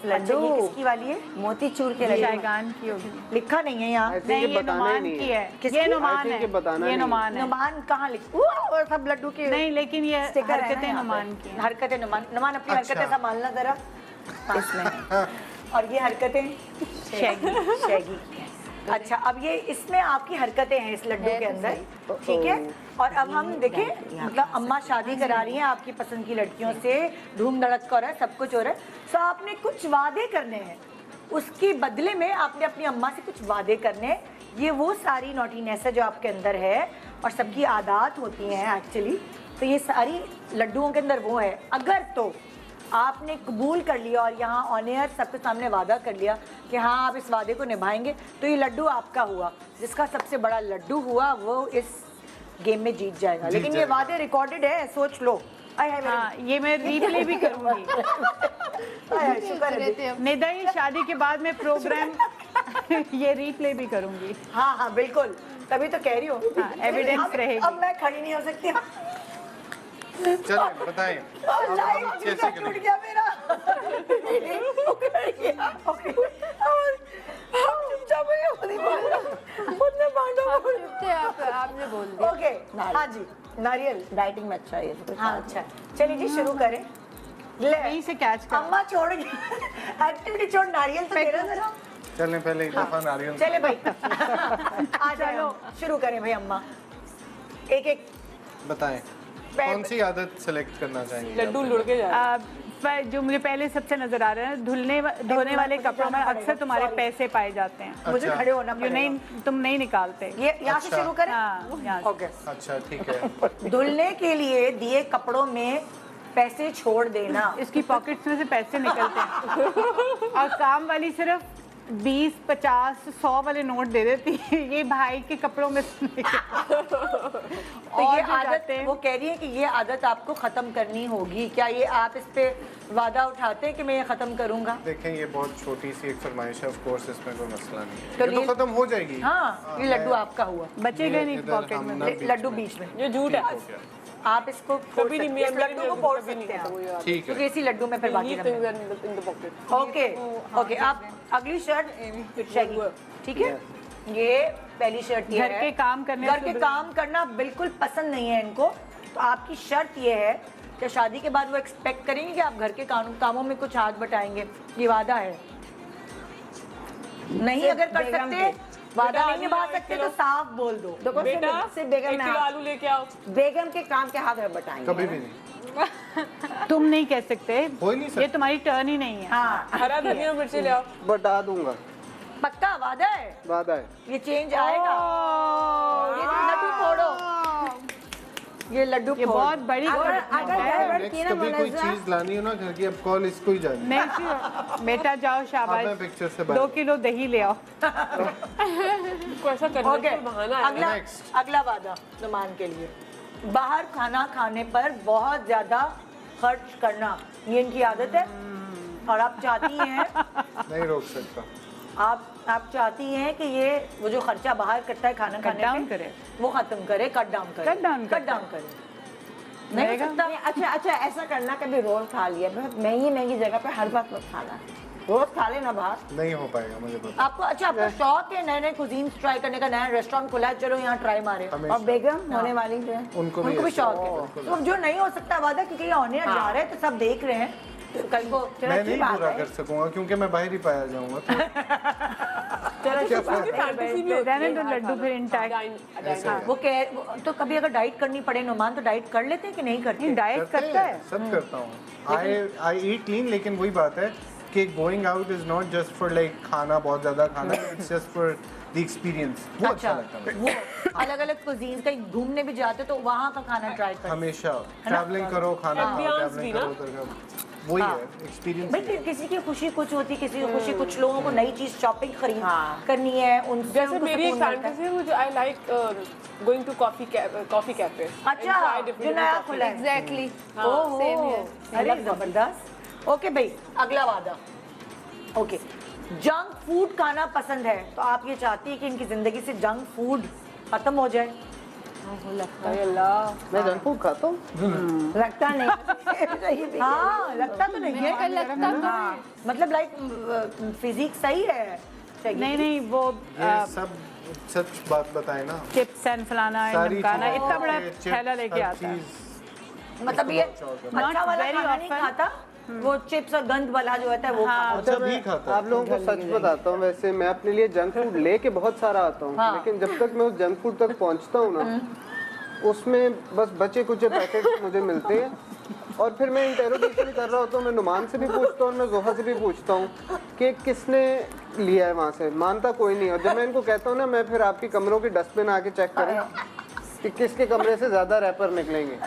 B: लड्डू किसकी वाली है?
F: मोतीचूर के लड्डू।
C: शायगान की होगी।
B: लिखा नहीं है यहाँ।
C: नहीं, ये नुमान की है। ये नुमान है। ये नुमान है।
B: नुमान कहाँ लिखा? और सब लड्डू के
C: नहीं, लेकिन ये हरकतें नुमान की हैं।
B: हरकतें नुमान अपनी हरकतें संभालना जरा इसमें। और ये हरकतें शैगी। अच्छा, अब ये इसमें आपकी हरकतें हैं इस लड्डू के अंदर, ठीक है। और अब हम देखें, मतलब अम्मा शादी करा रही हैं आपकी पसंद की लड़कियों से, धूम धड़क हो रहा है, सब कुछ हो रहा है। तो आपने कुछ वादे करने हैं, उसके बदले में आपने अपनी अम्मा से कुछ वादे करने हैं। ये वो सारी नॉटीनेस है जो आपके अंदर है और सबकी आदत होती हैं एक्चुअली। तो ये सारी लड्डुओं के अंदर वो है। अगर तो आपने कबूल कर लिया और यहाँ ऑन एयर सबके सामने वादा कर लिया कि हाँ आप इस वादे को निभाएंगे, तो ये लड्डू आपका हुआ। जिसका सबसे बड़ा लड्डू हुआ वो इस गेम में जीत जाएगा। लेकिन ये वादे रिकॉर्डेड है, सोच लो।
C: हाँ, ये मैं रीप्ले भी करूँगी। निदा, ये शादी के बाद में प्रोग्राम ये रीप्ले भी करूँगी।
B: हाँ बिल्कुल, तभी तो कह रही हूँ
C: एविडेंस रहेगी।
B: अब मैं खड़ी नहीं हो सकती।
D: चलिए बताएं कैसे
B: टूट गया मेरा।
E: आपने बोल दिया।
B: ओके, हाँ जी, नारियल
F: डाइटिंग में अच्छा है।
B: हाँ अच्छा, चलिए जी शुरू करें।
C: यहीं से कैच कर।
B: अम्मा छोड़ एक्टिविटी छोड़, नारियल तो दे रहा जरा।
D: चलें पहले एक दफा नारियल।
B: चले भाई आ जाओ, शुरू करें भाई अम्मा। एक एक
D: बताएं कौन सी आदत सेलेक्ट करना चाहेंगे?
H: लड्डू लुढ़ के जा रहे हैं।
C: जो मुझे पहले सबसे नजर आ रहा है, धोने वाले कपड़ों में अक्सर तुम्हारे पैसे पाए जाते हैं।
B: मुझे खड़े होना
C: जो नहीं, तुम नहीं निकालते।
B: ये यहाँ से शुरू करें।
C: हाँ, यहाँ से।
B: ओके,
D: अच्छा ठीक है।
B: धुलने के लिए दिए कपड़ों में पैसे छोड़ देना।
C: इसकी पॉकेट्स में से पैसे निकलते हैं और काम वाली सिर्फ 20, 50, 100 वाले नोट दे देती है। ये भाई के कपड़ों में
B: तो ये आदत, वो कह रही है कि ये आदत आपको खत्म करनी होगी। क्या ये आप इस पे वादा उठाते हैं कि मैं ये खत्म करूंगा?
D: देखें ये बहुत छोटी सी एक फरमाइश है, ऑफ कोर्स इसमें कोई मसला नहीं है।
B: तो
D: ये तो खत्म हो जाएगी।
B: हाँ, ये लड्डू आपका हुआ,
C: बचेगा नहीं
D: इधर
C: पॉकेट
D: हम
C: में।
D: ना
B: लड्डू बीच में।
H: ये झूठ है।
B: आप इसको फोड़
H: कभी नहीं,
B: सकते हैं, इस
H: मेरे
B: लड्डू को फोड़ सकते हैं आप।
D: ठीक है।
B: क्योंकि इसी लड्डू में फिर बाकी
H: Leave things in the pocket.
B: Okay okay. आप अगली शर्ट शैगी, ठीक है। ये पहली शर्ट ये
C: घर
B: है।
C: के काम करने
B: घर
C: से
B: के काम करना बिल्कुल पसंद नहीं है इनको। तो आपकी शर्त ये है कि शादी के बाद वो एक्सपेक्ट करेंगे कि आप घर के कामों में कुछ हाथ बटाएंगे। ये वादा है। नहीं अगर कर सकते, वादा नहीं निभा सकते तो साफ बोल दो।
F: देखो
H: बेटा,
F: सिर्फ बेगम
H: 1 किलो आलू लेके आओ।
F: बेगम के काम के हाथ में बटाएंगे।
D: कभी भी नहीं।
C: तुम नहीं कह सकते,
D: हो ही नहीं सकता।
C: ये तुम्हारी टर्न ही नहीं है।
B: हाँ,
H: हरा धनिया मिर्ची ले आओ।
G: बता दूंगा,
B: पक्का वादा है।
G: वादा है।
B: ये चेंज आएगा। ये लड्डू फोड़ो, ये लड्डू
C: ये बहुत बड़ी
F: अगर
D: नेक्स्ट कभी कोई चीज लानी हो ना घर की, अब कॉल इसको ही जानी।
C: नेक्स्ट बेटा जाओ,
D: अब मैं
C: शाबाश।
D: पिक्चर से
C: 2 किलो दही ले आओ।
H: को ऐसा करना
B: ओके,
H: कोई बहाना है।
B: अगला वादा नुमान के लिए, बाहर खाना खाने पर बहुत ज्यादा खर्च करना, ये इनकी आदत है। और आप चाहती हैं,
D: नहीं रोक सकता।
B: आप चाहती हैं कि ये वो जो खर्चा बाहर करता है खाना खाने
C: डाउन
B: पे,
C: करे।
B: वो खत्म करे, कट डाउन करे।
C: Cut down
B: करे। नहीं हो सकता।
F: अच्छा अच्छा, ऐसा करना कभी रोल खा लिया, बहुत महंगी महंगी जगह पे हर वक्त मत खाना, रोज खा लेना बाहर।
D: नहीं हो पाएगा मुझे पता।
B: आपको आपको शौक है नए नए कुजीन ट्राई करने का, नया रेस्टोरेंट खुला है, चलो यहाँ ट्राई मारे।
F: और बेगम होने वाली जो है
D: उनको
B: भी शौक है। तो अब जो नहीं हो सकता वादा, क्योंकि ये ऑन एयर जा रहे हैं तो सब देख रहे हैं, तो कल को
D: मैं नहीं पूरा कर सकूंगा क्योंकि मैं बाहर ही पाया जाऊंगा।
H: फैंटेसी भी होती
C: रहने
H: है।
C: दो लड्डू फिर इंटैक्ट।
B: वो तो कभी अगर डाइट करनी पड़े नुमान, तो डाइट कर लेते हैं कि नहीं करते?
C: डाइट करता है।
D: सब करता हूँ। आई ईट क्लीन, लेकिन वही बात है कि going out is not just for like खाना, बहुत ज़्यादा खाना, it's just for the experience. वो अच्छा लगता है।
B: वो अलग अलग कुजीन्स कहीं घूमने भी जाते तो वहाँ का खाना ट्राई करो
D: हमेशा ट्रैवलिंग करो, खाना खाओ,
H: Ambience भी
D: ट्रैवलिंग
H: ना।
D: करो उधर का वही है एक्सपीरियंस।
B: भाई किसी की खुशी कुछ होती है, किसी की खुशी कुछ लोगों को नई चीज शॉपिंग खरीद करनी है, उनसे
H: जैसे
B: उनको
H: मेरी एक
B: सुकून मिलता है।
H: फैंटेसी है मुझे I like going to coffee cafe.
B: अच्छा जो नया खुला है
E: एग्जैक्टली
B: ओहो,
E: सेम हियर।
B: अरे जबरदस्त। ओके भाई अगला वादा। ओके जंक फूड खाना पसंद है तो आप ये चाहती है कि इनकी जिंदगी से जंक फूड खत्म हो जाए?
G: मैं जंक फूड खाता हूँ।
B: लगता नहीं हाँ लगता तो नहीं है,
E: लगता तो
B: हाँ, मतलब लाइक फिजिक सही है।
C: नहीं नहीं वो
D: ये सब सच बात बताए ना,
C: चिप्स एंड फलाना
D: सारी
C: नमकाना
D: चीज़ें,
C: इतना बड़ा
D: चिप्स,
C: थैला लेके
D: हर
C: आता है।
D: चीज़।
B: मतलब ये अच्छा वाला
C: very
B: खाना नहीं
C: often।
B: खाता, वो चिप्स और गंद वाला जो होता है वो खाता।
D: अच्छा भी खाता है।
G: आप लोगों को सच बताता हूँ, वैसे मैं अपने लिए जंक फूड लेके बहुत सारा आता हूँ, लेकिन जब तक मैं उस जंक फूड तक पहुँचता हूँ ना, उसमें बस बचे कुछ पैकेट मुझे मिलते हैं और फिर मैं इंटेरोगेशन कर रहा होता हूँ। मैं नुमान से भी पूछता हूँ और मैं जोहा से भी पूछता हूँ कि किसने लिया है वहाँ से, मानता कोई नहीं। और जब मैं इनको कहता हूँ ना मैं फिर आपकी कमरों की डस्टबिन आके चेक करूँ कि किसके कमरे से ज़्यादा रैपर निकलेंगे,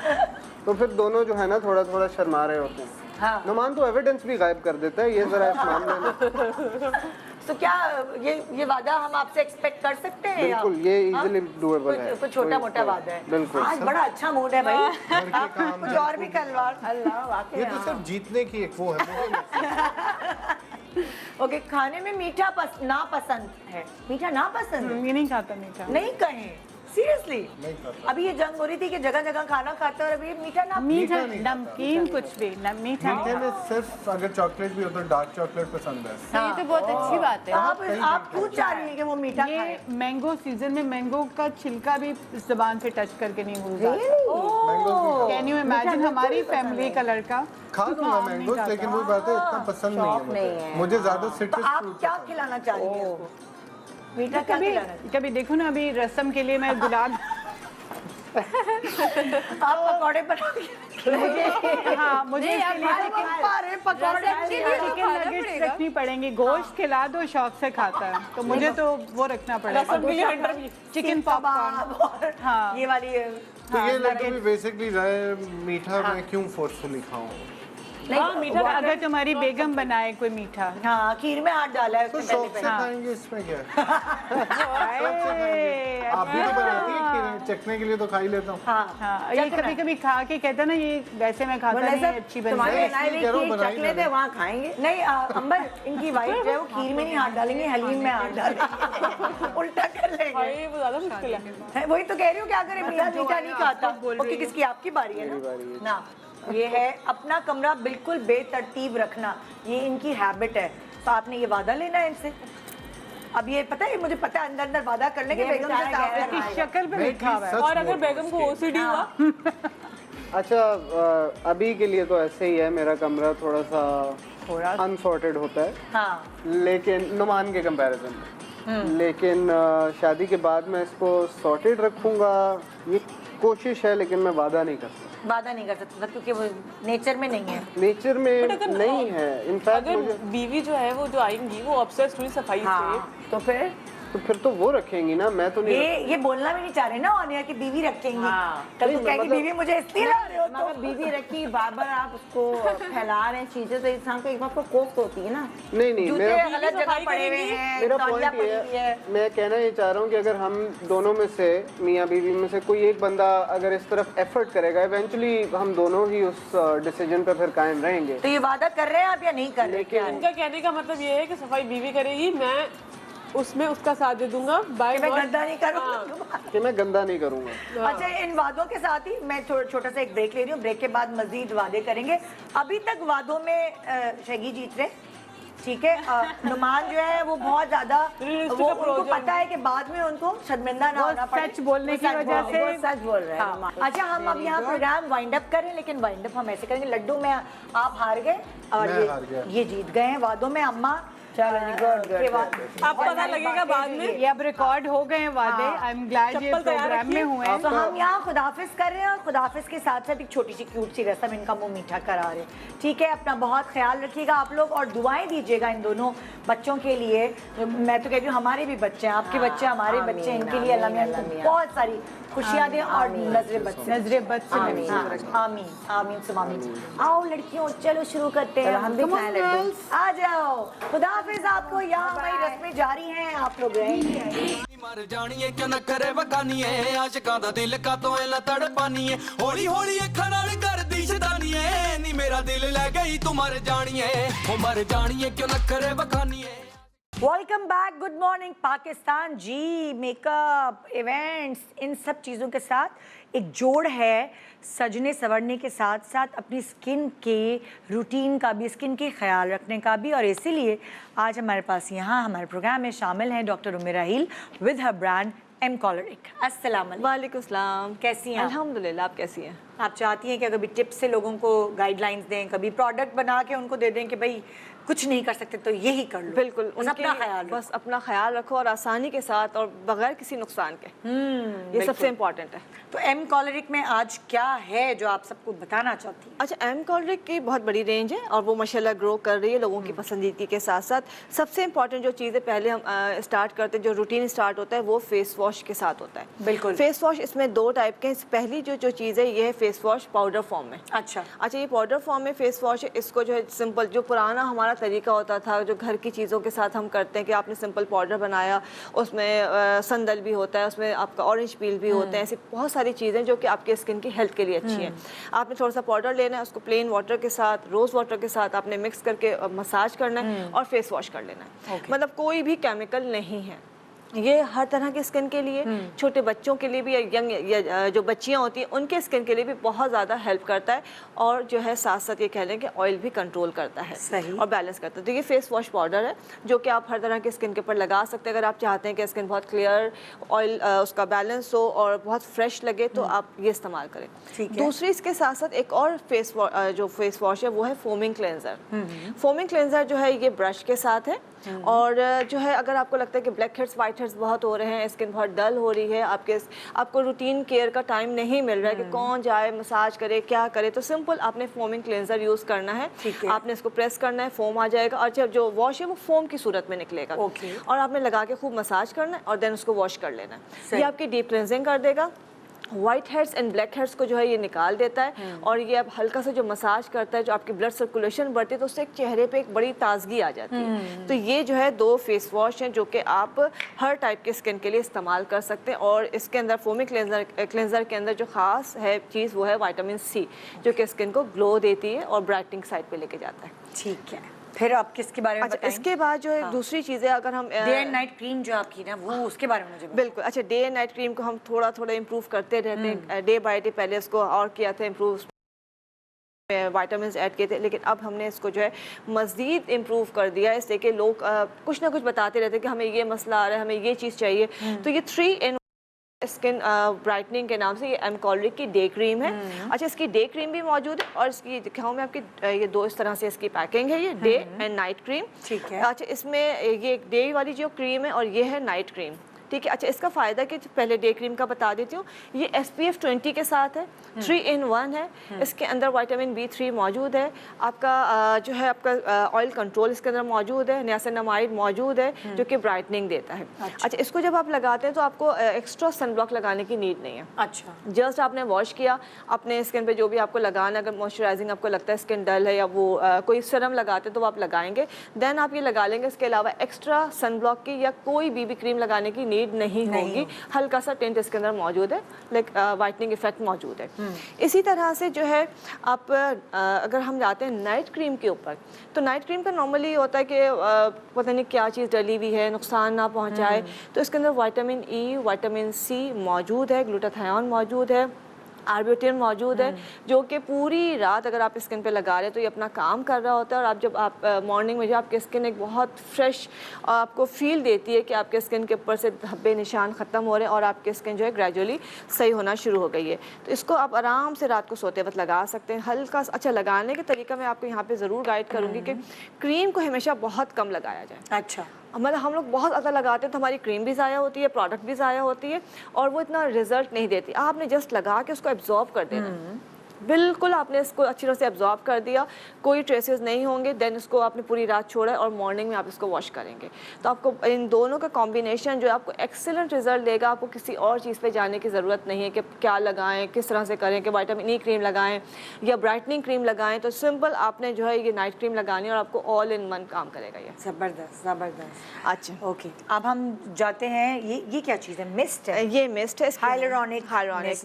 G: तो फिर दोनों जो है ना थोड़ा थोड़ा शर्मा रहे होते हैं।
B: हाँ।
G: नुमान तो एविडेंस भी गायब कर देता है, ये जरा इस मामले में
B: तो क्या ये वादा हम आपसे एक्सपेक्ट कर सकते हैं?
G: बिल्कुल, ये इजीली डूएबल है।
B: कुछ छोटा मोटा वादा है।
G: बिल्कुल।
B: आज बड़ा अच्छा मूड है भाई,
D: घर के काम
B: कुछ और भी करवा। अल्लाह वाकई
D: ये तो सिर्फ जीतने की एक वो है, मुझे नहीं।
B: ओके खाने में मीठा ना पसंद है, मीठा ना पसंद
C: ये नहीं खाता मीठा।
B: नहीं कहें सीरियसली।
D: नहीं खाता।
B: अभी ये जंग हो रही थी कि जगह जगह खाना खाते और अभी मीठा ना
C: मीठा
D: नहीं खाता।
C: नमकीन कुछ भी मीठा
D: मीठे में सिर्फ अगर चॉकलेट भी हो तो डार्क चॉकलेट पसंद है।
E: ये तो बहुत अच्छी बात है।
B: आप क्यों चाह रही है कि वो मीठा खाए?
C: ये मैंगो सीजन में मैंगो का छिलका भी जबान से टच करके नहीं भूलता। कैन यू इमेजिन हमारी फैमिली का लड़का
D: खा लूंगा मैंगोस, लेकिन वो बात है इतना पसंद नहीं है मुझे ज्यादा
B: तो
D: सिट्रस
B: आप
D: फ्रूट।
B: क्या खिलाना चाह रही हैं उसको? मीठा क्या
C: कभी
B: खिलाना?
C: कभी देखो ना अभी रसम के लिए मैं गुलाब
B: आप पकौड़े बना के
C: हाँ मुझे
E: नहीं, आप
C: इसके लिए
B: अरे पकौड़े
E: रसम के लिए तो
C: चिकन
E: खाना
C: नगेट्स
E: पड़ेगा।
C: रखनी पड़ेंगी। गोश्त खिला दो शौक से खाता है, तो मुझे तो वो रखना पड़ेगा।
H: रसम के लिए हंटर भी।
C: Chicken popcorn.
B: और
C: हाँ।
B: ये वाली
D: तो ये लड्डू भी बेसिकली मीठा मैं क्यों फोर्सफुली खाऊं?
H: हाँ मीठा
C: अगर तुम्हारी बेगम बनाए कोई मीठा
B: हाँ खीर में हाथ डाला है
D: तो
B: उसने
D: शौक
B: पहले
D: से खाएंगे, इसमें क्या है? आप भी तो बनाती है खीरें, चखने के लिए तो खा ही लेता हूँ।
C: हाँ ये कभी कभी खा के कहता ना ये वैसे मैं खाता नहीं अच्छी बन
B: तुम्हारे
C: जाए।
B: बनाए
D: इसलिए कह रहा हूँ,
B: हुए
D: बनाई
B: खीर चकले थे वहाँ खाएंगे नहीं। अंबर इनकी वाइफ जो है वो खीर में नहीं हाथ डालेंगे, हलीम में हाथ डालेंगे, उल्टा कर लेंगे।
H: भाई वो ज्यादा मुश्किल है।
B: वही तो कह रही हूँ क्या करें, मियां मीठा नहीं खाता। ओके किसकी? आपकी बारी है ना। ये है अपना कमरा बिल्कुल बेतरतीब रखना, ये इनकी हैबिट है। तो आपने ये वादा लेना है इनसे। अब ये पता है, मुझे पता है अंदर अंदर वादा कर लेंगे बेगम से साफ
C: इसकी
B: करना है।
C: शक्ल पे लिखा हुआ है।
H: और अगर बेगम को ओसीडी हुआ
G: अच्छा अभी के लिए तो ऐसे ही है, मेरा कमरा थोड़ा सा अनसॉर्टेड होता है,
B: हाँ
G: लेकिन नुमान के कंपैरिजन में। लेकिन शादी के बाद मैं इसको सॉर्टेड रखूंगा, ये कोशिश है, लेकिन मैं वादा नहीं कर सकता।
B: वादा नहीं कर सकता क्योंकि वो नेचर में नहीं है।
G: नेचर में नहीं है। इनफैक्ट
H: अगर बीवी जो है वो जो आएंगी वो ऑब्सेस्ड हुई सफाई से,
B: तो फिर
G: तो वो रखेंगी ना, मैं तो नहीं
B: ये बोलना भी नहीं चाह रहे ना ऑनिया की बीवी रखेंगी। कल तो कहेगी बीवी मुझे इसलिए ला रहे हो तो।
F: मगर बीवी रखी बार बार आप उसको फैला रहे हैं चीजें, तो इंसान को एक बार को कोफ्त होती है ना।
G: नहीं
B: जूते
G: मेरा
B: गलत जगह पड़े हुए हैं,
G: मेरा
B: तौलिया
G: पॉइंट ये
B: पड़ी हुई है।
G: है, मैं कहना ये चाह रहा हूँ कि अगर हम दोनों में से मियाँ बीवी में से कोई एक बंदा अगर इस तरफ एफर्ट करेगा, इवेंचुअली हम दोनों ही उस डिसीजन पे फिर कायम रहेंगे।
B: तो ये वादा कर रहे हैं आप या नहीं कर रहे? क्या है?
H: उनका कहने का मतलब ये है कि सफाई बीवी करेगी, मैं उसमें उसका साथ दे दूंगा। बाय
B: मैं गंदा नहीं करूँगा।
G: कि मैं गंदा नहीं करूँगा।
B: अच्छा इन वादों के साथ ही मैं छोटा सा एक ब्रेक ले रही हूँ, ब्रेक के बाद मजीद वादे करेंगे। अभी तक वादों में शगी जीत रहे, ठीक है। नुमान जो है वो बहुत ज्यादा वो उनको पता है कि बाद में उनको शर्मिंदा ना होना पड़े,
C: सच बोलने की वजह से
F: सच बोल रहे हैं।
B: हाँ। अच्छा हम अब यहाँ प्रोग्राम वाइंड अप करें, लेकिन वाइंड अप हम ऐसे करेंगे, लड्डू में आप हार गए और
D: मैं हार गया।
B: ये जीत गए हैं। वादों में अम्मा
F: चलो जी, गुड गुड।
H: अब पता लगेगा बाद में।
C: ये अब रिकॉर्ड हो गए हैं वादे। आई एम ग्लैड ये
H: चप्पल तैयार
C: प्रोग्राम में
H: रखिए।
C: हुए हैं।
B: तो हम यहाँ खुदाफिज कर रहे हैं और खुदाफिज के साथ साथ एक छोटी सी क्यूट सी रस्म इनका मुंह मीठा करा रहे हैं। ठीक है, अपना बहुत ख्याल रखिएगा आप लोग और दुआएं दीजिएगा इन दोनों बच्चों के लिए। मैं तो कहती हूँ हमारे भी बच्चे हैं, आपके बच्चे हमारे
F: आमीन,
B: बच्चे, इनके लिए अल्लाह मियां
F: आमीन,
B: बहुत सारी खुशियाँ दें और
F: आमीन,
B: नजरे बद से
C: नजरे बद से
F: आमीन।
C: महफूज
B: आमीन आमीन सुम आमीन। आओ लड़कियों, चलो शुरू करते हैं।
F: चलो, हम भी
B: Come on,
F: खाएं लड्डू।
B: girls, आ जाओ। खुदाफिज आपको, यहाँ हमारी रस्में जारी हैं, आप लोग रहेंगे।
A: मर जानिए क्यों न करे वकानीए आशिकां दा दिल का तो एला तड़पानीए हौली हौली अखां नाल करदी शैतानीए नी मेरा दिल ले गई तू मर जानिए ओ मर जानिए क्यों न करे वकानीए।
B: Welcome back, good morning Pakistan ji. Makeup, events, इन सब चीज़ों के साथ एक जोड़ है सजने संवरने के साथ साथ अपनी स्किन के रूटीन का भी, स्किन के ख्याल रखने का भी। और इसीलिए आज हमारे पास यहाँ हमारे प्रोग्राम में शामिल हैं doctor Umera Hill with her brand M कॉलरिक। अस्सलाम वालेकुम।
L: वालेकुम सलाम।
B: कैसी हैं आप?
L: अल्हम्दुलिल्लाह, आप कैसी हैं?
B: आप चाहती हैं कि कभी टिप्स से लोगों को गाइडलाइंस दें, कभी प्रोडक्ट बना के उनको दे दें कि भाई कुछ नहीं कर सकते तो यही कर लो।
L: बिल्कुल,
B: बस अपना ख्याल रखो।
L: बस अपना ख्याल रखो और आसानी के साथ और बगैर किसी नुकसान के। ये सबसे इम्पोर्टेंट है।
B: तो एम कॉलरिक में आज क्या है जो आप सबको बताना चाहती हैं?
L: अच्छा, एम कॉलरिक की बहुत बड़ी रेंज है और वो माशाल्लाह ग्रो कर रही है लोगों की पसंदीदगी के साथ साथ। सबसे इम्पोर्टेंट जो चीज़ है, पहले हम स्टार्ट करते हैं, जो रूटीन स्टार्ट होता है वो फेस वॉश के साथ होता है।
B: बिल्कुल।
L: फेस वॉश इसमें 2 टाइप के हैं। पहली जो चीज़ है ये है फेस वॉश पाउडर फॉर्म में।
B: अच्छा,
L: ये पाउडर फॉर्म में फेस वॉश है। इसको जो है सिंपल, जो पुराना हमारा तरीका होता था, जो घर की चीज़ों के साथ हम करते हैं कि आपने सिंपल पाउडर बनाया, उसमें संदल भी होता है, उसमें आपका ऑरेंज पील भी होते हैं, ऐसी बहुत सारी चीज़ें जो कि आपके स्किन की हेल्थ के लिए अच्छी हैं। आपने थोड़ा सा पाउडर लेना है, उसको प्लेन वाटर के साथ, रोज़ वाटर के साथ आपने मिक्स करके मसाज करना है और फेस वॉश कर लेना है। मतलब कोई भी केमिकल नहीं है, ये हर तरह के स्किन के लिए, छोटे बच्चों के लिए भी, यंग या जो बच्चियां होती हैं उनके स्किन के लिए भी बहुत ज़्यादा हेल्प करता है और जो है साथ साथ ये कह लें कि ऑयल भी कंट्रोल करता है।
B: सही।
L: और बैलेंस करता है। तो ये फेस वॉश पाउडर है जो कि आप हर तरह के स्किन के ऊपर लगा सकते हैं। अगर आप चाहते हैं कि स्किन बहुत क्लियर, ऑयल उसका बैलेंस हो और बहुत फ्रेश लगे तो आप ये इस्तेमाल करें।
B: ठीक है।
L: दूसरी इसके साथ साथ एक और जो फेस वॉश है वो है फोमिंग क्लेंजर। फोमिंग क्लेंजर जो है ये ब्रश के साथ है और जो है अगर आपको लगता है कि ब्लैक हेड्स, वाइट हेड्स बहुत हो रहे हैं, स्किन बहुत डल हो रही है, आपको रूटीन केयर का टाइम नहीं मिल रहा है कि कौन जाए मसाज करे, क्या करे, तो सिंपल आपने फोमिंग क्लेंजर यूज़ करना है। आपने इसको प्रेस करना है, फोम आ जाएगा और जब जो वॉश है वो फोम की सूरत में निकलेगा। और आपने लगा के खूब मसाज करना है और देन उसको वॉश कर लेना है। ये आपकी डीप क्लेंजिंग कर देगा, white heads and black heads को जो है ये निकाल देता है और ये अब हल्का सा जो मसाज करता है, जो आपकी ब्लड सर्कुलेशन बढ़ती है तो उससे एक चेहरे पे एक बड़ी ताजगी आ जाती है। तो ये जो है 2 फेस वॉश हैं जो कि आप हर टाइप के स्किन के लिए इस्तेमाल कर सकते हैं। और इसके अंदर फोमिक क्लेंजर के अंदर जो ख़ास है चीज़ वो है विटामिन सी, जो कि स्किन को ग्लो देती है और ब्राइटनिंग साइड पे लेके जाता है।
B: ठीक है, फिर आप किसके बारे में
L: अच्छा,
B: बताएंगे?
L: इसके बाद जो है दूसरी चीज़ें अगर हम
B: डे एंड नाइट क्रीम जो आपकी ना वो उसके बारे में मुझे बताएं।
L: बिल्कुल। अच्छा, डे एंड नाइट क्रीम को हम थोड़ा थोड़ा इम्प्रूव करते रहते हैं, डे बाय डे। पहले इसको और किया था इम्प्रूव, विटामिन ऐड किए थे, लेकिन अब हमने इसको जो है मज़ीद इम्प्रूव कर दिया, इसलिए कि लोग कुछ ना कुछ बताते रहते हैं कि हमें ये मसला आ रहा है, हमें ये चीज़ चाहिए। तो ये 3 in स्किन ब्राइटनिंग के नाम से ये एम कॉलरिक की डे क्रीम है। अच्छा, इसकी डे क्रीम भी मौजूद है और इसकी दिखाऊँ मैं आपकी, ये 2 इस तरह से इसकी पैकिंग है, ये डे एंड नाइट क्रीम।
B: ठीक है।
L: अच्छा, इसमें ये एक डे वाली जो क्रीम है और ये है नाइट क्रीम। ठीक है। अच्छा, इसका फ़ायदा कि पहले डे क्रीम का बता देती हूँ। ये SPF 20 के साथ है, 3 in 1 है। इसके अंदर विटामिन B3 मौजूद है, आपका जो है आपका ऑयल कंट्रोल इसके अंदर मौजूद है, नियासिनामाइड मौजूद है जो कि ब्राइटनिंग देता है। अच्छा, इसको जब आप लगाते हैं तो आपको एक्स्ट्रा सन ब्लॉक लगाने की नीड नहीं है।
B: अच्छा,
L: जस्ट आपने वॉश किया, अपने स्किन पे जो भी आपको लगाना, अगर मॉइस्चराइजिंग आपको लगता है स्किन डल है या वो कोई सीरम लगाते हैं तो वो आप लगाएंगे, देन आप ये लगा लेंगे। इसके अलावा एक्स्ट्रा सन ब्लॉक की या कोई BB क्रीम लगाने की नीड नहीं होगी। हल्का सा टिंट इसके अंदर मौजूद है, लाइक वाइटनिंग इफेक्ट मौजूद है। इसी तरह से जो है आप अगर हम जाते हैं नाइट क्रीम के ऊपर, तो नाइट क्रीम का नॉर्मली होता है कि पता नहीं क्या चीज़ डली हुई है, नुकसान ना पहुंचाए, तो इसके अंदर विटामिन E, विटामिन C मौजूद है, ग्लूटाथायोन मौजूद है, आर्ब्यूटिन मौजूद है, जो कि पूरी रात अगर आप स्किन पे लगा रहे हैं तो ये अपना काम कर रहा होता है, और आप जब आप मॉर्निंग में जो आपकी स्किन एक बहुत फ्रेश आपको फील देती है कि आपके स्किन के ऊपर से धब्बे निशान ख़त्म हो रहे हैं और आपकी स्किन जो है ग्रेजुअली सही होना शुरू हो गई है। तो इसको आप आराम से रात को सोते वक्त लगा सकते हैं। हल्का अच्छा लगाने के तरीका मैं आपको यहाँ पे ज़रूर गाइड करूँगी कि क्रीम को हमेशा बहुत कम लगाया जाए।
B: अच्छा,
L: मतलब हम लोग बहुत ज़्यादा लगाते हैं तो हमारी क्रीम भी ज़ाया होती है, प्रोडक्ट भी ज़ाया होती है, और वो इतना रिजल्ट नहीं देती। आपने जस्ट लगा के उसको एब्जॉर्ब कर देना, बिल्कुल आपने इसको अच्छी तरह से एब्जॉर्ब कर दिया, कोई ट्रेसेस नहीं होंगे। देन इसको आपने पूरी रात छोड़ा और मॉर्निंग में आप इसको वॉश करेंगे तो आपको इन दोनों का कॉम्बिनेशन जो है आपको एक्सेलेंट रिजल्ट देगा। आपको किसी और चीज़ पे जाने की ज़रूरत नहीं है कि क्या लगाएं, किस तरह से करें, कि विटामिन ई क्रीम लगाएं या ब्राइटनिंग क्रीम लगाएं। तो सिंपल आपने जो है ये नाइट क्रीम लगानी है और आपको ऑल इन वन काम करेगा ये।
B: ज़बरदस्त ज़बरदस्त।
L: अच्छा,
B: ओके, अब हम जाते हैं, ये क्या चीज़ है? मिस्ट है?
L: ये मिस्ट है,
B: हाइलुरोनिक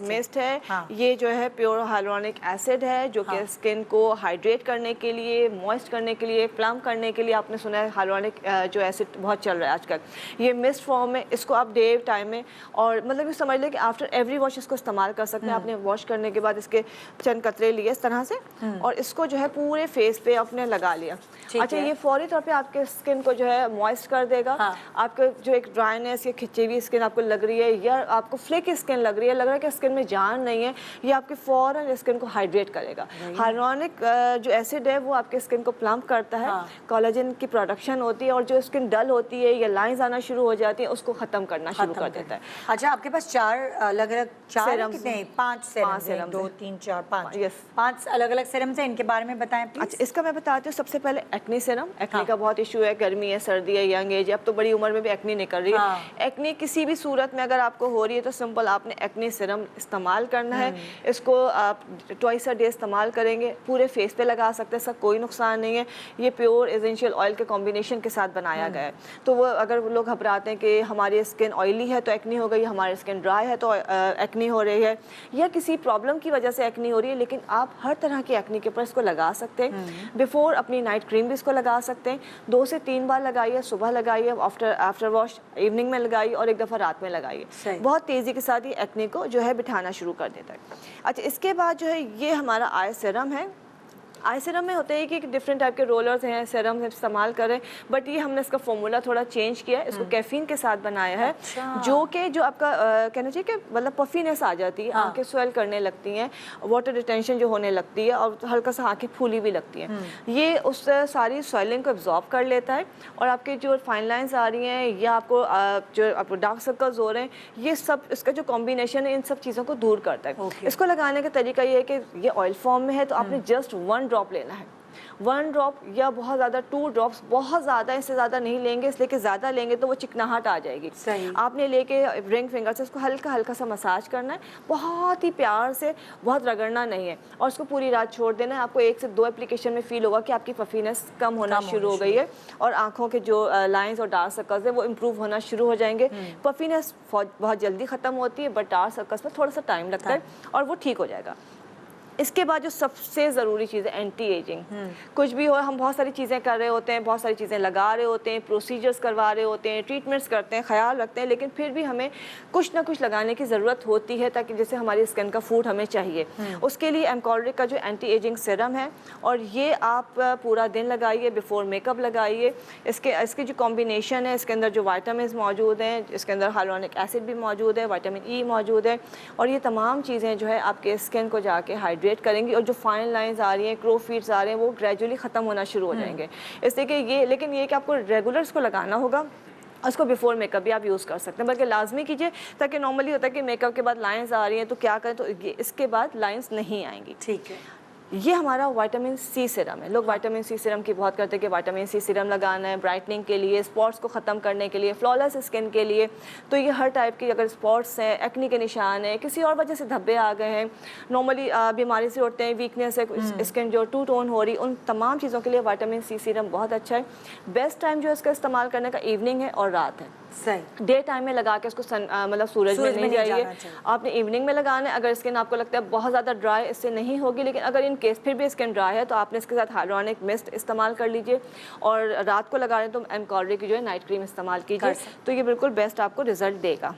L: मिस्ट है।
B: हाँ।
L: ये जो है प्योर हाइलुरोनिक एसिड है, जो कि स्किन को हाइड्रेट करने के लिए, मॉइस्ट करने के लिए, प्लम करने के लिए, आपने सुना है हाइलुरोनिक जो एसिड बहुत चल रहा है आजकल, ये मिस्ट फॉर्म में। इसको आप डे टाइम में, और मतलब ये समझ लें कि आफ्टर एवरी वॉश इसको इस्तेमाल कर सकते हैं। आपने वॉश करने के बाद इसके चंद कतरे लिए इस तरह से, और इसको जो है पूरे फेस पे आपने लगा लिया। अच्छा, ये फौरी तौर पे आपके स्किन को जो है मॉइस्ट कर देगा। आपके जो एक ड्राइनेस या खिंची हुई स्किन आपको लग रही है, या आपको फ्लेकी स्किन लग रही है, लग रहा है कि स्किन में जान नहीं है, ये आपके फौरन स्किन को हाइड्रेट करेगा। हाइलुरोनिक जो एसिड है वो आपके स्किन को प्लम्प करता है, कोलेजन की प्रोडक्शन होती है, और जो स्किन डल होती है या लाइंस आना शुरू हो जाती है उसको ख़त्म करना शुरू कर देता है।
B: अच्छा, आपके पास 4 अलग-अलग, 4
L: Serums
B: कितने? 5 सेरम, 2 3 4 5,
L: यस,
B: 5 अलग-अलग सेरम्स हैं। इनके बारे में बताएं प्लीज।
L: अच्छा, इसका मैं बताती हूँ। सबसे पहले एक्नी सेरम। एक्नी का बहुत इशू है, गर्मी है, सर्दी है, यंग एज है, अब तो बड़ी उम्र में भी एक्नी निकल रही है। एक्नी किसी भी सूरत में अगर आपको हो रही है तो सिंपल आपने एक्नी सेरम इस्तेमाल करना है। इसको आप ट्वाइस अ डे इस्तेमाल करेंगे, पूरे फेस पे लगा सकते हैं, इसका कोई नुकसान नहीं है। ये प्योर एसेंशियल ऑयल के कॉम्बिनेशन के साथ बनाया गया है। तो वो अगर वो लोग घबराते हैं कि हमारी स्किन ऑयली है तो एक्नी हो गई, हमारी स्किन ड्राई है तो एक्नी हो रही है, या किसी प्रॉब्लम की वजह से एक्नी हो रही है, लेकिन आप हर तरह की एक्नी के ऊपर इसको लगा सकते हैं। बिफोर अपनी नाइट क्रीम भी इसको लगा सकते हैं। 2 से 3 बार लगाइए, सुबह लगाइए, आफ्टर वॉश इवनिंग में लगाइए, और एक दफ़ा रात में लगाइए। बहुत तेज़ी के साथ ये एक्नी को जो है बिठाना शुरू कर देता है। अच्छा, इसके बाद जो है ये हमारा आई सेरम है। आई सीरम में होता है कि डिफरेंट टाइप के रोलर्स हैं, सीरम इस्तेमाल करें, बट ये हमने इसका फॉर्मूला थोड़ा चेंज किया है, इसको कैफीन के साथ बनाया है। जो कि जो आपका कहना चाहिए कि मतलब पफीनेस आ जाती है, आंखें स्वेल करने लगती हैं, वाटर रिटेंशन जो होने लगती है, और हल्का सा आंखें फूली भी लगती हैं। ये उस सारी स्वेलिंग को एब्जॉर्ब कर लेता है, और आपके जो फाइन लाइन्स आ रही हैं या आपको जो आपको डार्क सर्कल्स हो रहे हैं, ये सब इसका जो कॉम्बिनेशन है इन सब चीज़ों को दूर करता है। इसको लगाने का तरीका ये है कि ये ऑयल फॉर्म में है, तो आपने जस्ट 1 ड्रॉप लेना है। 1 ड्रॉप या बहुत ज़्यादा 2 ड्रॉप्स, बहुत ज़्यादा इससे ज़्यादा नहीं लेंगे, इसलिए कि ज़्यादा लेंगे तो वो चिकनाहट आ जाएगी। आपने लेके रिंग फिंगर से इसको हल्का हल्का सा मसाज करना है, बहुत ही प्यार से, बहुत रगड़ना नहीं है, और उसको पूरी रात छोड़ देना है। आपको 1 से 2 एप्लीकेशन में फील होगा कि आपकी पफीनेस कम होना शुरू हो गई है, और आंखों के जो लाइंस और डार्क सर्कल्स है वो इम्प्रूव होना शुरू हो जाएंगे। पफीनेस बहुत जल्दी ख़त्म होती है, बट डार्क सर्कल्स में थोड़ा सा टाइम लगता है, और वो ठीक हो जाएगा। इसके बाद जो सबसे ज़रूरी चीज़ है एंटी एजिंग। कुछ भी हो, हम बहुत सारी चीज़ें कर रहे होते हैं, बहुत सारी चीज़ें लगा रहे होते हैं, प्रोसीजर्स करवा रहे होते हैं, ट्रीटमेंट्स करते हैं, ख्याल रखते हैं, लेकिन फिर भी हमें कुछ ना कुछ लगाने की ज़रूरत होती है, ताकि जैसे हमारी स्किन का फूड हमें चाहिए। उसके लिए एमकॉलरिक का जो एंटी एजिंग सीरम है, और ये आप पूरा दिन लगाइए, बिफोर मेकअप लगाइए। इसकी जो कॉम्बिनेशन है, इसके अंदर जो वाइटामिन मौजूद हैं, इसके अंदर हाइलुरोनिक एसिड भी मौजूद है, विटामिन ई मौजूद है, और ये तमाम चीज़ें जो है आपके स्किन को जाके हाइड्रेट करेंगी, और जो फाइन लाइंस आ रही हैं, क्रो फीट्स आ रहे हैं, वो ग्रेजुअली ख़त्म होना शुरू हो जाएंगे। इसलिए कि ये, लेकिन ये कि आपको रेगुलर इसको लगाना होगा। उसको बिफोर मेकअप भी आप यूज़ कर सकते हैं, बल्कि लाजमी कीजिए, ताकि नॉर्मली होता है कि मेकअप के बाद लाइंस आ रही हैं तो क्या करें, तो ये इसके बाद लाइंस नहीं आएंगी।
B: ठीक है।
L: ये हमारा विटामिन सी सीरम है। लोग विटामिन सी सीरम की बहुत करते हैं कि विटामिन सी सीरम लगाना है ब्राइटनिंग के लिए, स्पॉट्स को ख़त्म करने के लिए, फ्लॉलेस स्किन के लिए। तो ये हर टाइप की, अगर स्पॉट्स हैं, एक्नी के निशान है, किसी और वजह से धब्बे आ गए हैं, नॉर्मली बीमारी से उठते हैं, वीकनेस है, स्किन जो 2 टोन हो रही, उन तमाम चीज़ों के लिए विटामिन सी सीरम बहुत अच्छा है। बेस्ट टाइम जो इसका इस्तेमाल करने का इवनिंग है और रात है।
B: सही।
L: डे टाइम में लगा के इसको मतलब सूरज में नहीं जाइए, आपने इवनिंग में लगाना है। अगर स्किन आपको लगता है बहुत ज़्यादा ड्राई, इससे नहीं होगी, लेकिन अगर इन केस फिर भी स्किन ड्राई है तो आपने इसके साथ हाइलुरोनिक मिस्ट इस्तेमाल कर लीजिए, और रात को लगा रहे हैं तो एमकॉलरिक की जो है नाइट क्रीम इस्तेमाल कीजिए, तो ये बिल्कुल बेस्ट आपको रिजल्ट देगा।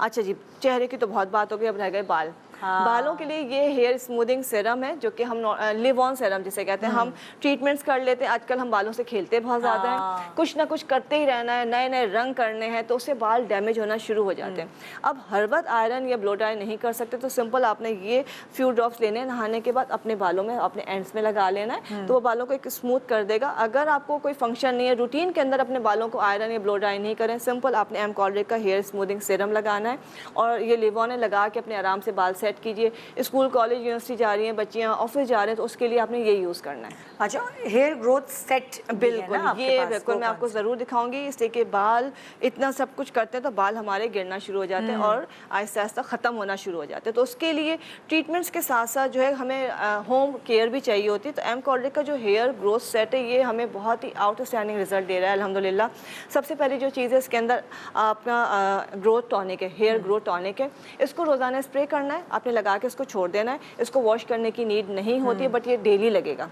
L: अच्छा जी, चेहरे की तो बहुत बात हो गई, अब रह गए बाल। बालों के लिए ये हेयर स्मूथिंग सीरम है जो कि हम लिव ऑन सीरम जिसे कहते हैं। हम ट्रीटमेंट्स कर लेते हैं, आजकल हम बालों से खेलते बहुत ज़्यादा हैं, कुछ ना कुछ करते ही रहना है, नए नए रंग करने हैं, तो उससे बाल डैमेज होना शुरू हो जाते हैं। अब हर वक्त आयरन या ब्लो ड्राई नहीं कर सकते, तो सिंपल आपने ये फ्यू ड्रॉप्स लेने हैं, नहाने के बाद अपने बालों में अपने एंड्स में लगा लेना है, तो वो बालों को एक स्मूथ कर देगा। अगर आपको कोई फंक्शन नहीं है, रूटीन के अंदर अपने बालों को आयरन या ब्लो ड्राई नहीं करें, सिंपल आपने एम कॉलरिक का हेयर स्मूथिंग सीरम लगाना है और ये लिव ऑन लगा के अपने आराम से बाल सेट कीजिए। स्कूल कॉलेज यूनिवर्सिटी जा रही हैं बच्चियाँ, ऑफिस जा रहे हैं, तो उसके लिए आपने ये यूज़ करना है।
B: अच्छा, हेयर ग्रोथ सेट
L: बिल्कुल, ये बिल्कुल मैं आपको ज़रूर दिखाऊंगी। इसलिए कि बाल इतना सब कुछ करते हैं तो बाल हमारे गिरना शुरू हो जाते हैं और आहिस्ता आहिस्ता ख़त्म होना शुरू हो जाते हैं। तो उसके लिए ट्रीटमेंट्स के साथ साथ जो है हमें होम केयर भी चाहिए होती है। तो एम कॉलरिक का जो हेयर ग्रोथ सेट है ये हमें बहुत ही आउटस्टैंडिंग रिजल्ट दे रहा है अल्हम्दुलिल्लाह। सबसे पहले जो चीज़ है इसके अंदर आपका ग्रोथ टॉनिक है, हेयर ग्रोथ टॉनिक है। इसको रोज़ाना स्प्रे करना है, आपने लगा के इसको छोड़ देना है। इसको वॉश करने की नीड नहीं होती है, बट ये डेली लगेगा।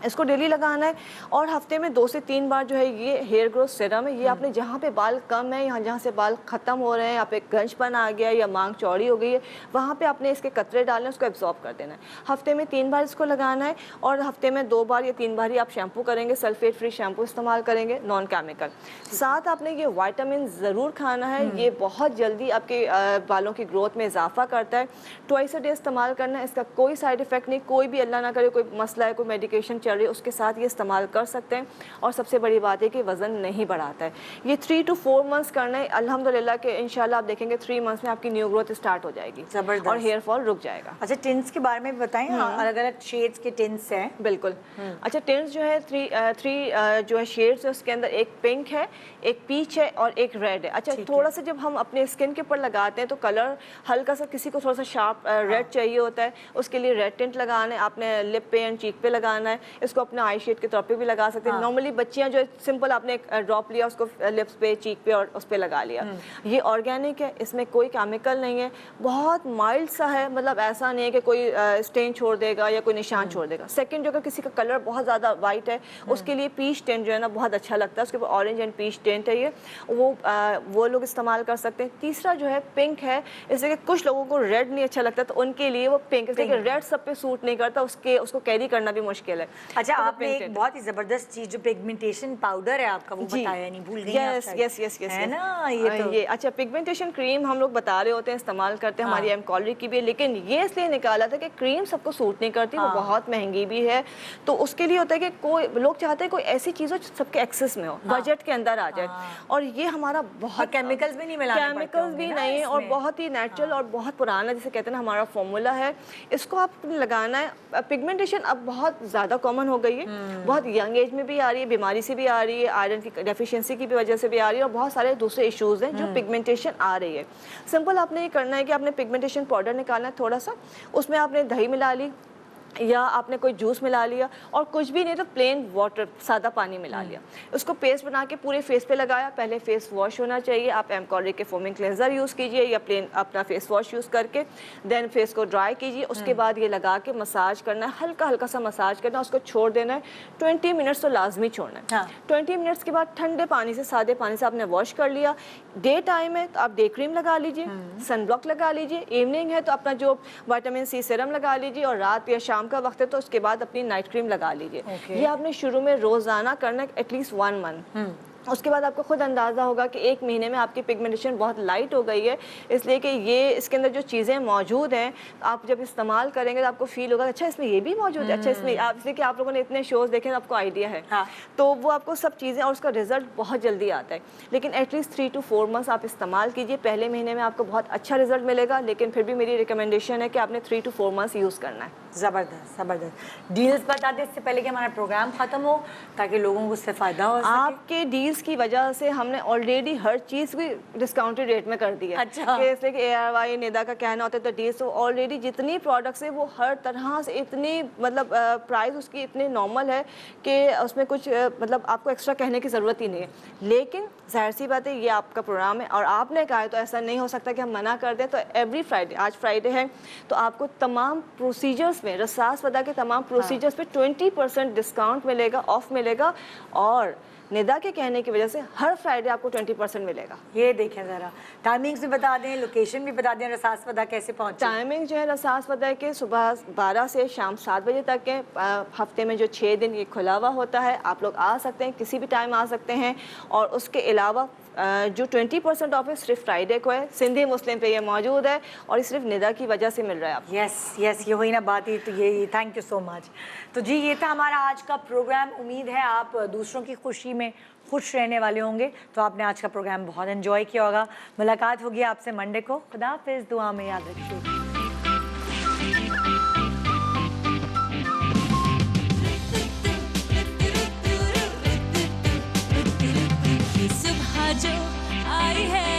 L: इसको डेली लगाना है और हफ्ते में 2 से 3 बार जो है ये हेयर ग्रोथ सीरम है, ये आपने जहाँ पे बाल कम है, यहाँ जहाँ से बाल ख़त्म हो रहे हैं, यहाँ पे गंजपन आ गया या मांग चौड़ी हो गई है, वहाँ पे आपने इसके कतरे डालने हैं, उसको एब्जॉर्ब कर देना है। हफ्ते में 3 बार इसको लगाना है और हफ्ते में 2 बार या 3 बार ही आप शैम्पू करेंगे, सल्फेट फ्री शैम्पू इस्तेमाल करेंगे, नॉन केमिकल। साथ आपने ये वाइटामिन ज़रूर खाना है, ये बहुत जल्दी आपके बालों की ग्रोथ में इजाफा करता है। ट्वाइस अ डे इस्तेमाल करना है, इसका कोई साइड इफेक्ट नहीं, कोई भी अल्लाह ना करे कोई मसला है, कोई मेडिकेशन चल रही है, उसके साथ ये इस्तेमाल कर सकते हैं। और सबसे बड़ी बात है कि वज़न नहीं बढ़ाता है। ये 3 to 4 मंथ्स करना है, अल्हम्दुलिल्लाह के इंशाल्लाह आप देखेंगे 3 मंथ्स में आपकी न्यू ग्रोथ स्टार्ट हो जाएगी
B: ज़बरदस्त।
L: और हेयर फॉल रुक जाएगा।
B: अच्छा, टिंट्स के बारे में भी बताएं, अलग अलग शेड्स के टिंट्स हैं।
L: बिल्कुल। अच्छा, टिंट्स जो है 3 जो है शेड्स है, उसके अंदर एक पिंक है, एक पीच है और एक रेड है। अच्छा, थोड़ा सा जब हम अपने स्किन के ऊपर लगाते हैं तो कलर हल्का सा, किसी को थोड़ा सा शार्प रेड चाहिए होता है, उसके लिए रेड टिंट लगाना है, आपने लिप पे एंड चीक पे लगाना है। इसको अपने आई शेड के तौर पे भी लगा सकते हैं। नॉर्मली बच्चियां जो सिंपल आपने एक ड्रॉप लिया, उसको लिप्स पे, चीक पे और उस पे लगा लिया। ये ऑर्गेनिक है, इसमें कोई केमिकल नहीं है, बहुत माइल्ड सा है, मतलब ऐसा नहीं है कि कोई स्टेन छोड़ देगा या कोई निशान छोड़ देगा। सेकंड, जो अगर किसी का कलर बहुत ज़्यादा वाइट है, उसके लिए पीच टेंट जो है ना बहुत अच्छा लगता है, उसके ऊपर ऑरेंज एंड पीच टेंट है, ये वो लोग इस्तेमाल कर सकते हैं। तीसरा जो है पिंक है, इसलिए कि कुछ लोगों को रेड नहीं अच्छा लगता, तो उनके लिए वो पिंक, इसलिए कि रेड सब पे सूट नहीं करता, उसको कैरी करना भी मुश्किल है।
B: अच्छा,
L: तो
B: आपने एक बहुत ही जबरदस्त चीज जो पिगमेंटेशन पाउडर है आपका, वो बताया नहीं, भूल गई आप शायद।
L: यस
B: है ना ये
L: अच्छा, पिगमेंटेशन क्रीम हम लोग बता रहे होते हैं, इस्तेमाल करते हैं, हमारी एम कॉलरिक की भी है, लेकिन ये इसलिए निकाला था कि क्रीम सबको सूट नहीं करती, वो बहुत महंगी भी है। तो उसके लिए होता है कि कोई लोग चाहते हैं कोई ऐसी चीज़ हो सबके एक्सेस में हो, बजट के अंदर आ जाए, और ये हमारा बहुत
B: केमिकल्स भी नहीं मिलाने पड़ते,
L: केमिकल्स भी नहीं, और बहुत ही नेचुरल और बहुत पुराना, जिसे कहते हैं ना, हमारा फॉर्मूला है। इसको आप लगाना है। पिगमेंटेशन अब बहुत ज़्यादा कॉमन हो गई है, बहुत यंग एज में भी आ रही है, बीमारी से भी आ रही है, आयरन की डेफिशिएंसी की भी वजह से भी आ रही है, और बहुत सारे दूसरे इश्यूज़ हैं जो पिगमेंटेशन आ रही है। सिंपल आपने ये करना है कि आपने पिगमेंटेशन पाउडर निकालना है थोड़ा सा, उसमें आपने दही मिला ली या आपने कोई जूस मिला लिया, और कुछ भी नहीं तो प्लेन वाटर, सादा पानी मिला लिया, उसको पेस्ट बना के पूरे फेस पे लगाया। पहले फेस वॉश होना चाहिए, आप एम कॉलरिक के फोमिंग क्लेंजर यूज़ कीजिए या प्लेन अपना फेस वॉश यूज़ करके, देन फेस को ड्राई कीजिए। उसके बाद ये लगा के मसाज करना है, हल्का हल्का सा मसाज करना है, उसको छोड़ देना है 20 मिनट्स, तो लाजमी छोड़ना है। 20 मिनट्स के बाद ठंडे पानी से, सादे पानी से आपने वॉश कर लिया। डे टाइम है तो आप डे क्रीम लगा लीजिए, सन ब्लॉक लगा लीजिए, इवनिंग है तो अपना जो विटामिन सी सीरम लगा लीजिए, और रात या शाम का वक्त है तो उसके बाद अपनी नाइट क्रीम लगा लीजिए। ये आपने शुरू में रोजाना करना है, एटलीस्ट 1 मंथ। उसके बाद आपको खुद अंदाज़ा होगा कि 1 महीने में आपकी पिगमेंटेशन बहुत लाइट हो गई है, इसलिए कि ये इसके अंदर जो चीज़ें मौजूद हैं, आप जब इस्तेमाल करेंगे तो आपको फील होगा अच्छा इसमें ये भी मौजूद है, अच्छा इसमें आप, इसलिए कि आप लोगों ने इतने शोज़ देखे, आपको आइडिया है। तो वो आपको सब चीज़ें, और उसका रिजल्ट बहुत जल्दी आता है। लेकिन एटलीस्ट 3 to 4 मंथ्स आप इस्तेमाल कीजिए, पहले महीने में आपको बहुत अच्छा रिजल्ट मिलेगा, लेकिन फिर भी मेरी रिकमेंडेशन है कि आपने 3 to 4 मंथ्स यूज़ करना है।
B: ज़बरदस्त ज़बरदस्त। डील्स बता दें इससे पहले कि हमारा प्रोग्राम ख़त्म हो, ताकि लोगों को उससे फ़ायदा हो।
L: आपके डील्स की वजह से हमने ऑलरेडी हर चीज़ भी डिस्काउंटेड रेट में कर दी है।
B: अच्छा।
L: इसलिए कि ARY निदा का कहना होता है तो डील्स, तो ऑलरेडी जितनी प्रोडक्ट्स है वो हर तरह से इतनी, मतलब प्राइस उसकी इतनी नॉर्मल है कि उसमें कुछ मतलब आपको एक्स्ट्रा कहने की ज़रूरत ही नहीं है। लेकिन जाहिर सी बात है, ये आपका प्रोग्राम है और आपने कहा है तो ऐसा नहीं हो सकता कि हम मना कर दें। तो एवरी फ्राइडे, आज फ्राइडे है, तो आपको तमाम प्रोसीजर्स में, रसास वदा के तमाम प्रोसीजर्स पे 20% डिस्काउंट मिलेगा, ऑफ मिलेगा, और निदा के कहने की वजह से हर फ्राइडे आपको 20% मिलेगा।
B: ये देखें ज़रा, टाइमिंग्स भी बता दें, लोकेशन भी बता दें, रसास पदा कैसे पहुँचे?
L: टाइमिंग जो है रसास पदा के सुबह 12 से शाम 7 बजे तक के, हफ्ते में जो 6 दिन ये खुला हुआ होता है, आप लोग आ सकते हैं, किसी भी टाइम आ सकते हैं। और उसके अलावा जो 20% ऑफ है सिर्फ फ्राइडे को है, सिंधी मुस्लिम पे ये मौजूद है और ये सिर्फ निदा की वजह से मिल रहा है आपको।
B: यस यस, ये हुई ना बात ही, तो ये थैंक यू सो मच। तो जी ये था हमारा आज का प्रोग्राम। उम्मीद है आप दूसरों की खुशी में खुश रहने वाले होंगे। तो आपने आज का प्रोग्राम बहुत एंजॉय किया होगा। मुलाकात होगी आपसे मंडे को। खुदा हाफिज़, दुआ में याद रखिए।
J: सुबह जो आई है